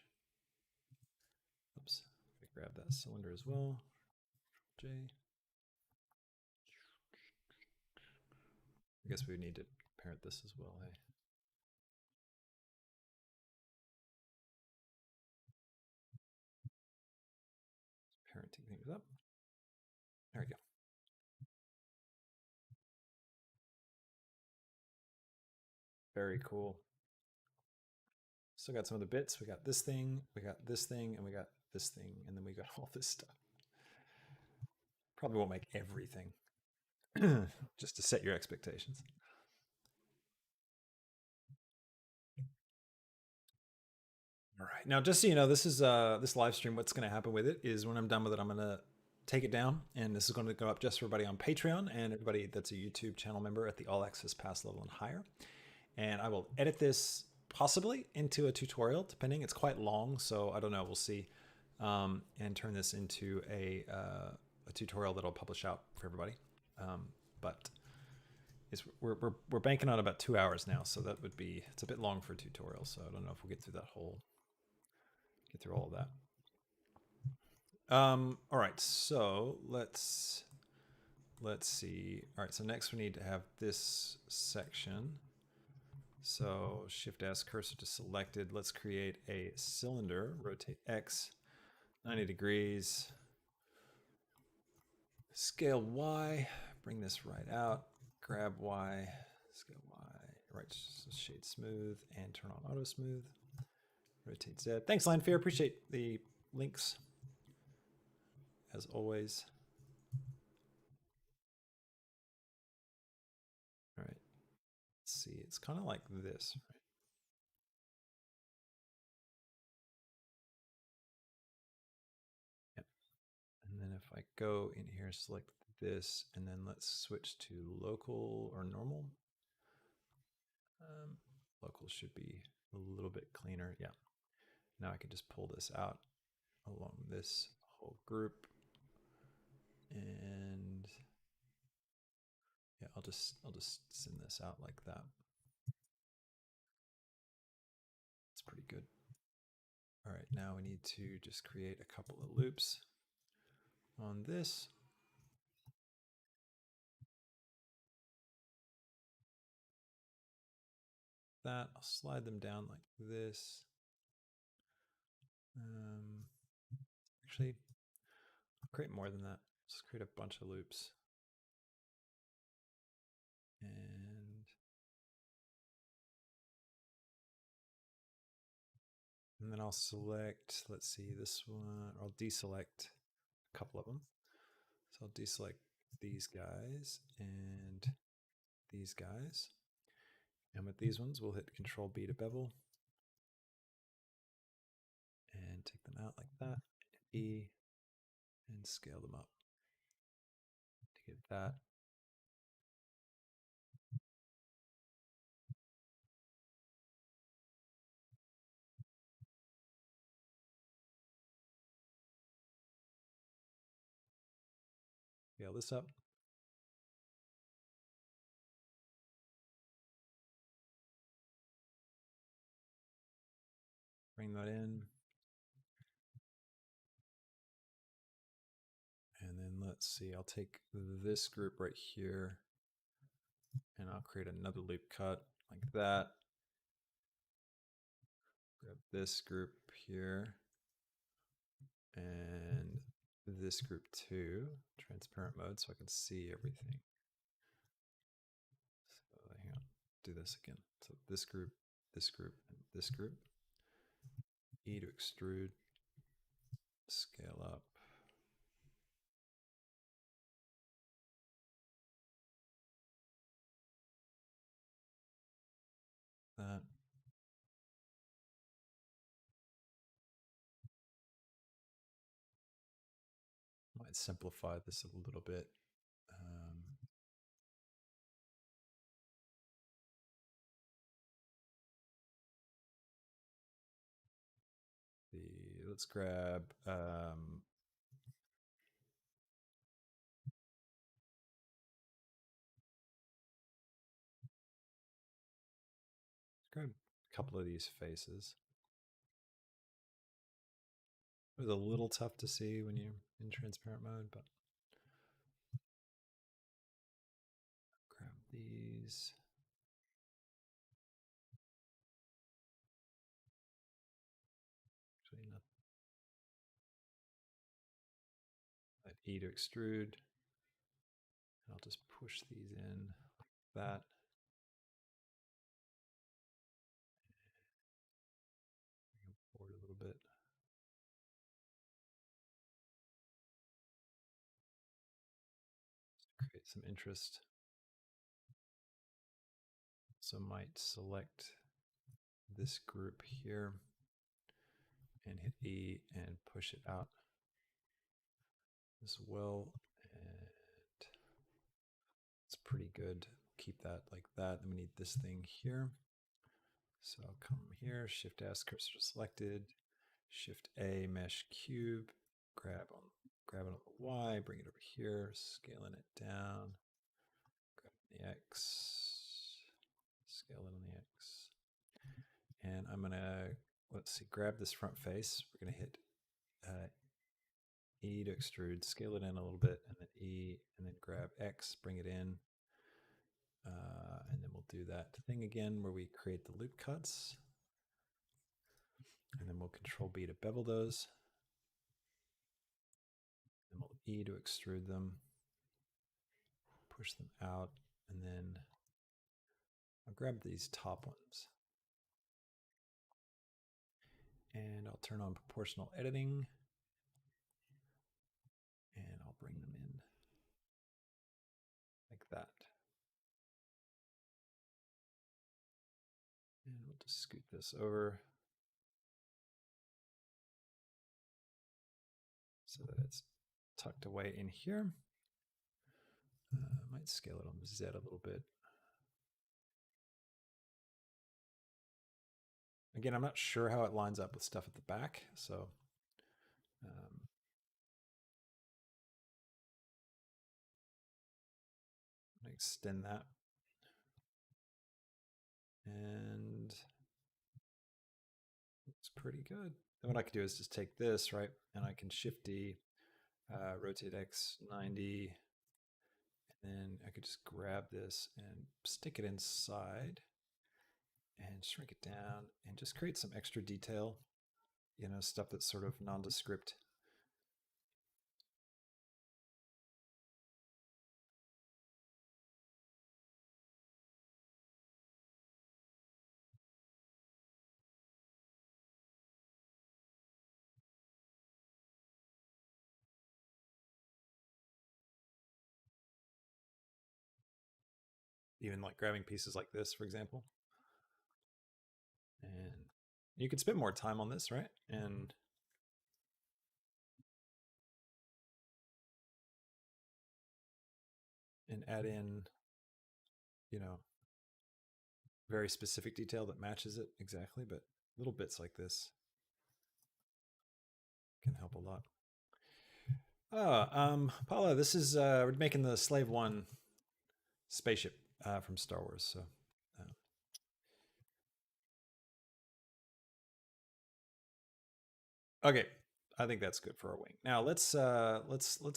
Oops, I grab that cylinder as well. J. I guess we would need to parent this as well, hey? Parenting things up. There we go. Very cool. Still got some of the bits. We got this thing, we got this thing, and we got this thing, and then we got all this stuff. Probably won't make everything, just to set your expectations. All right. Now, just so you know, this is this live stream. What's going to happen with it is when I'm done with it, I'm going to take it down, and this is going to go up just for everybody on Patreon and everybody that's a YouTube channel member at the All Access Pass level and higher. And I will edit this possibly into a tutorial, depending. It's quite long, so I don't know. We'll see, and turn this into a tutorial that I'll publish out for everybody. But we're banking on about 2 hours now, so that would be, it's a bit long for a tutorial. So I don't know if we'll get through all of that. All right, so let's see. All right, so next we need to have this section. So Shift S, cursor to selected. Let's create a cylinder. Rotate X 90 degrees. Scale Y. Bring this right out. Grab Y. Scale Y. Right, shade smooth and turn on auto smooth. Rotate Z. Thanks, Line Fear. Appreciate the links as always. All right. Let's see. It's kind of like this, right? Yep. And then if I go in here, select this, and then let's switch to local or normal. Local should be a little bit cleaner. Yeah. Now I can just pull this out along this whole group. And yeah, I'll just send this out like that. It's pretty good. All right, now we need to just create a couple of loops on this. That I'll slide them down like this. Actually, I'll create more than that. Just create a bunch of loops. And then I'll select, let's see, this one, or I'll deselect a couple of them. So I'll deselect these guys and these guys. And with these ones, we'll hit Control B to bevel. And take them out like that. E, and scale them up to get that. Scale this up. bring that in. And then let's see, I'll take this group right here and I'll create another loop cut like that. Grab this group here and this group too, transparent mode, so I can see everything. So hang on, do this again. So this group, and this group. E to extrude, scale up. That. Might simplify this a little bit. Let's grab grab a couple of these faces. It was a little tough to see when you're in transparent mode, but grab these. Actually, not. Let E to extrude. I'll just push these in like that. Bring them forward a little bit. Just create some interest. So might select this group here and hit E and push it out as well. And it's pretty good. Keep that like that. Then we need this thing here. So I'll come here, Shift S, cursor selected, Shift A, mesh cube, grab it on the Y, bring it over here, scaling it down, grab the X, scale it on the X. And I'm gonna, let's see, grab this front face. We're gonna hit E to extrude, scale it in a little bit, and then E, and then grab X, bring it in. And then we'll do that thing again where we create the loop cuts. And then we'll Control B to bevel those. And we'll E to extrude them, push them out, and then I'll grab these top ones. And I'll turn on proportional editing. And I'll bring them in like that. And we'll just scoot this over so that it's tucked away in here. Might scale it on Z a little bit. Again, I'm not sure how it lines up with stuff at the back, so extend that. And it's pretty good. Then what I can do is just take this, right, and I can Shift D, rotate X 90, and then I could just grab this and stick it inside and shrink it down and just create some extra detail, you know, stuff that's sort of nondescript. Even like grabbing pieces like this, for example. And you could spend more time on this, right? And add in, you know, very specific detail that matches it exactly, but little bits like this can help a lot. Paula, this is we're making the Slave-1 spaceship from Star Wars. So Okay, I think that's good for our wing. Now let's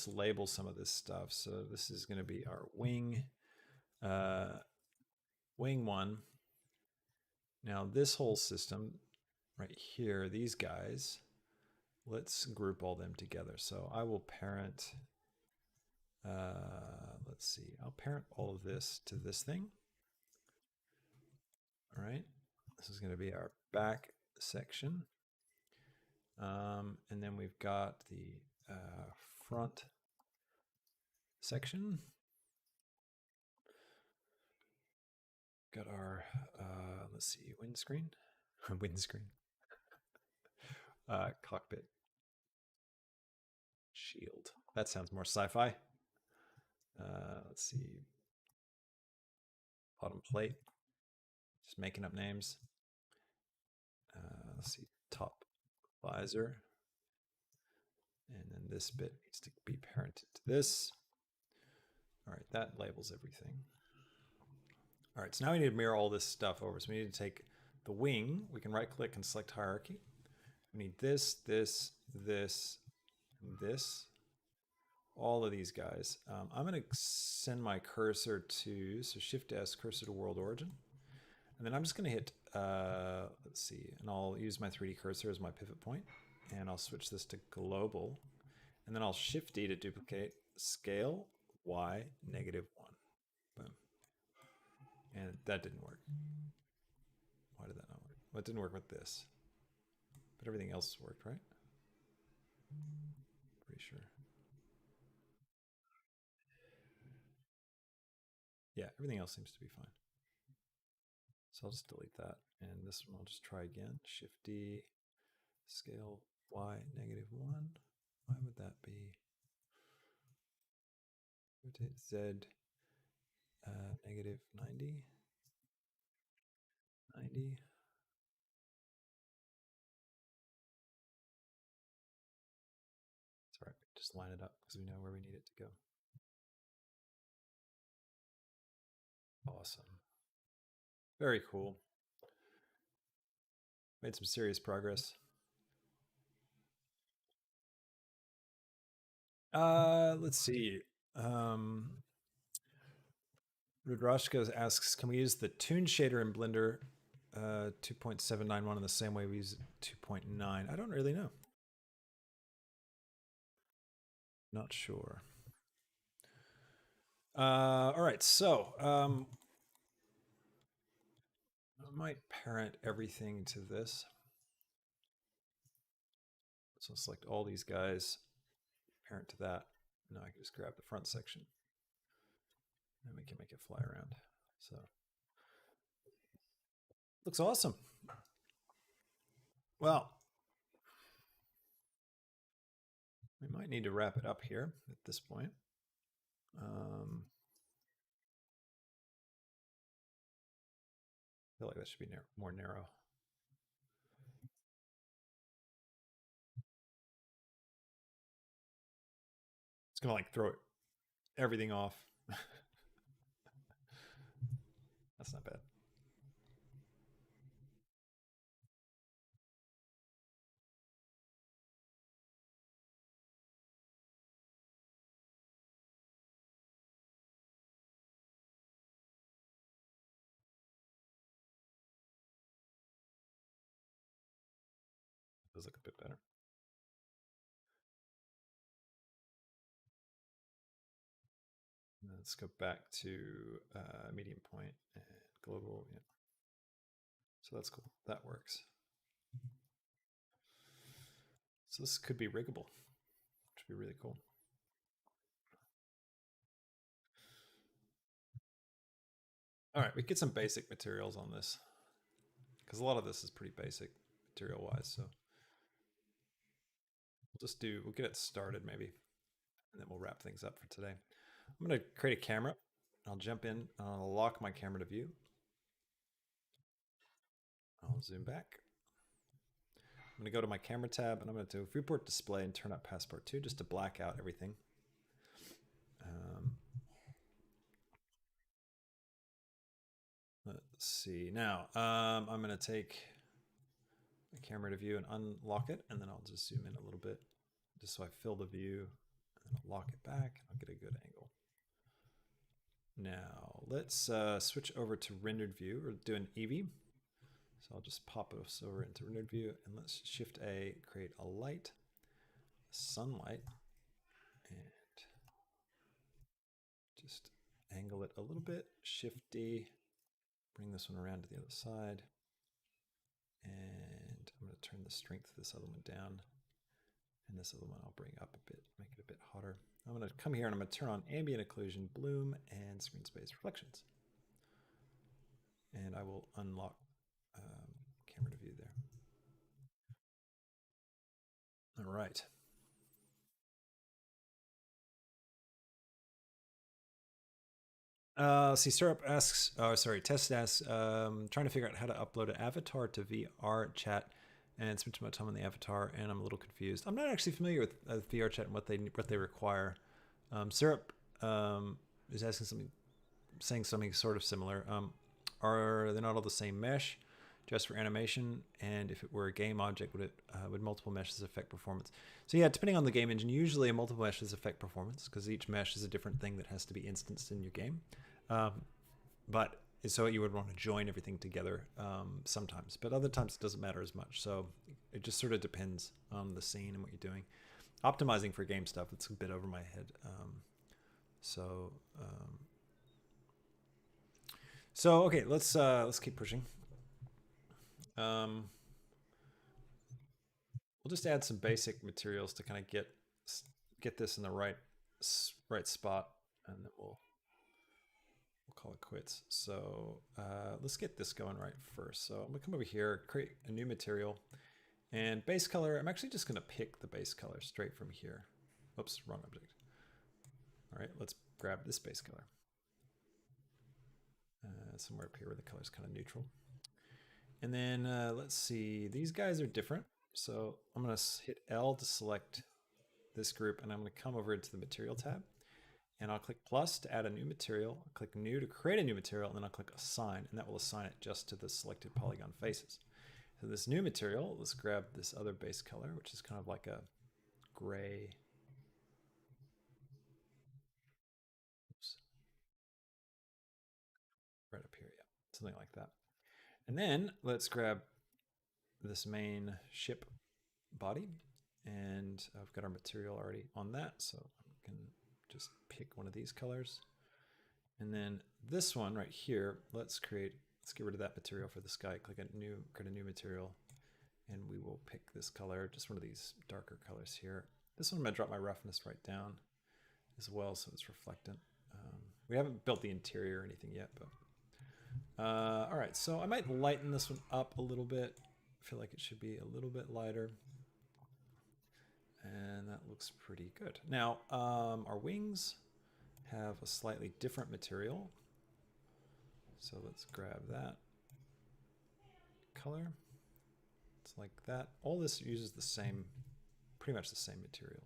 label some of this stuff. So this is going to be our wing, uh, wing one. Now this whole system right here, these guys, let's group all them together. So I will parent. Let's see. I'll parent all of this to this thing. All right. This is going to be our back section. And then we've got the front section. Got our, let's see, windscreen. Windscreen. Cockpit. Shield. That sounds more sci-fi. Let's see. Bottom plate. Just making up names. Let's see. Top visor. And then this bit needs to be parented to this. All right, that labels everything. All right, so now we need to mirror all this stuff over. So we need to take the wing. We can right click and select hierarchy. We need this, this, this, and this. All of these guys. I'm going to send my cursor to, so Shift S, cursor to world origin. And then I'm just going to hit, let's see, and I'll use my 3D cursor as my pivot point. And I'll switch this to global. And then I'll Shift D to duplicate scale Y -1. Boom. And that didn't work. Why did that not work? Well, it didn't work with this. But everything else worked, right? Pretty sure. Yeah, everything else seems to be fine. So I'll just delete that. And this one I'll just try again. Shift D, scale Y -1. Why would that be? Rotate Z, -90. 90. It's all right. Just line it up because we know where we need it to go. Awesome. Very cool. Made some serious progress. Let's see. Rudrashka asks, can we use the Toon shader in Blender 2.791 in the same way we use 2.9? I don't really know. Not sure. All right, so I might parent everything to this. So select all these guys, parent to that. Now I can just grab the front section and we can make it fly around. So looks awesome. Well, we might need to wrap it up here at this point. I feel like that should be more narrow. It's gonna like throw everything off. That's not bad. Does look a bit better. Let's go back to medium point and global. Yeah. So that's cool. That works. So this could be riggable, which would be really cool. All right, we get some basic materials on this because a lot of this is pretty basic material wise. So we'll get it started maybe, and then we'll wrap things up for today. I'm going to create a camera. I'll jump in. I'll lock my camera to view. I'll zoom back. I'm going to go to my camera tab and I'm going to do viewport display and turn up passport 2 just to black out everything. Let's see. Now, I'm going to take the camera to view and unlock it, and then I'll just zoom in a little bit just so I fill the view, and then I'll lock it back and I'll get a good angle. Now let's switch over to rendered view. We're doing Eevee. So I'll just pop us over into rendered view, and let's Shift A, create a light, sunlight, and just angle it a little bit. Shift D, bring this one around to the other side. And I'm going to turn the strength of this other one down. And this other one I'll bring up a bit, make it a bit hotter. I'm going to come here and I'm going to turn on ambient occlusion, bloom, and screen space reflections. And I will unlock camera to view there. All right. See, Syrup asks, oh, sorry, Test asks, trying to figure out how to upload an avatar to VR chat and spend too much time on the avatar, and I'm a little confused. I'm not actually familiar with VR chat and what they require. Syrup is asking something, saying something sort of similar. Are they not all the same mesh, just for animation? And if it were a game object, would multiple meshes affect performance? So yeah, depending on the game engine, usually multiple meshes affect performance because each mesh is a different thing that has to be instanced in your game. But so you would want to join everything together sometimes, but other times it doesn't matter as much. So it just sort of depends on the scene and what you're doing. Optimizing for game stuff, it's a bit over my head. So okay, let's keep pushing. We'll just add some basic materials to kind of get this in the right spot, and then we'll call it quits. So let's get this going right first. So I'm gonna come over here, create a new material, and base color. I'm actually just gonna pick the base color straight from here. Oops, wrong object. All right, let's grab this base color. Somewhere up here where the color is kind of neutral. And then let's see, these guys are different. So I'm gonna hit L to select this group, and I'm gonna come over into the material tab, and I'll click plus to add a new material, I'll click new to create a new material, and then I'll click assign, and that will assign it just to the selected polygon faces. So this new material, let's grab this other base color, which is kind of like a gray. Oops. Right up here, yeah, something like that. And then let's grab this main ship body, and I've got our material already on that, so I can just pick one of these colors. And then this one right here, let's get rid of that material for the sky, click a new, create a new material, and we will pick this color, just one of these darker colors here. This one I'm gonna drop my roughness right down as well, so it's reflectant. We haven't built the interior or anything yet, but all right, so I might lighten this one up a little bit. I feel like it should be a little bit lighter. And that looks pretty good. Now, our wings have a slightly different material. So let's grab that color. It's like that. All this uses the same, pretty much the same material.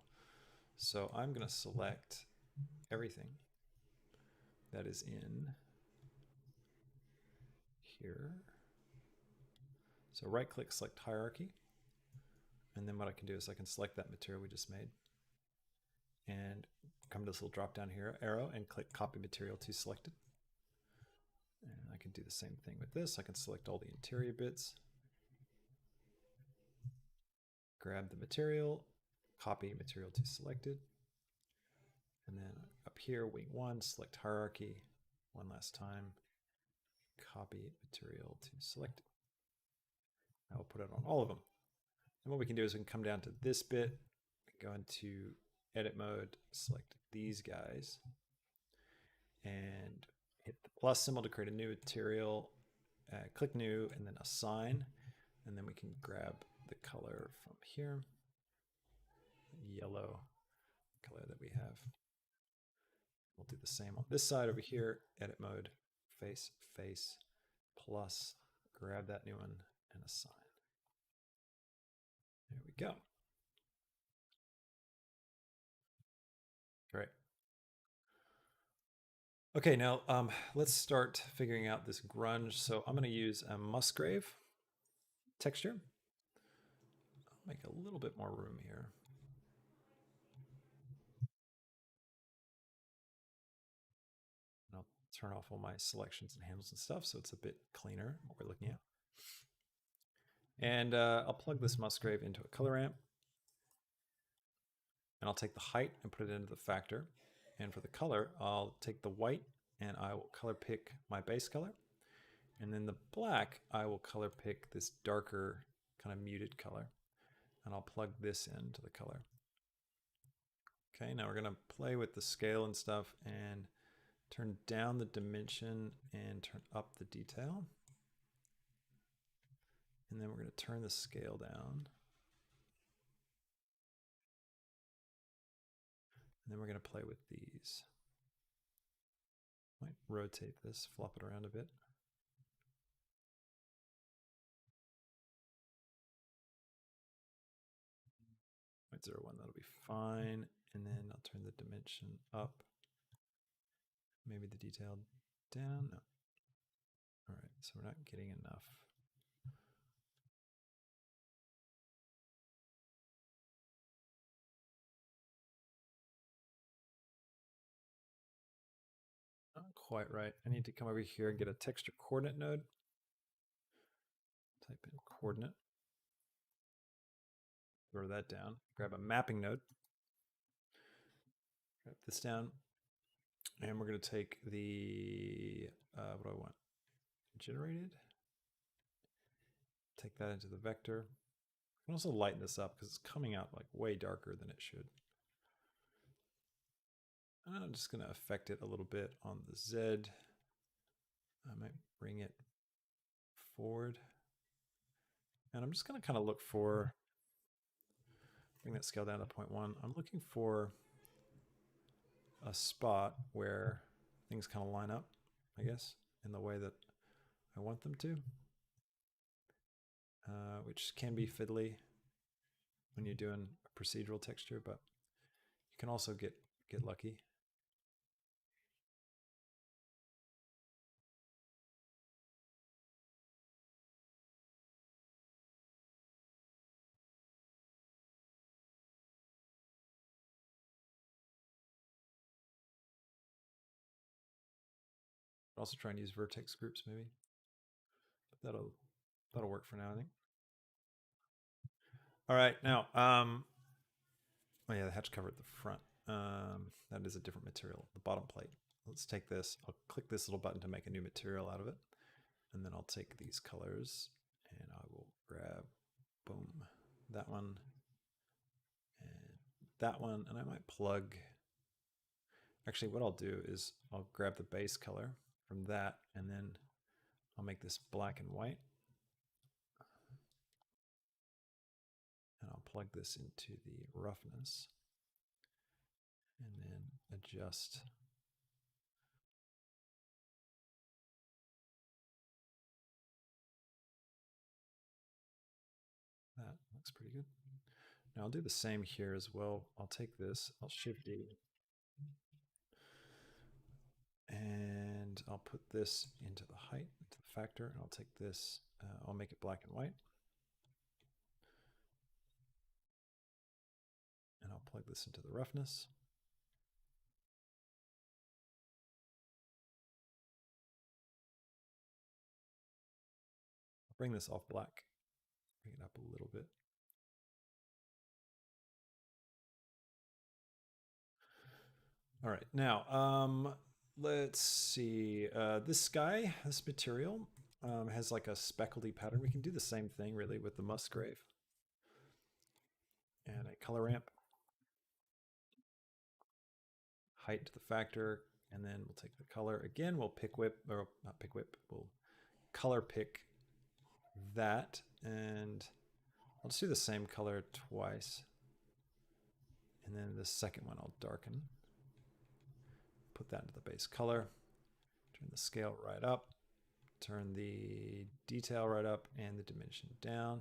So I'm going to select everything that is in here. So right click, select hierarchy. And then what I can do is I can select that material we just made and come to this little drop down here arrow and click copy material to selected. And I can do the same thing with this. I can select all the interior bits, grab the material, copy material to selected. And then up here, wing one, select hierarchy one last time, copy material to selected. I will put it on all of them. And what we can do is we can come down to this bit, go into edit mode, select these guys, and hit the plus symbol to create a new material, click new, and then assign. And then we can grab the color from here, yellow color that we have. We'll do the same on this side over here, edit mode, face, plus, grab that new one and assign. There we go. Great. Okay, now let's start figuring out this grunge. So I'm going to use a Musgrave texture. make a little bit more room here. And I'll turn off all my selections and handles and stuff so it's a bit cleaner what we're looking at. And I'll plug this Musgrave into a color ramp. And I'll take the height and put it into the factor. And for the color, I'll take the white and I will color pick my base color. And then the black, I will color pick this darker kind of muted color. And I'll plug this into the color. Okay, now we're gonna play with the scale and stuff and turn down the dimension and turn up the detail. And then we're gonna turn the scale down. And then we're going to play with these. Might rotate this, flop it around a bit. 0.01, that'll be fine. And then I'll turn the dimension up. Maybe the detail down. No. All right, so we're not getting enough. Not quite right. I need to come over here and get a texture coordinate node. Type in coordinate. Throw that down. Grab a mapping node. Grab this down. And we're going to take the, what do I want? Generated. Take that into the vector. I can also lighten this up because it's coming out like way darker than it should. And I'm just going to affect it a little bit on the Z. I might bring it forward. And I'm just going to kind of look for, bring that scale down to 0.1. I'm looking for a spot where things kind of line up, I guess, in the way that I want them to, which can be fiddly when you're doing a procedural texture, but you can also get lucky. Also try and use vertex groups maybe. But that'll work for now, I think. All right, now, oh yeah, the hatch cover at the front. That is a different material, the bottom plate. Let's take this, I'll click this little button to make a new material out of it. And then I'll take these colors and I will grab, boom, that one and that one. And I might plug, actually what I'll do is I'll grab the base color from that and then I'll make this black and white. And I'll plug this into the roughness and then adjust that. Looks pretty good. Now I'll do the same here as well. I'll take this, I'll Shift D, and I'll put this into the height, into the factor, and I'll take this, I'll make it black and white. And I'll plug this into the roughness. I'll bring this off black, bring it up a little bit. All right, now let's see. This guy, this material has like a speckledy pattern. We can do the same thing really with the Musgrave. And a color ramp. Height to the factor, and then we'll take the color. Again, we'll pick whip, or not pick whip, we'll color pick that, and I'll just do the same color twice. And then the second one I'll darken. Put that into the base color. Turn the scale right up. Turn the detail right up and the dimension down.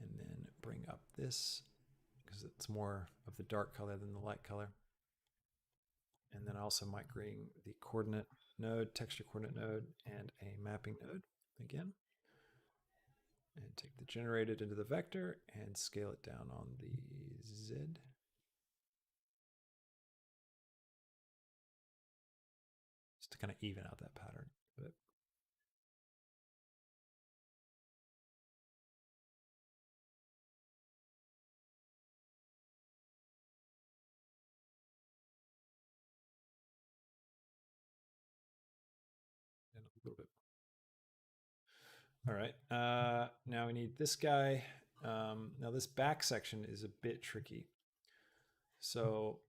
And then bring up this because it's more of the dark color than the light color. And then I also might bring the coordinate node, texture coordinate node, and a mapping node again. And take the generated into the vector and scale it down on the Z. Just to kind of even out that pattern a bit. And a little bit. All right. Now we need this guy. Now this back section is a bit tricky. So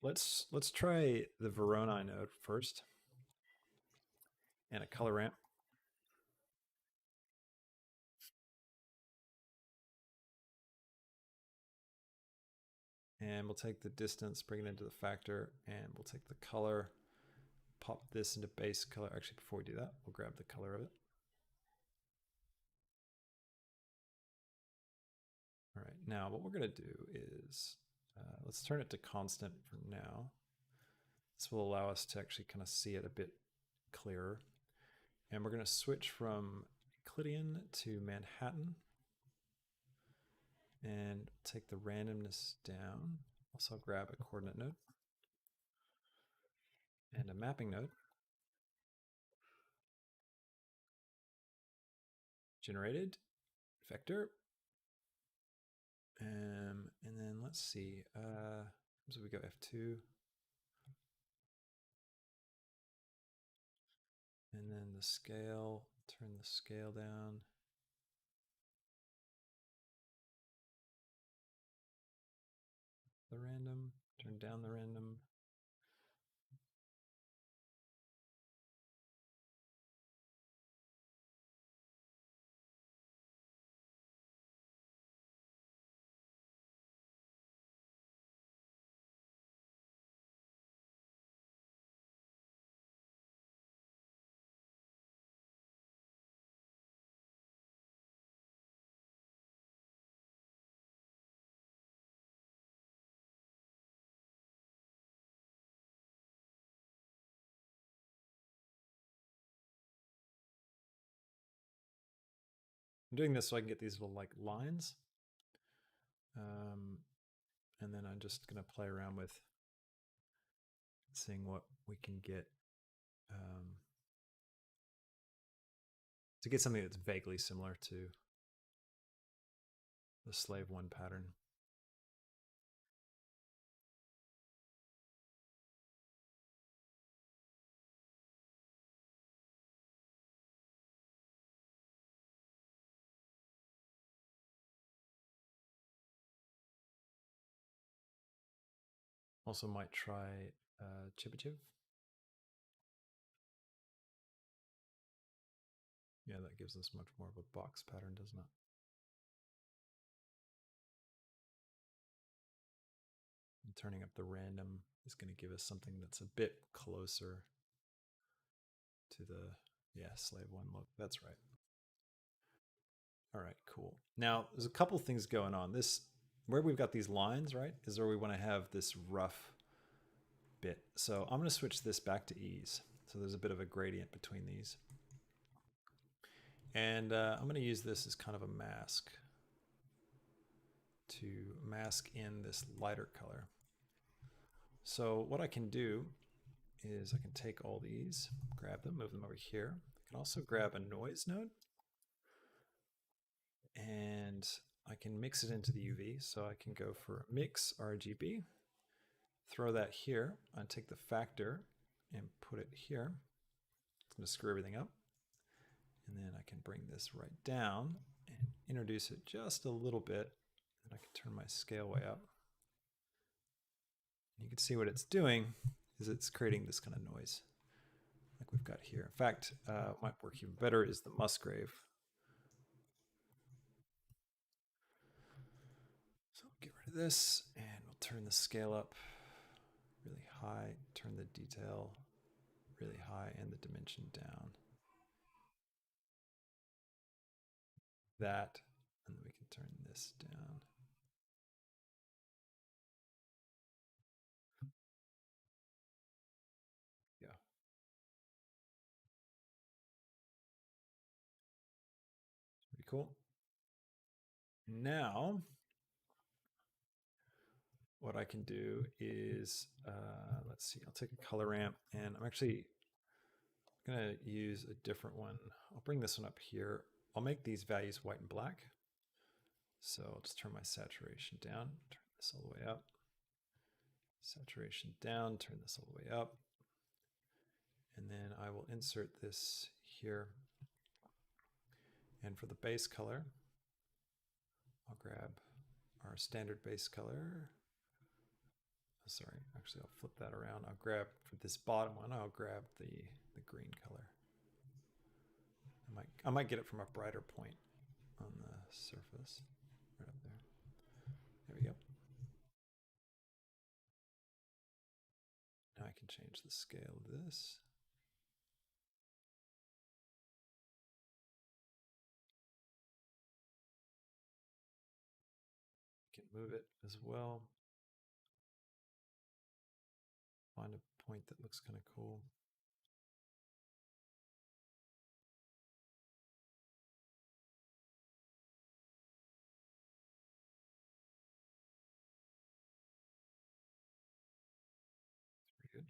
let's try the Voronoi node first and a color ramp. And we'll take the distance, bring it into the factor, and we'll take the color, pop this into base color. Actually, before we do that, we'll grab the color of it. All right, now what we're gonna do is, let's turn it to constant for now. This will allow us to actually kind of see it a bit clearer. And we're gonna switch from Euclidean to Manhattan and take the randomness down. Also grab a coordinate node and a mapping node. Generated, vector. And then let's see, so we go F2. And then the scale, turn the scale down. The random, turn down the random. I'm doing this so I can get these little like lines. And then I'm just gonna play around with seeing what we can get to get something that's vaguely similar to the Slave-1 pattern. Also might try Chibichiv. Yeah, that gives us much more of a box pattern, doesn't it? And turning up the random is going to give us something that's a bit closer to the, yeah, Slave-1 look. That's right. All right, cool. Now, there's a couple things going on. This, where we've got these lines, right, is where we want to have this rough bit. So I'm going to switch this back to ease. So there's a bit of a gradient between these. And I'm going to use this as kind of a mask to mask in this lighter color. So what I can do is I can take all these, grab them, move them over here. I can also grab a noise node and I can mix it into the UV. So I can go for mix RGB, throw that here, and take the factor and put it here. It's going to screw everything up. And then I can bring this right down and introduce it just a little bit. And I can turn my scale way up. You can see what it's doing is it's creating this kind of noise like we've got here. In fact, what might work even better is the Musgrave. So I'll get rid of this and we'll turn the scale up really high, turn the detail really high and the dimension down. That, and then we can turn this down. Yeah. Pretty cool. Now, what I can do is, let's see, I'll take a color ramp, and I'm actually going to use a different one. I'll bring this one up here. I'll make these values white and black. So I'll just turn my saturation down, turn this all the way up. Saturation down, turn this all the way up. And then I will insert this here. And for the base color, I'll grab our standard base color. Oh, sorry, actually I'll flip that around. I'll grab, for this bottom one, I'll grab the green color. I might get it from a brighter point on the surface, right up there. There we go. Now I can change the scale of this. I can move it as well. Find a point that looks kind of cool. Pretty good.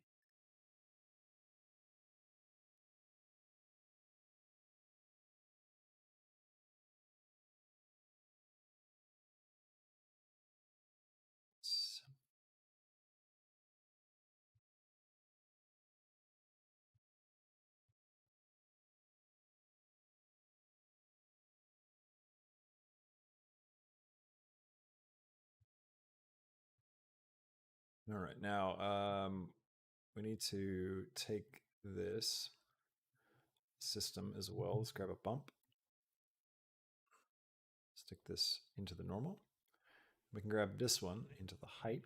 All right, now we need to take this system as well. Let's grab a bump. Stick this into the normal. We can grab this one into the height.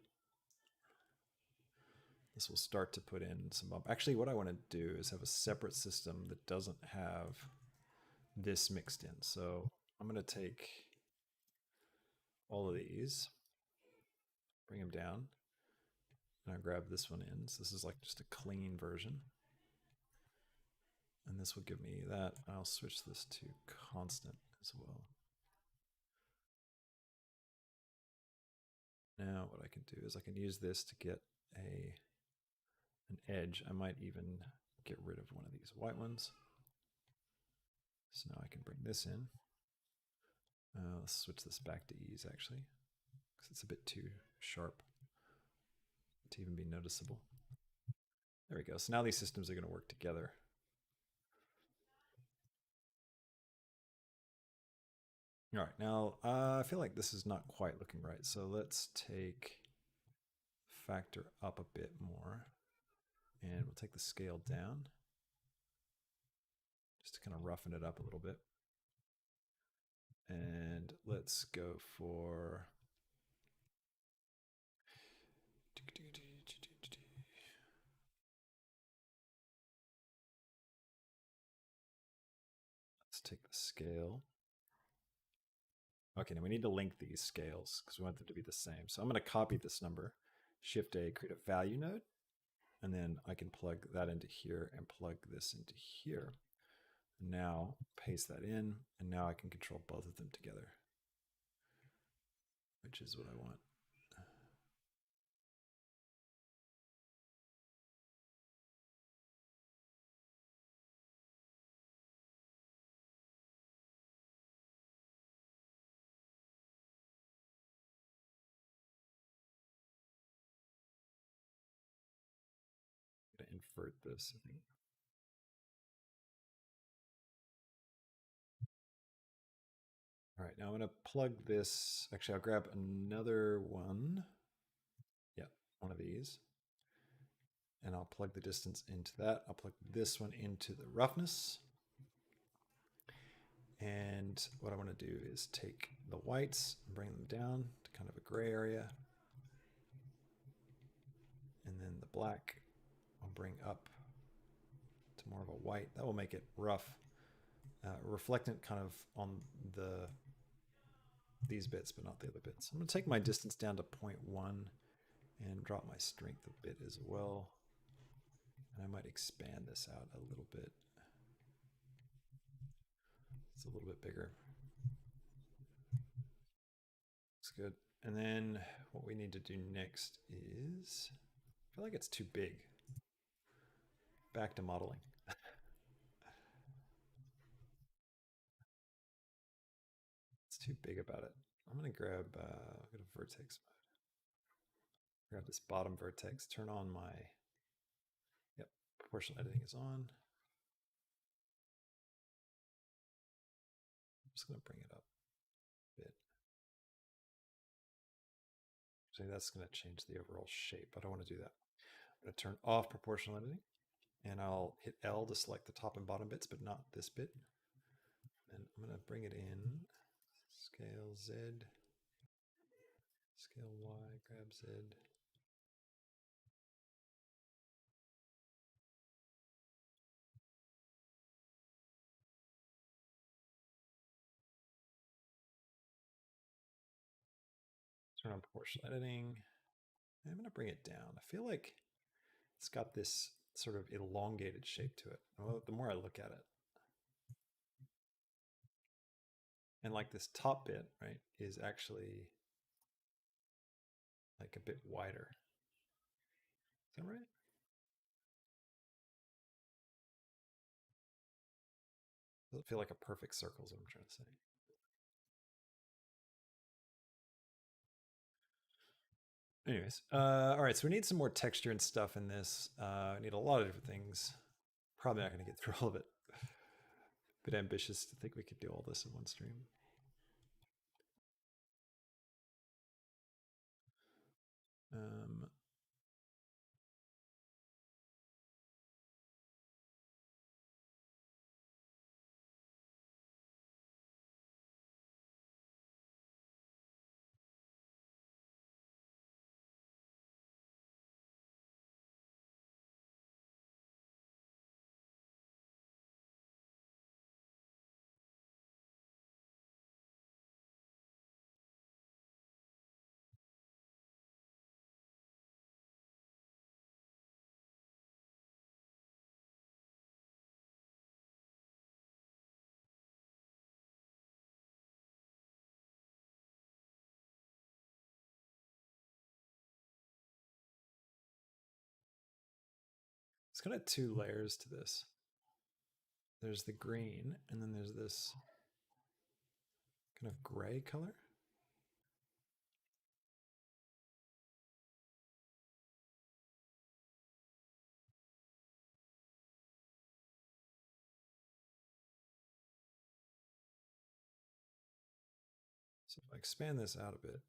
This will start to put in some bump. Actually, what I want to do is have a separate system that doesn't have this mixed in. So I'm going to take all of these, bring them down, and I'll grab this one in. So this is like just a clean version. And this will give me that. I'll switch this to constant as well. Now what I can do is I can use this to get an edge. I might even get rid of one of these white ones. So now I can bring this in. Let's switch this back to ease actually, because it's a bit too sharp to even be noticeable. There we go. So now these systems are going to work together. All right, now I feel like this is not quite looking right. So let's take factor up a bit more, and we'll take the scale down just to kind of roughen it up a little bit. And let's go for let's take the scale. Okay, now we need to link these scales because we want them to be the same. So I'm going to copy this number, Shift A, create a value node, and then I can plug that into here and plug this into here. Now paste that in, and now I can control both of them together, which is what I want. I'm going to invert this, I think. All right, now I'm going to plug this. Actually, I'll grab another one. Yeah, one of these. And I'll plug the distance into that. I'll plug this one into the roughness. And what I want to do is take the whites and bring them down to kind of a gray area. And then the black I'll bring up to more of a white. That will make it rough. Reflectant kind of on these bits, but not the other bits. I'm going to take my distance down to 0.1 and drop my strength a bit as well. And I might expand this out a little bit. It's a little bit bigger. good. And then what we need to do next is, I feel like it's too big. Back to modeling. It's too big about it. I'm gonna grab go to vertex mode. Grab this bottom vertex, turn on my, yep, proportional editing is on. I'm just gonna bring it up a bit. So that's gonna change the overall shape. I don't want to do that. I'm gonna turn off proportional editing, and I'll hit L to select the top and bottom bits, but not this bit. And I'm gonna bring it in, scale Z, scale Y, grab Z. Turn on proportional editing. I'm going to bring it down. I feel like it's got this sort of elongated shape to it. Well, the more I look at it. And like this top bit, right, is actually like a bit wider. Is that right? Doesn't feel like a perfect circle is what I'm trying to say. Anyways, all right, so we need some more texture and stuff in this. We need a lot of different things. Probably not going to get through all of it. Bit ambitious to think we could do all this in one stream. Um, it's kind of two layers to this. There's the green, and then there's this kind of gray color. So if I expand this out a bit,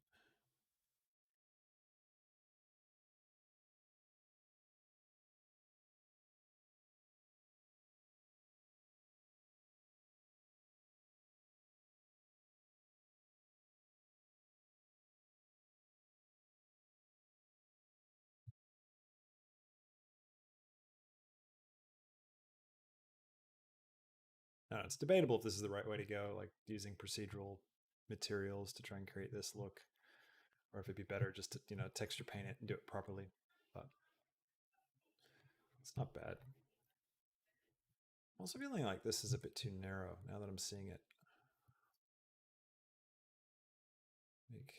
it's debatable if this is the right way to go, like using procedural materials to try and create this look, or if it'd be better just to, texture paint it and do it properly. But it's not bad. I'm also feeling like this is a bit too narrow now that I'm seeing it. Like,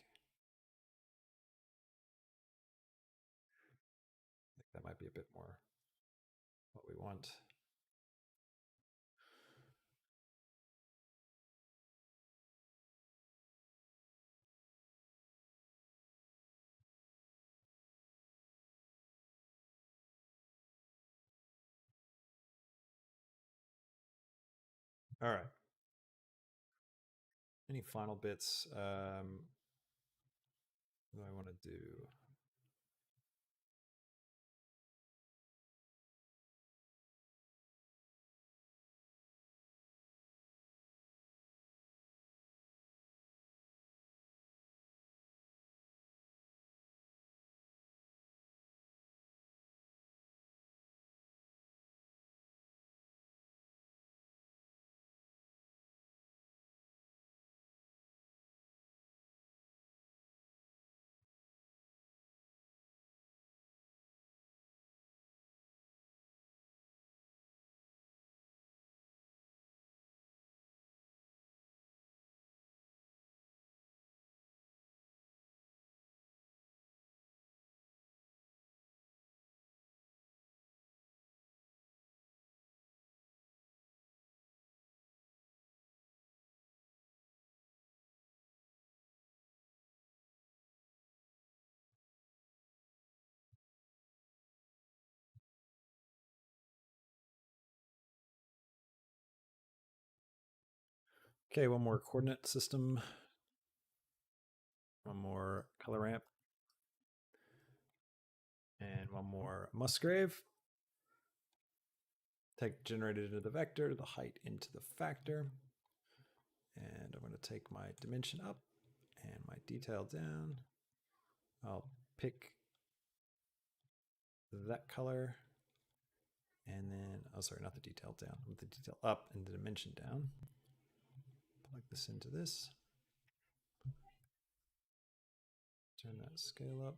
I think that might be a bit more what we want. All right. Any final bits? What do I want to do? Okay, one more coordinate system. One more color ramp. And one more Musgrave. Take generated into the vector, the height into the factor. And I'm going to take my dimension up and my detail down. I'll pick that color. And then, oh, sorry, not the detail down. With the detail up and the dimension down. Plug this into this. Turn that scale up.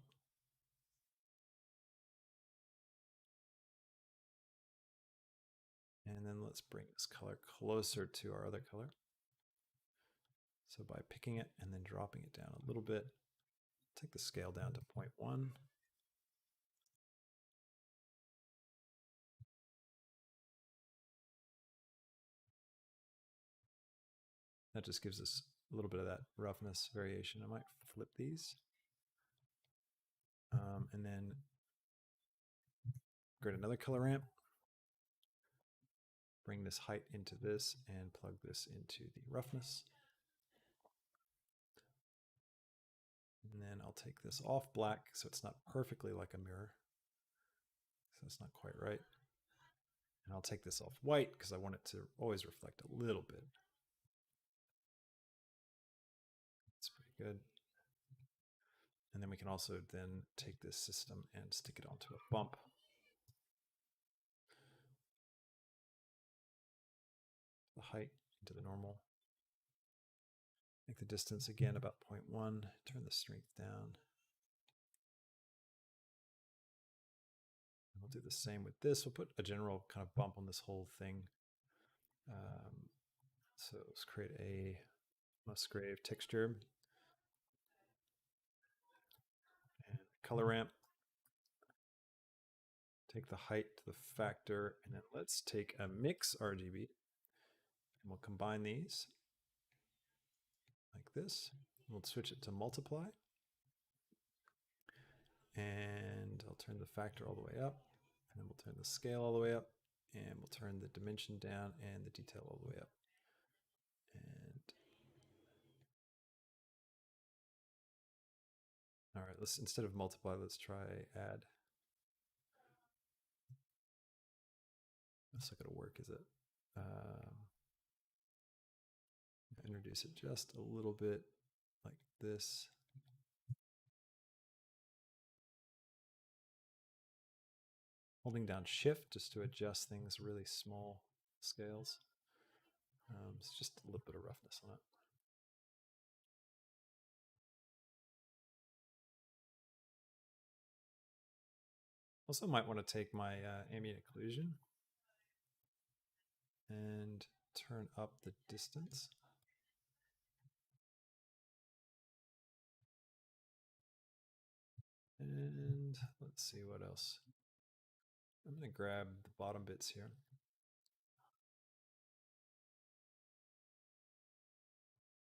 And then let's bring this color closer to our other color. So by picking it and then dropping it down a little bit, take the scale down to 0.1. That just gives us a little bit of that roughness variation. I might flip these. And then create another color ramp. Bring this height into this and plug this into the roughness. And then I'll take this off black so it's not perfectly like a mirror. So it's not quite right. And I'll take this off white because I want it to always reflect a little bit. That's pretty good. And then we can also then take this system and stick it onto a bump. The height into the normal. Make the distance again about 0.1. Turn the strength down. We'll do the same with this. We'll put a general kind of bump on this whole thing. So let's create a Musgrave texture and color ramp. Take the height to the factor, and then let's take a mix RGB, and we'll combine these like this. We'll switch it to multiply, and I'll turn the factor all the way up, and then we'll turn the scale all the way up, and we'll turn the dimension down and the detail all the way up. And all right, let's, instead of multiply, let's try add. That's not going to work, is it? Introduce it just a little bit like this. Holding down shift just to adjust things really small scales. It's just a little bit of roughness on it. Also might want to take my ambient occlusion and turn up the distance. And let's see what else. I'm going to grab the bottom bits here.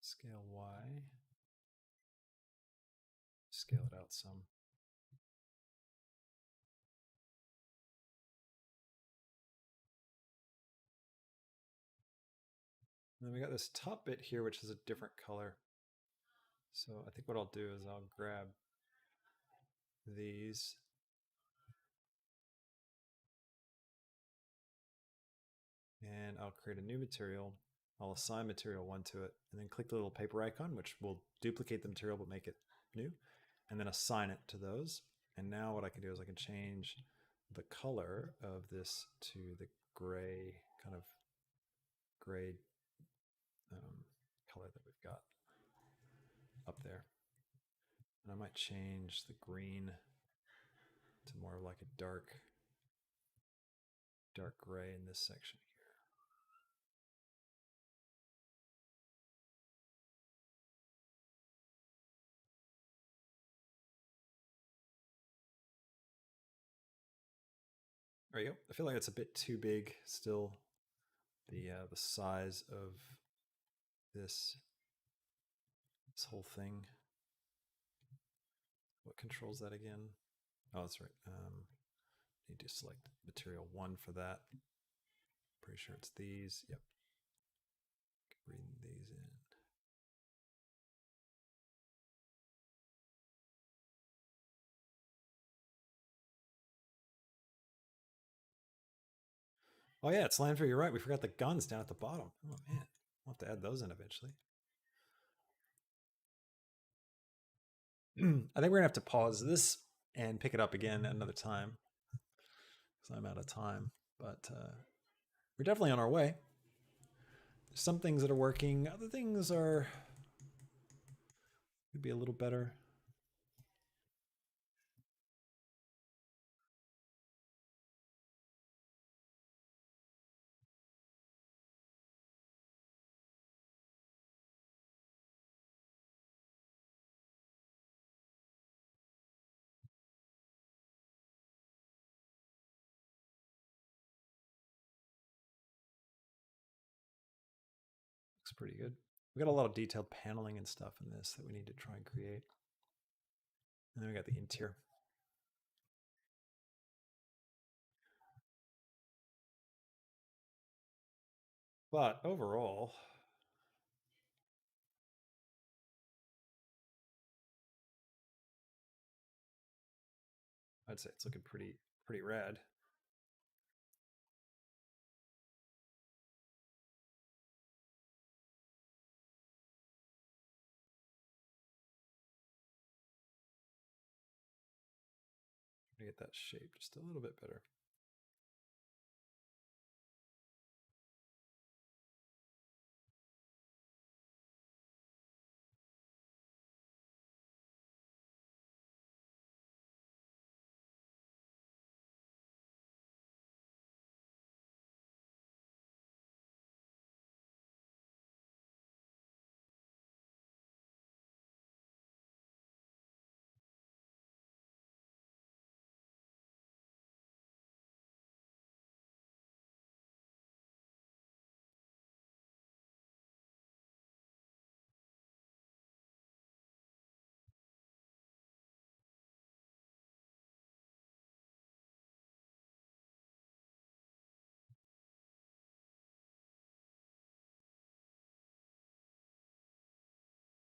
Scale Y. Scale it out some. And then we got this top bit here, which is a different color. So I think what I'll do is I'll grab these. And I'll create a new material. I'll assign material 1 to it, and then click the little paper icon, which will duplicate the material but make it new, and then assign it to those. And now what I can do is I can change the color of this to the gray, kind of gray color that we've got up there. And I might change the green to more like a dark gray in this section here. There you go. I feel like it's a bit too big still. The size of this whole thing. What controls that again? Oh, that's right. Need to select material 1 for that. Pretty sure it's these. Yep. Bring these in. Oh yeah, it's Landfair. You're right. We forgot the guns down at the bottom. Oh man, we'll have to add those in eventually. I think we're gonna have to pause this and pick it up again another time because I'm out of time. But we're definitely on our way. There's some things that are working. Other things are could be a little better. Looks pretty good. We got a lot of detailed paneling and stuff in this that we need to try and create. And then we got the interior. But overall, I'd say it's looking pretty rad. To get that shape just a little bit better.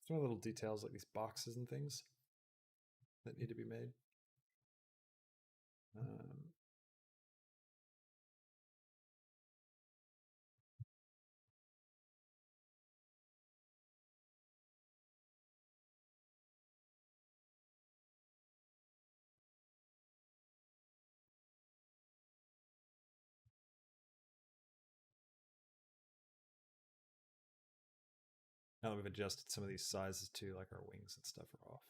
Some little details like these boxes and things that need to be made. Now that we've adjusted some of these sizes too, like our wings and stuff are off.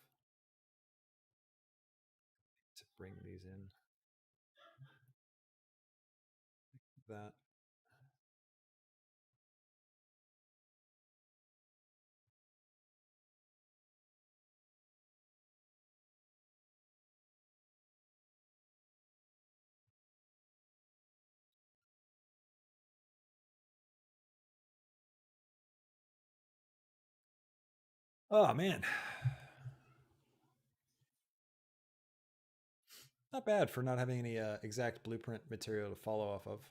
To bring these in. Like that. Oh man. Not bad for not having any exact blueprint material to follow off of.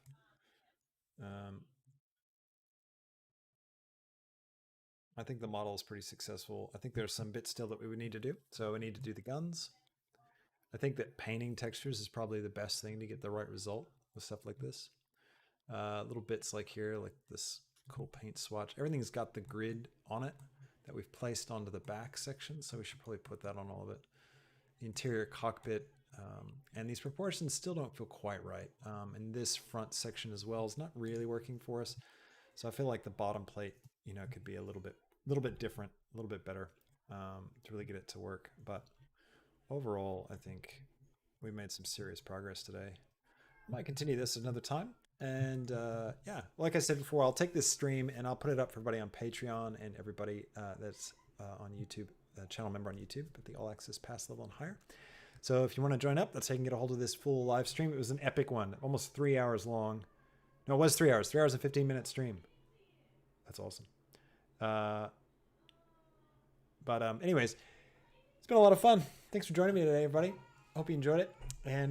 I think the model is pretty successful. I think there's some bits still that we would need to do. So we need to do the guns. I think that painting textures is probably the best thing to get the right result with stuff like this. Little bits like here, like this cool paint swatch. Everything's got the grid on it that we've placed onto the back section. So we should probably put that on all of it. The interior cockpit. And these proportions still don't feel quite right. And this front section as well is not really working for us. So I feel like the bottom plate, could be a little bit different, a little bit better to really get it to work. But overall, I think we made some serious progress today. I might continue this another time. And yeah, like I said before, I'll take this stream and I'll put it up for everybody on Patreon and everybody that's on YouTube, channel member on YouTube at the All Access Pass level and higher. So if you want to join up, that's how you can get a hold of this full live stream. It was an epic one, almost 3 hours long. No, it was 3 hours, 3 hours and 15-minute stream. That's awesome. But anyways, it's been a lot of fun. Thanks for joining me today, everybody. Hope you enjoyed it. And